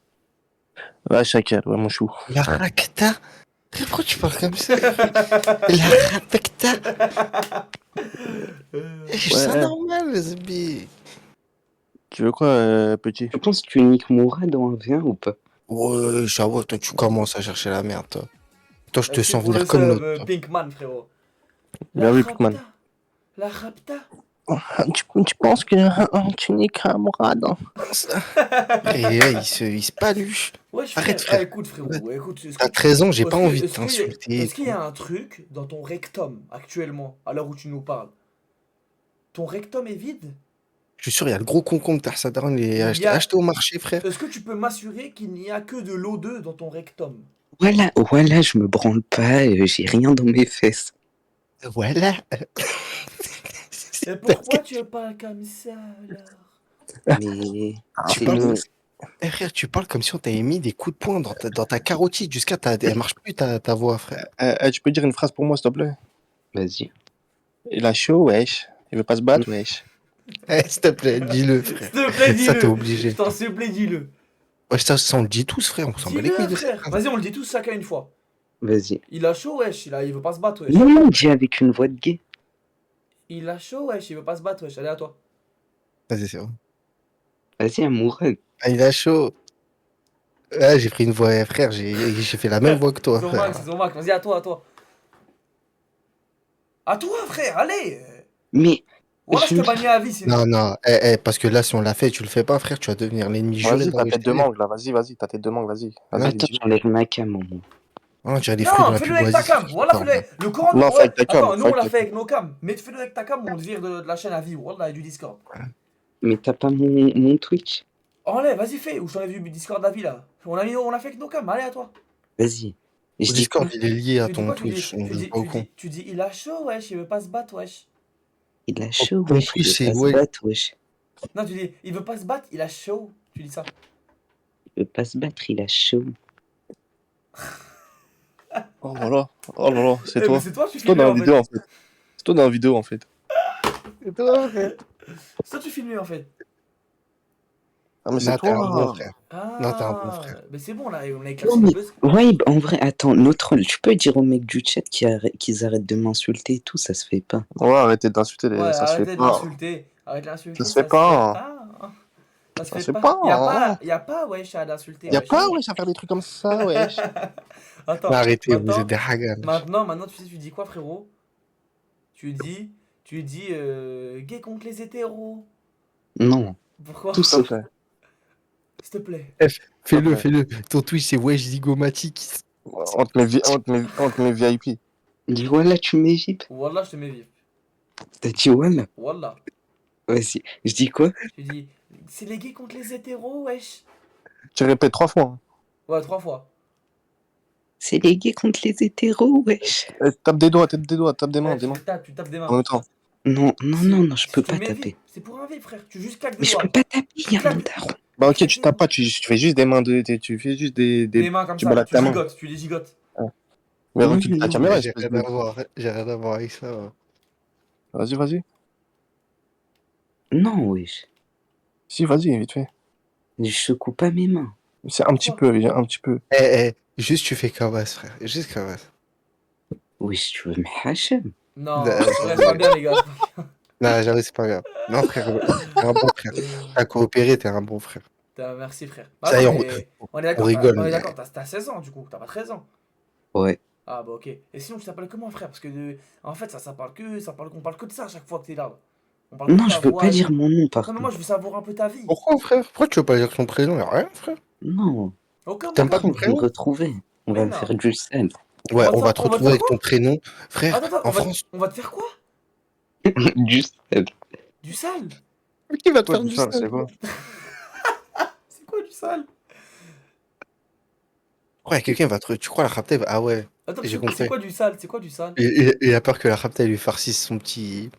Ouais, Chacal, ouais, mon chou. La Rakta? Pourquoi tu parles comme ça? La Rapta? C'est Ouais. normal, Zbi. Tu veux quoi, petit? Tu penses que tu niques Mourad en 1v1 ou pas? Ouais, Chavo, toi, tu commences à chercher la merde, toi. Toi, je te C'est sens pour venir le comme sub, l'autre. toi. Pinkman, frérot. Bien vu, Pikman. La rapta. Tu penses que tu niques un Mourad? Et là, il se paluche. Ouais, Arrête, frère. Ah, frère. écoute, frérot. Écoute, T'as 13 ans, j'ai pas envie de est-ce t'insulter. qu'il y a un truc dans ton rectum actuellement, à l'heure où tu nous parles? Ton rectum est vide? Je suis sûr, il y a le gros concombre Tarsadran, il est Il y a- acheté au marché, frère. Est-ce que tu peux m'assurer qu'il n'y a que de l'O2 dans ton rectum? Voilà, je me branle pas, j'ai rien dans mes fesses. Voilà. Et pourquoi tu parles comme ça alors? Mais Tu c'est parles mon... comme ça. Eh, frère, tu parles comme si on t'avait mis des coups de poing dans ta carotide jusqu'à elle marche plus ta voix, frère. Tu peux dire une phrase pour moi, s'il te plaît? Vas-y. Il a chaud, wesh. Il veut pas se battre, wesh. Eh, s'il te plaît, dis-le, frère. S'il te plaît, dis-le. Ça, t'es obligé. Je t'en supplie, dis-le. Ouais, ça, on le dit tous, frère. On s'en bat les couilles Dis-le, de ça. frère. Vas-y, on le dit tous chacun une fois. Vas-y. Il a chaud, wesh. Il veut pas se battre, wesh. Non, dis avec une voix de gay. Il a chaud, wesh. Il veut pas se battre, wesh. Allez, à toi. Vas-y, c'est bon. Vas-y, amoureux. Ah, il a chaud. Ah, j'ai pris une voix, frère. J'ai fait la même voix que toi, C'est son frère. max, c'est son max. Vas-y, à toi, à toi. À toi, frère, allez. Mais. Voilà, je te bannis à vie, sinon. Non, parce que là, si on l'a fait, tu le fais pas, frère, tu vas devenir l'ennemi juré Vas-y, de ta la tête de mangue, là. Vas-y, ta tête de mangue, vas-y. Vas-y, Attends, j'enlève ma cam, au moins. Oh, tu as des fruits dans Non, la fais-le pub avec ta Oasis. cam. Voilà, fais-le. Le Coran, Non, fais avec ta cam, attends, nous fais on l'a avec fait avec nos cams. Mais fais-le avec ta cam, on te vire de la chaîne à vie. Wallah, et du Discord. Mais t'as pas mon Twitch? Enlève, vas-y, fais. Ou je t'enlève du Discord à vie là. On l'a fait avec nos cams. Allez, à toi. Vas-y. Le Je dis Discord, quoi? il est lié à Tu dis ton quoi? Tu dis, Twitch. On tu joue dis, pas au tu con. dis, tu dis, il a chaud, wesh. Il veut pas se battre, wesh. Il a chaud, Ton wesh. Twitch, Il c'est veut pas se ouais. battre, wesh. Non, tu dis, il veut pas se battre, il a chaud. Tu dis ça. Il veut pas se battre, il a chaud. Oh là là, c'est Eh, toi. mais c'est toi, tu C'est toi filmais, dans la en fait. vidéo, en fait. C'est toi dans la vidéo, en fait. C'est toi, frère. C'est toi, tu filmais en fait. Ah, mais c'est Non, t'es un toi. bon frère. Ah, Non, t'es un bon frère. mais c'est bon là, on a Non, éclairci mais... le buzz. Ouais, bah, en vrai, attends, notre... tu peux dire aux mecs du chat qu'ils arrêtent de m'insulter et tout, ça se fait pas. Ouais, arrêtez d'insulter, Ouais, ça se fait arrêtez de pas. l'insulter. Arrête de l'insulter. Ça se fait pas. Hein. Ça se Ça fait se fait pas. pas, Y a pas, wesh, à l'insulter. Y'a wesh. pas, wesh, à faire des trucs comme ça, wesh. Attends. Arrêtez, vous maintenant- êtes des hagas. Maintenant, tu sais, tu dis quoi, frérot? Tu dis, gay contre les hétéros. Non. Pourquoi? Tout sauf. S'il te plaît. Fais-le. Ton Twitch, c'est Wesh Zigomatic. On te met VIP. Dis voilà, tu mets VIP. Wallah, je te mets vif. T'as dit voilà. Wallah. Vas-y. Je dis quoi? Tu dis, c'est les gays contre les hétéros, wesh. Tu répètes 3 fois. Hein. Ouais, 3 fois. C'est les gays contre les hétéros, wesh. Tape des doigts, tape des mains, Ouais, tu tapes des mains. En même temps. Non, je peux Tu pas mets taper. vif. C'est pour un vif, frère. Tu juste claques des Mais je doigts. peux pas taper, y'a mon daron. Bah ok, tu tapes pas, tu fais juste des mains tu fais juste Des mains comme tu ça, balades tu ta main. gigotes, tu les gigotes. Mais recule ta caméra, J'ai espèce rien de... à voir. J'ai rien à voir avec ça. Vas-y. Non, wesh. Si, vas-y, vite fait. Je secoue pas mes mains. C'est un petit peu, un petit peu. Juste tu fais Kavas, frère. Juste Kavas. Wesh, tu veux me hachem? Non, Bah, ça reste pas bien, les gars. Non, j'avoue, c'est pas grave. Non, frère, t'es un bon frère. T'as coopéré, t'es un bon frère. Merci, frère. Ça y est, Attends, mais on est d'accord, on rigole. on est d'accord, t'as 16 ans, du coup, t'as pas 13 ans. Ouais. Ah bah ok. Et sinon, tu t'appelles comment, frère? Parce que en fait, on parle que de ça à chaque fois que t'es là. On parle que Non, de ta je veux voix pas et dire tout. mon nom par Non, mais moi, contre. je veux savoir un peu ta vie. Pourquoi, frère? Pourquoi tu veux pas dire ton prénom? Y'a rien, frère. Non. Aucun T'aimes pas problème. ton On va me prénom? retrouver. On Mais va me non. faire du sel. Ouais, on va On te va te retrouver faire avec quoi? ton prénom. Frère, Attends, en France. on va te faire quoi? Du sel. Du sale? Mais qui va te Quoi, faire du du sale, sale? c'est quoi? C'est quoi du sale? Ouais, quelqu'un va te. Tu crois la Rapta, ah ouais, Attends, j'ai c'est compris. quoi du sale? C'est quoi du sale? Il a peur que la Rapta lui farcisse son petit.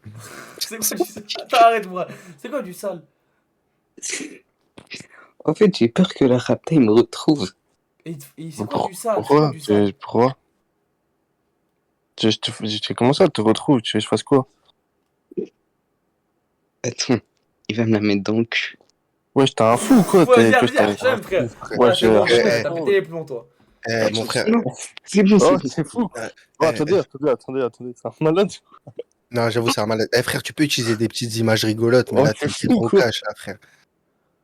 C'est quoi du sale? Attends, arrête-moi. C'est quoi du sale? En fait, j'ai peur que la Rapta il me retrouve. C'est quoi du sale? C'est quoi Pourquoi? du sale? Pourquoi? Comment ça, te retrouve? Tu veux que je fasse quoi? Attends, il va me la mettre dans le cul. Wesh, t'es un fou ou quoi? Vas-y, Wesh, vas-y, t'es un Hachem, frère. fou, frère. Voilà, Wesh, c'est bon, Hachem. t'as pété les plombs, toi. Mon frère. Non, c'est bon, c'est Oh, bon. c'est fou. Oh, attendez, c'est un malade. Non, j'avoue, c'est un malade. Eh, frère, tu peux utiliser des petites images rigolotes, mais Oh, là, c'est t'es fou, trop quoi. cash, là, frère.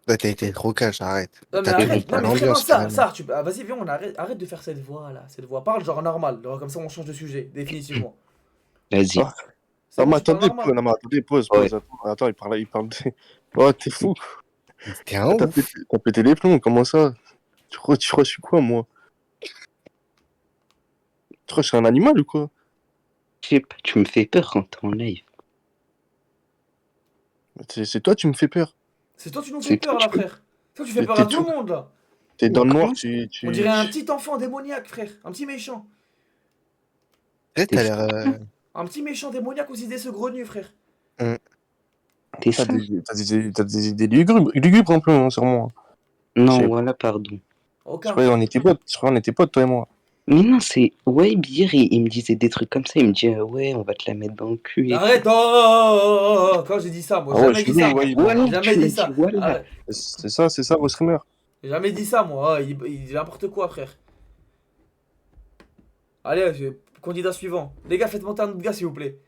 Là, t'as été trop cash, arrête. Non, mais T'as tenu arrête, pas non, mais frérot, l'ambiance, carrément. vas-y, viens, arrête de faire cette voix-là. Cette voix, parle genre normal. Genre, comme ça, on change de sujet, définitivement. Vas-y. Oh. C'est Non, bon, mais tu parles attendez, normal. non, mais attendez, pause. Ouais. Attends, il parle de... Oh, t'es fou. T'es un T'as ouf. pété les plombs, comment ça? Tu crois que je suis quoi, moi? Tu crois que je suis un animal ou quoi? Je sais pas, tu me fais peur quand t'es en live. C'est toi, tu me fais peur. C'est toi, tu nous fais C'est peur, toi, là, frère. Toi, tu fais Mais peur t'es à tout le tout. monde, là. T'es dans le noir, On dirait un petit enfant démoniaque, frère. Un petit méchant. Ouais, t'as l'air. Un petit méchant démoniaque aux idées saugrenues, frère. T'es T'as ça? des idées lugubres un peu, hein, sûrement. Non, sais- voilà, pardon. Je Aucun. croyais on était potes, toi et moi. Mais non, c'est. Ouais, hier, il me disait des trucs comme ça. Il me dit, ouais, on va te la mettre dans le cul. Et Arrête, oh, quand j'ai dit ça, moi, Ah ouais, jamais dit chelou, ça. ouais, Voilà, Jamais tu m'as dit ça. dit, voilà. Arrête. C'est ça, vos streamers. J'ai jamais dit ça, moi. Il dit n'importe quoi, frère. Allez, candidat suivant. Les gars, faites monter un autre gars, s'il vous plaît.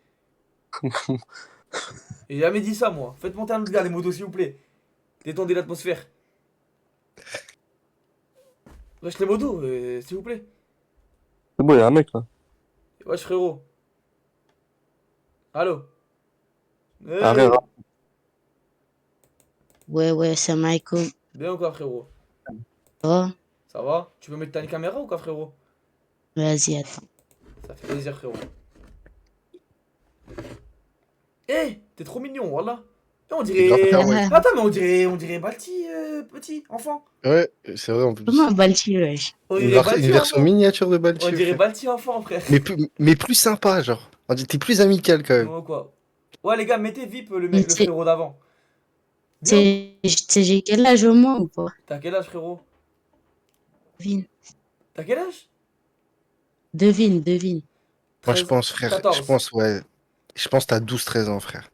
J'ai jamais dit ça, moi. Faites monter un autre gars, les motos, s'il vous plaît. Détendez l'atmosphère. Lâche les motos, s'il vous plaît. C'est bon, y'a un mec là. Wesh, frérot. Allô. Arrête, Ouais, salam alaikum. Bien ou quoi, frérot? Ça va? Ça va? Tu peux mettre ta caméra ou quoi, frérot? Vas-y, attends. Ça fait plaisir, frérot. Eh, t'es trop mignon, voilà. Eh, on dirait. grave, ouais. Attends, mais on dirait Balti, petit enfant. Ouais, c'est vrai en plus. Comment Balti, wesh? On Une, dirait Balti une version enfant. miniature de Balti. On dirait frère. Balti enfant, frère. Mais plus sympa, genre. On dit t'es plus amical quand même. Ouais, quoi. Ouais, les gars, mettez VIP le C'est- frérot d'avant. Bien. J'ai quel âge au moins ou pas? T'as quel âge, frérot? Devine. T'as quel âge? Devine. Moi, je 13, pense, frère. 14. Je pense, ouais. Je pense que t'as 12-13 ans, frère.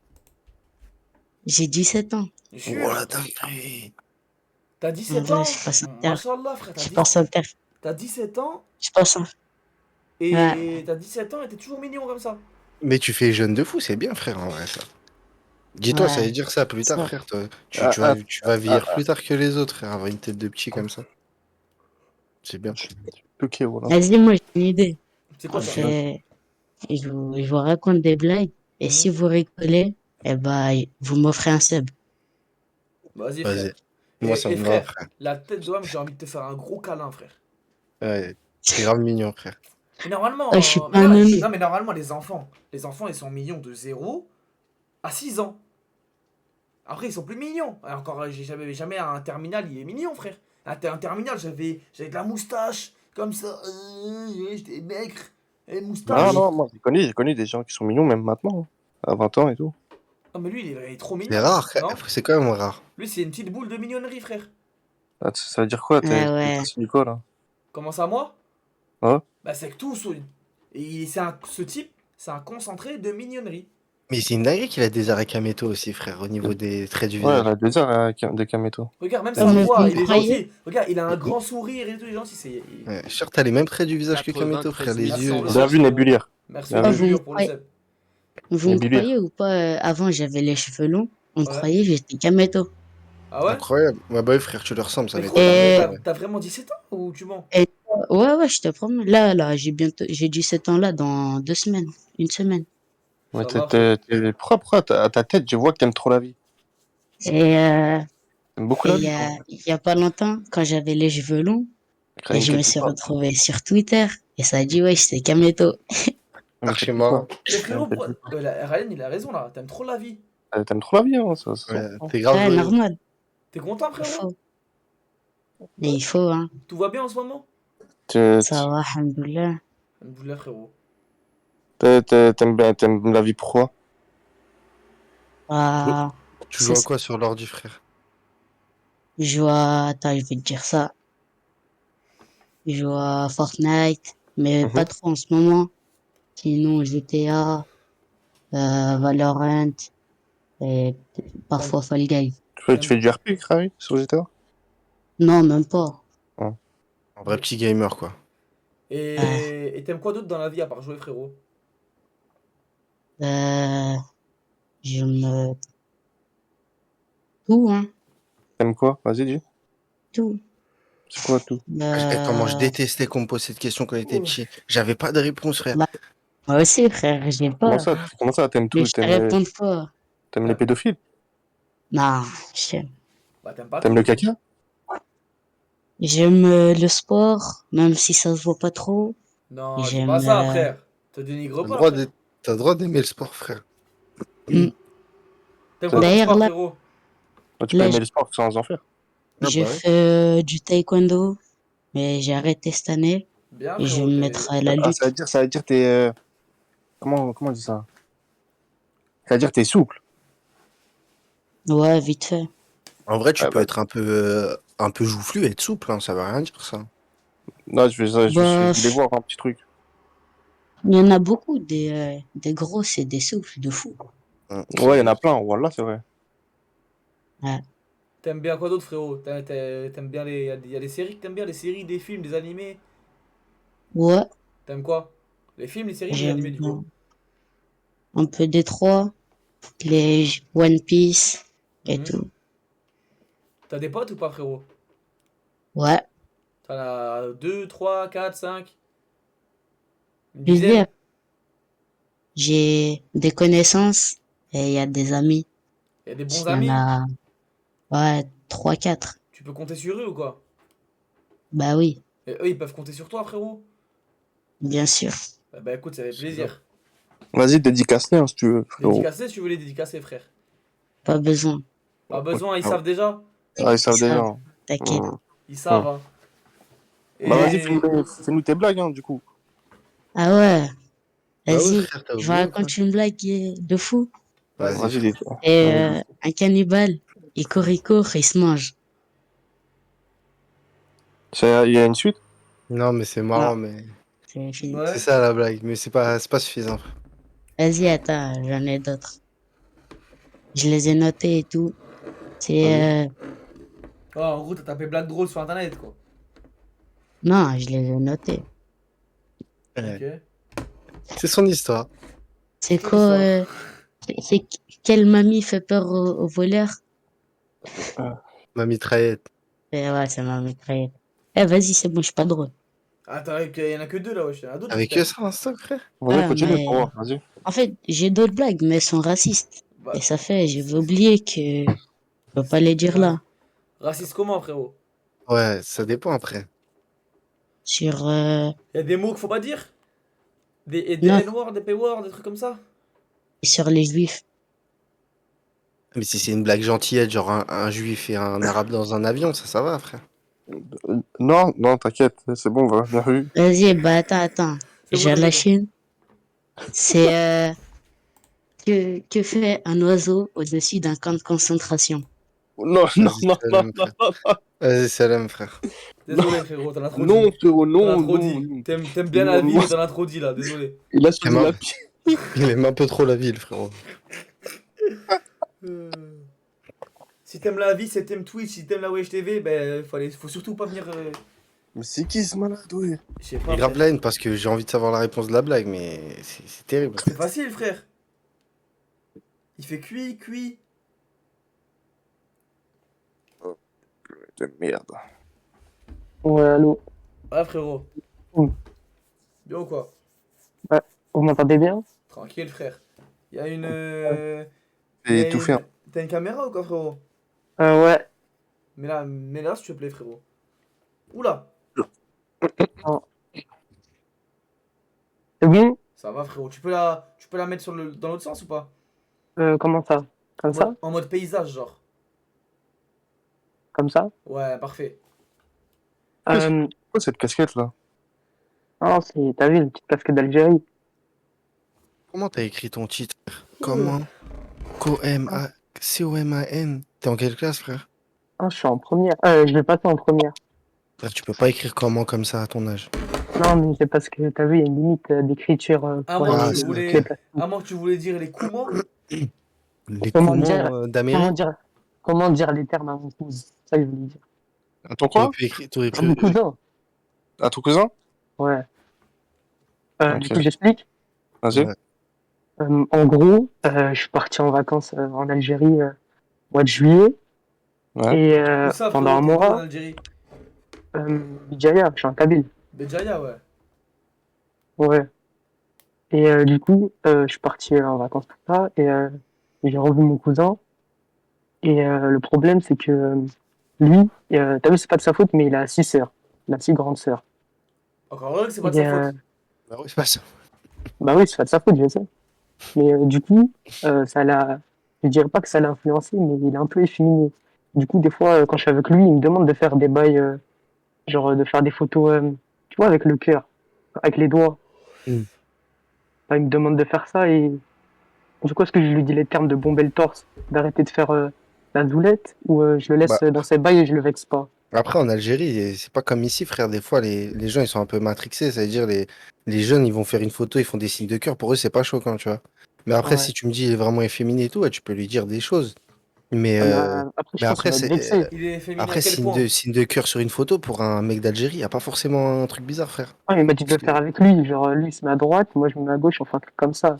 J'ai 17 ans. Jure. Voilà, dinguerie. T'as 17 Ouais, ans? je passe en terre. Machallah, frère. Je passe en terre. T'as 17 ans Je passe en... et Ouais. t'as 17 ans et t'es toujours mignon comme ça. Mais tu fais jeune de fou, c'est bien, frère, en vrai, ça. Dis-toi, ça Ouais. veut dire ça plus tard, Ça. frère. Toi. Ah, Tu vas vieillir plus tard que les autres, frère. Avoir une tête de petit comme ça. C'est bien. Ok, voilà. Vas-y, moi, j'ai une idée. C'est quoi On ça? fait... je vous raconte des blagues. Et si vous rigolez, eh ben, vous m'offrez un sub. Vas-y, Vas-y. frère. Moi, ça Et me va, frère, frère. la tête de l'homme, j'ai envie de te faire un gros câlin, frère. Ouais, c'est grave mignon, frère. Mais normalement, Oh, je suis mais pas un non, ami. non, mais normalement, les enfants, ils sont mignons de 0 à 6 ans. Après, ils sont plus mignons. Encore, j'ai jamais un terminal, il est mignon, frère. Un terminal, j'avais de la moustache, comme ça. J'étais maigre. Et moustache. Non, moi j'ai connu des gens qui sont mignons même maintenant, hein, à 20 ans et tout. Non, mais lui, il est trop mignon. C'est rare, Non, c'est quand même rare. lui, c'est une petite boule de mignonnerie, frère. Ah, ça veut dire quoi? Ouais. T'es quoi là? Comment ça, moi? Ouais. Bah, c'est que tout. Ce type, c'est un concentré de mignonnerie. Mais c'est une dinguerie qu'il a des arrêts Kameto aussi, frère, au niveau des traits du Ouais, visage. elle a des heures de Kameto. Regarde, même Ah, sa mais voix, vous il est croyez gentil. Regarde, il a un grand sourire et tout, il est gentil. Ouais, je suis sûr que t'as les mêmes traits du visage que Kameto, frère, les yeux. Bien vu, Nébulière. Merci, Bien vu. Nébulière, pour le sel. Vous me Nébulière. croyez ou pas? Avant, j'avais les cheveux longs. On me Ouais. croyait que j'étais Kameto. Ah ouais? Incroyable. Ouais, bah oui, frère, tu le ressembles, ça Mais va frérot, être. t'as vraiment 17 ans ou tu mens? Et Ouais, je te promets. Là, j'ai 17 ans là dans 2 semaines, une semaine. Ouais, Ça va, frère. t'es propre à ta tête, je vois que t'aimes trop la vie. Et, euh, T'aimes beaucoup et la il y vie, a, quoi. il y a pas longtemps, quand j'avais les cheveux longs, et je me suis Pas. retrouvé sur Twitter, et ça a dit, ouais, c'est Kameto. Archi marrant. Mais frérot, Ryan, il a raison là, t'aimes trop la vie. T'aimes trop la vie, hein, ça se Ouais, sent. t'es grave Ouais, joyeux. normal. T'es content, Il frérot? faut. Et il faut, hein. Tout va bien en ce moment? Ça va, alhamdoulilah. Alhamdoulilah, frérot. T'aimes la vie pourquoi? Ah, Tu joues à quoi sur l'ordi, frère? Attends, je vais te dire ça. Je joue à Fortnite, mais pas trop en ce moment. Sinon, GTA, Valorant, et parfois Fall Guys. Tu fais du RP, Kravi, sur GTA? Non, même pas. Ouais. Un vrai petit gamer, quoi. Et t'aimes quoi d'autre dans la vie à part jouer, frérot? Euh, je me... Tout, hein. T'aimes quoi? Vas-y, dis. Tout. C'est quoi tout? Comment je détestais qu'on me pose cette question quand j'étais petit. J'avais pas de réponse, frère. Bah, moi aussi, frère, j'ai pas. Comment ça, t'aimes Mais tout? je te réponds pas. T'aimes les pédophiles? Non, j'aime. Bah, t'aimes pas T'aimes tout. le caca? J'aime le sport, même si ça se voit pas trop. Non, dis J'aime. pas ça, frère. Te dénigre pas, frère. T'as le droit d'aimer le sport, frère. T'aimes quoi comme D'ailleurs, sport, là, frérot? Tu peux là, aimer le sport sans en faire. je fais du taekwondo, mais j'ai arrêté cette année. Bien, Et je vais frérot. me mettre à la Ah, lutte. ça veut dire t'es. Comment on dit ça? Ça veut dire t'es souple. Ouais, vite fait. En vrai, tu peux être un peu joufflu et être souple, hein, ça veut rien dire, ça. Non, je Bah, voulais voir un petit truc. il y en a beaucoup, des grosses et des souffles de fou. Ouais, il y en a plein, voilà, c'est vrai. Ouais. T'aimes bien quoi d'autre, frérot? T'aimes bien les. Y a des séries que t'aimes bien? Les séries, des films, des animés? Ouais, T'aimes quoi? Les films, les séries ou les j'aime animés, du coup? bien. Un peu des trois. Les One Piece et tout. T'as des potes ou pas, frérot? Ouais, T'en as 2, 3, 4, 5? Une plusieurs. dizaine? J'ai des connaissances et il y a des amis. Y a des bons Il y en amis? a, ouais, 3, 4. Tu peux compter sur eux ou quoi? Bah oui, Et eux, ils peuvent compter sur toi, frérot? bien sûr. Bah écoute, ça fait plaisir. Vas-y, dédicace-les hein, si tu veux, frérot. Dédicacer si tu veux les dédicacer, frère. Pas besoin. Pas besoin, ils savent déjà? Ah, ils savent déjà. Hein. T'inquiète. Ils savent, hein. Bah vas-y, Et... fais-nous tes blagues, hein, du coup. Ah ouais, Bah ouais, vas-y, frère, t'as je vous oublié, quoi. raconte une blague de fou. Vas-y, dis-toi. Et un cannibale, il court, il se mange. Il y a une suite? Non, mais c'est marrant, mais. C'est fini. C'est ça la blague, mais c'est pas suffisant, frère. Vas-y, attends, j'en ai d'autres. Je les ai notés et tout. C'est... Oh, en gros, t'as tapé blague drôle sur internet, quoi. Non, je les ai notés. Ok. C'est son histoire. C'est quoi quelle mamie fait peur aux voleurs? Ma mitraillette. Ouais, c'est ma mitraillette. Eh, vas-y, c'est bon, je suis pas drôle. Attends, y en a que deux là, wesh. Y en a d'autres. Avec eux, ça, en stock, frère. Vas-y, Ah, continue mais... pour voir, vas-y. En fait, j'ai d'autres blagues, mais elles sont racistes. Et ça fait, j'avais oublié que je peux pas les dire là. Raciste comment, frérot? Ouais, ça dépend après. Sur... Y a des mots qu'il faut pas dire? Des Non. N-words, des P-words, des trucs comme ça? Sur les juifs. Mais si c'est une blague gentillette, genre un juif et un arabe dans un avion, ça va, frère. Non, t'inquiète, c'est bon, va, bien vu. Vas-y, bah attends. J'ai la Chine. C'est... que fait un oiseau au-dessus d'un camp de concentration? Non. Vas-y, salam, frère. Désolé, frérot, t'en as trop dit. Non, frérot, non. T'en as trop dit. T'aimes bien la vie, mais t'en as trop dit là, désolé. Il a suivi la pied. Il aime un peu trop la ville, frérot. Si t'aimes la vie, si t'aimes Twitch, si t'aimes la Wesh TV, ben faut surtout pas venir. Mais c'est qui ce malade, oui? Je sais pas. Il grave la haine parce que j'ai envie de savoir la réponse de la blague, mais c'est terrible. C'est facile, frère. Il fait cuit. De merde. Ouais, allô. Ouais, frérot. Mm. Bien ou quoi? Ouais. Vous m'entendez bien? Tranquille, frère. Il y a une. J'ai étouffé. T'as une caméra ou quoi, frérot? Ouais. Mets-la, s'il te plaît, frérot. Oula! Oh. C'est bon? Ça va, frérot. Tu peux la mettre dans l'autre sens ou pas? Comment ça? Comme ça? En mode paysage, genre. Comme ça? Ouais, parfait. C'est quoi cette casquette là? Non, t'as vu, une petite casquette d'Algérie. Comment t'as écrit ton titre? Comment? C-O-M-A-N. T'es en quelle classe, frère? Ah, je suis en première. Je vais passer en première. Frère, tu peux pas écrire comment comme ça à ton âge. Non, mais c'est parce que t'as vu, il y a une limite d'écriture À pour moins les. que tu voulais dire les Koumans. Les Comment Koumans dire, d'Amérique. comment dire les termes à mon cousin? C'est ça que je voulais dire. Attends quoi? À mon cousin? À ton cousin? Ouais. Ok. Du coup, j'explique. Vas-y. Ouais. En gros, je suis parti en vacances en Algérie au mois de juillet. Ouais. Et Où ça, pendant un frérot, t'es d'où en mois, Algérie? Bijaya, je suis en Kabyle. Béjaïa, ouais. Ouais. Et du coup, je suis parti en vacances tout ça. Et j'ai revu mon cousin. Et le problème, c'est que lui, t'as vu, c'est pas de sa faute, mais il a 6 sœurs. Il a 6 grandes sœurs. Encore heureux que c'est pas de Et, sa faute. Bah oui, c'est pas ça. bah oui, c'est pas de sa faute, je sais. Mais du coup, ça l'a. Je dirais pas que ça l'a influencé, mais il est un peu efféminé. Du coup, des fois, quand je suis avec lui, il me demande de faire des bails, genre de faire des photos, tu vois, avec le cœur, avec les doigts. Mm. Enfin, il me demande de faire ça et du coup, est-ce que je lui dis les termes de bomber le torse, d'arrêter de faire la zoulette, ou je le laisse Bah, dans ses bails et je le vexe pas? après, en Algérie, c'est pas comme ici, frère. Des fois, les gens, ils sont un peu matrixés. C'est-à-dire, les jeunes, ils vont faire une photo, ils font des signes de cœur. Pour eux, c'est pas choquant, tu vois. Mais après, Ouais. si tu me dis il est vraiment efféminé et tout, ouais, tu peux lui dire des choses. Mais, Ah, bah, après, je mais pense qu'il après, va être vexé. Il est féminin après à quel signe point? de cœur sur une photo, pour un mec d'Algérie, y a pas forcément un truc bizarre, frère. Ouais, il m'a dit de le Parce que- faire avec lui. Genre, lui, il se met à droite, moi, je me mets à gauche, on fait un truc comme ça.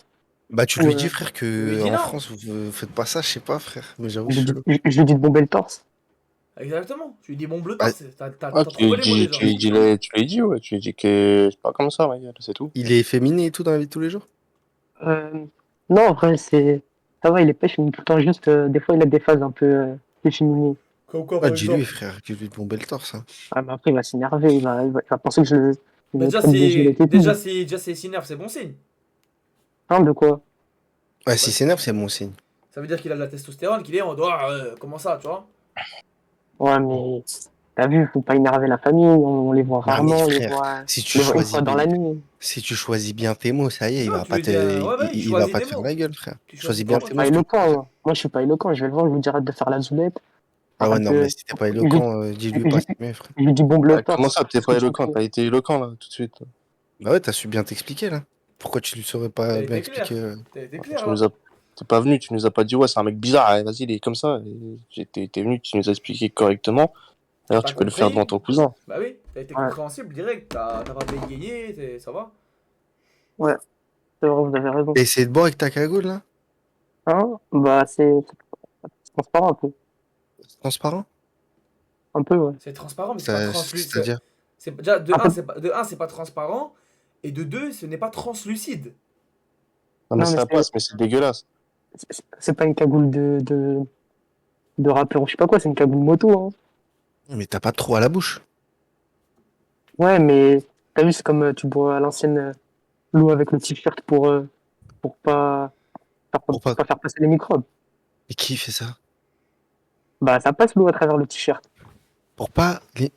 Bah, tu Ou, lui dis, frère, Tu lui que dis en non. France, vous faites pas ça, je sais pas, frère. Mais j'avoue, je c'est lui dis, chelou. je lui dis de bomber le torse. Exactement. Tu lui dis bon bleu Bah, torse. T'as Ah, trouvé les mots déjà. tu lui dis, ouais, tu lui dis que c'est pas comme ça, ma gueule, c'est tout. il est efféminé et tout dans la vie de tous les jours? Non, en vrai, ça va, il est pas féminin tout le temps, juste, des fois, il a des phases un peu efféminées. Comme quoi, Ah, par dis-lui, exemple? frère, dis-lui de bomber le torse, hein. Ah, mais après, il va s'énerver, il va penser que je Mais le traite de gilette et tout. déjà, c'est s'énerve, c'est bon signe. Hein, de quoi? Ouais, si s'énerve, c'est bon signe. Ça veut dire qu'il a de la testostérone, qu'il est en doit. Comment ça, tu vois? Ouais, mais t'as vu, faut pas énerver la famille, on les voit Non, mais rarement, on les frère, voit, si on tu les voit une choisis fois dans bien, l'année. si tu choisis bien tes mots, ça y est, il Non, va tu pas lui te, dis, ouais, ouais, il va pas te des faire mots. la gueule, frère. Tu Choisis choisis bien des tes mots. Pas mots. éloquent, moi je suis pas éloquent, je vais le voir, je lui dis arrête de faire la zoulette, Ah ouais, arrête non, mais si t'es pas je lui- éloquent, dis-lui pas, c'est mieux, frère. je lui dis bombe le Ah, comment torse. ça, t'es Qu'est-ce que pas tu éloquent? fais? T'as été éloquent là, tout de suite. Bah ouais, t'as su bien t'expliquer, là. Pourquoi tu lui saurais T'as pas bien été clair. expliquer T'as été Tu clair, nous là. as... T'es pas venu, tu nous as pas dit, ouais, c'est un mec bizarre, allez, vas-y, il est comme ça. T'es venu, tu nous as expliqué correctement. D'ailleurs, T'as tu peux le faire devant compris? ton cousin. Bah oui, t'as été Ouais, compréhensible direct. T'as pas bégayé, ça va? ouais, c'est vrai, vous avez raison. et essayer de boire avec ta cagoule, là? Hein? Bah c'est transparent un peu. C'est transparent? Un peu, ouais. C'est transparent, mais c'est pas translucide. C'est-à-dire? C'est déjà Un peu. de un, c'est pas transparent, et de deux, ce n'est pas translucide. Non, mais Non, mais ça passe, mais c'est dégueulasse. c'est pas une cagoule de rappeur ou je sais pas quoi, c'est une cagoule moto, hein. Mais t'as pas trop à la bouche. Ouais, mais t'as vu, c'est comme tu bois à l'ancienne l'eau avec le t-shirt pour pas faire passer les microbes. Et qui fait ça? Bah, ça passe l'eau à travers le t-shirt. Pour pas les...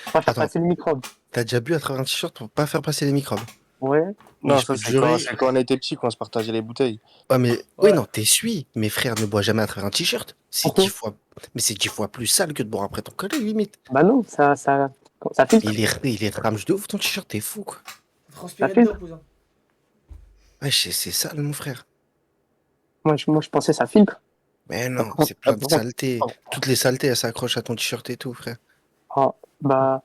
Pour pas faire Attends, passer les microbes. t'as déjà bu à travers un t-shirt pour pas faire passer les microbes? Ouais. Mais Non, je ça, peux te c'est jurer... quand on était petits, qu'on se partageait les bouteilles. Ouais, mais... Ouais. Oui, non, t'essuies. Mes frères ne boivent jamais à travers un t-shirt. C'est Pourquoi? 10 fois... Mais c'est 10 fois plus sale que de boire après ton collègue, limite. Bah non, ça filtre. Il est ramge de ouf, ton t-shirt, t'es fou, quoi. Transpirer filtre. dedans, cousin. Ouais, c'est sale, mon frère. Moi, je pensais ça filtre. Mais non, c'est plein de saletés. Toutes les saletés, elles s'accrochent à ton t-shirt et tout, frère. Ah, bah,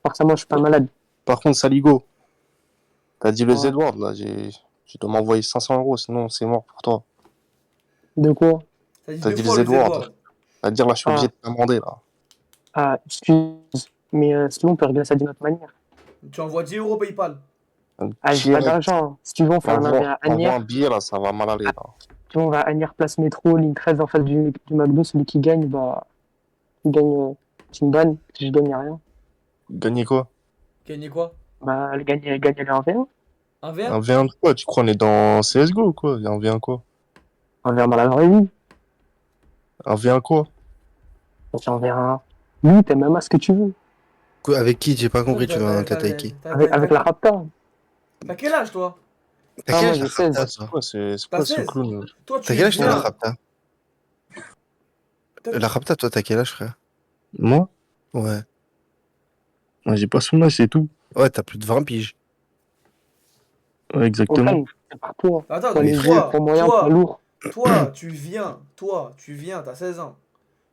forcément, je suis pas malade. Par contre, Saligo, t'as dit le Ouais. Z-Word, là, tu dois m'envoyer 500 €, sinon c'est mort pour toi. De quoi? T'as dit T'as deux dit le fois le Z-Word. Z-word. C'est-à-dire, là, je suis obligé Ah. de t'amender, là. Ah, excuse. Mais sinon, on peut régler ça d'une autre manière. Tu envoies 10 euros PayPal. Ah, j'ai pas d'argent. Si tu veux, on fait un Envoie à Agnières. un billet là, ça va mal aller là. Tu vois, on va à Agnières, place métro, ligne 13 en face du McDo. Celui qui gagne, bah, il gagne. Tu me bannes, si je gagne rien. Gagner quoi? Gagner quoi? Bah, gagner le 1v1. Un V1? Un V1 de quoi? Tu crois on est dans CSGO ou quoi? Il y a un V1 quoi? Un V1 dans la vraie vie. Un V1 quoi? Tu enverras lui, t'es même à ce que tu veux. Quoi, avec qui? J'ai pas compris, tu vas en tête avec qui? Avec la Rapta. T'as quel âge, toi? T'as quel âge, j'ai la 16. Rapta, C'est toi? quoi, c'est T'as quoi ce 16. clown? Toi, T'as tu quel âge, toi, la viens. Rapta? La Rapta, toi, t'as quel âge, frère? Moi? Ouais. Moi, j'ai pas son âge, c'est tout. Ouais, t'as plus de 20 piges. Ouais, exactement. Enfin, c'est pas toi. Attends, Toi, mais les vieux, poids moyen, poids lourd. toi, tu viens, t'as 16 ans.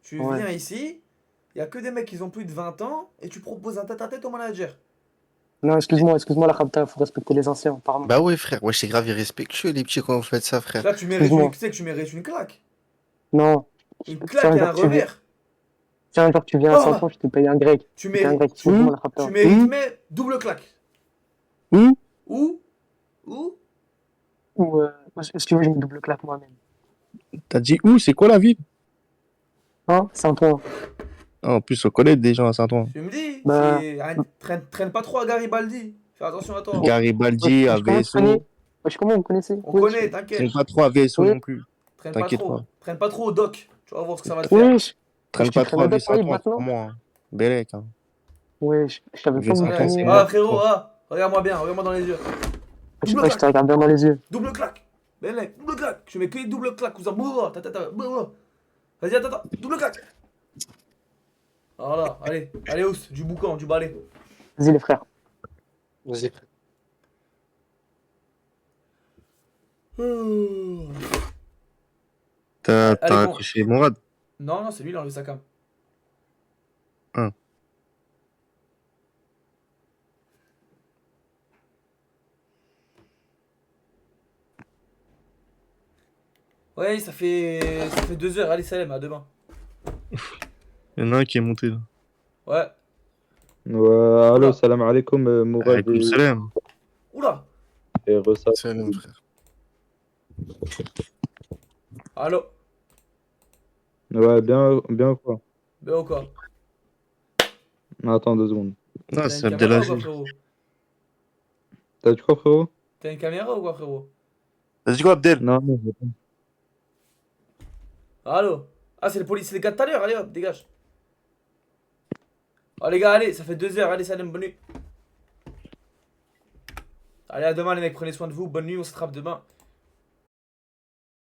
Tu Ouais. viens ici, il y a que des mecs qui ont plus de 20 ans et tu proposes un tête-à-tête au manager. Non, excuse-moi, la Rapta, faut respecter les anciens, pardon. Bah ouais, frère, ouais, c'est grave irrespectueux, les petits, quand vous faites ça, frère. Là, tu mérites Excuse-moi. tu sais que tu mérites une claque. Non. Une Tiens, claque et un genre, tu viens. revers. Tiens, genre, tu viens à Oh 100 ans, je te paye un grec. Tu Je te paye un mérites, grec, excuse-moi, la Rapta. tu mérites, mais double claque. Où? Où? Ou, si tu veux, j'ai une double claque moi-même. T'as dit où? C'est quoi la ville? Hein, Saint-Ouen. Ah, en plus, on connaît des gens à Saint-Ouen. Tu me dis, Bah. traîne pas trop à Garibaldi. Fais attention à toi. Garibaldi, à VSO. Comment vous connaissez? On connaît, t'inquiète. Traîne pas trop à VSO Oui. non plus. Traîne pas T'inquiète trop. pas. Traîne pas trop au doc. Tu vas voir ce que ça va te faire. Oui, Traîne pas trop à doc, oui, V100, maintenant. pour moi. Hein. Bélec. Hein. Ouais, je savais pas où vous V100, traîniez. c'est Ah, frérot, ah, regarde-moi bien, regarde-moi dans les yeux. Je te regarde bien dans les yeux. Double claque. Ben là, double claque. Je mets que les double claques. Cousin, vas-y, attends, double claque. Voilà, allez, Ous, du boucan, du balai. Vas-y, les frères. Vas-y. T'as Allez, bon. accroché Mourad? Non, c'est lui, il a enlevé sa cam. Ah. Ouais, ça fait 2 heures. Allez, Salem, à demain. Il y en a un qui est monté là. Ouais. Ouais, allô, salam alaikum, Mourad Alaikum salam. Oula. et Ressa. Salam, frère. Allô. Ouais, bien ou quoi? Ben ou quoi? Attends 2 secondes. Non, T'as c'est une caméra ou Abdelaziz. quoi, frérot? T'as dit quoi, frérot? T'as une caméra ou quoi, frérot? T'as dit quoi, Abdel? Non, j'ai pas. Allô? Ah, c'est les gars de tout à l'heure. Allez, hop, dégage. Oh, les gars, allez, ça fait 2 heures. Allez, Salem, bonne nuit. Allez, à demain, les mecs. Prenez soin de vous. Bonne nuit, on se rattrape demain.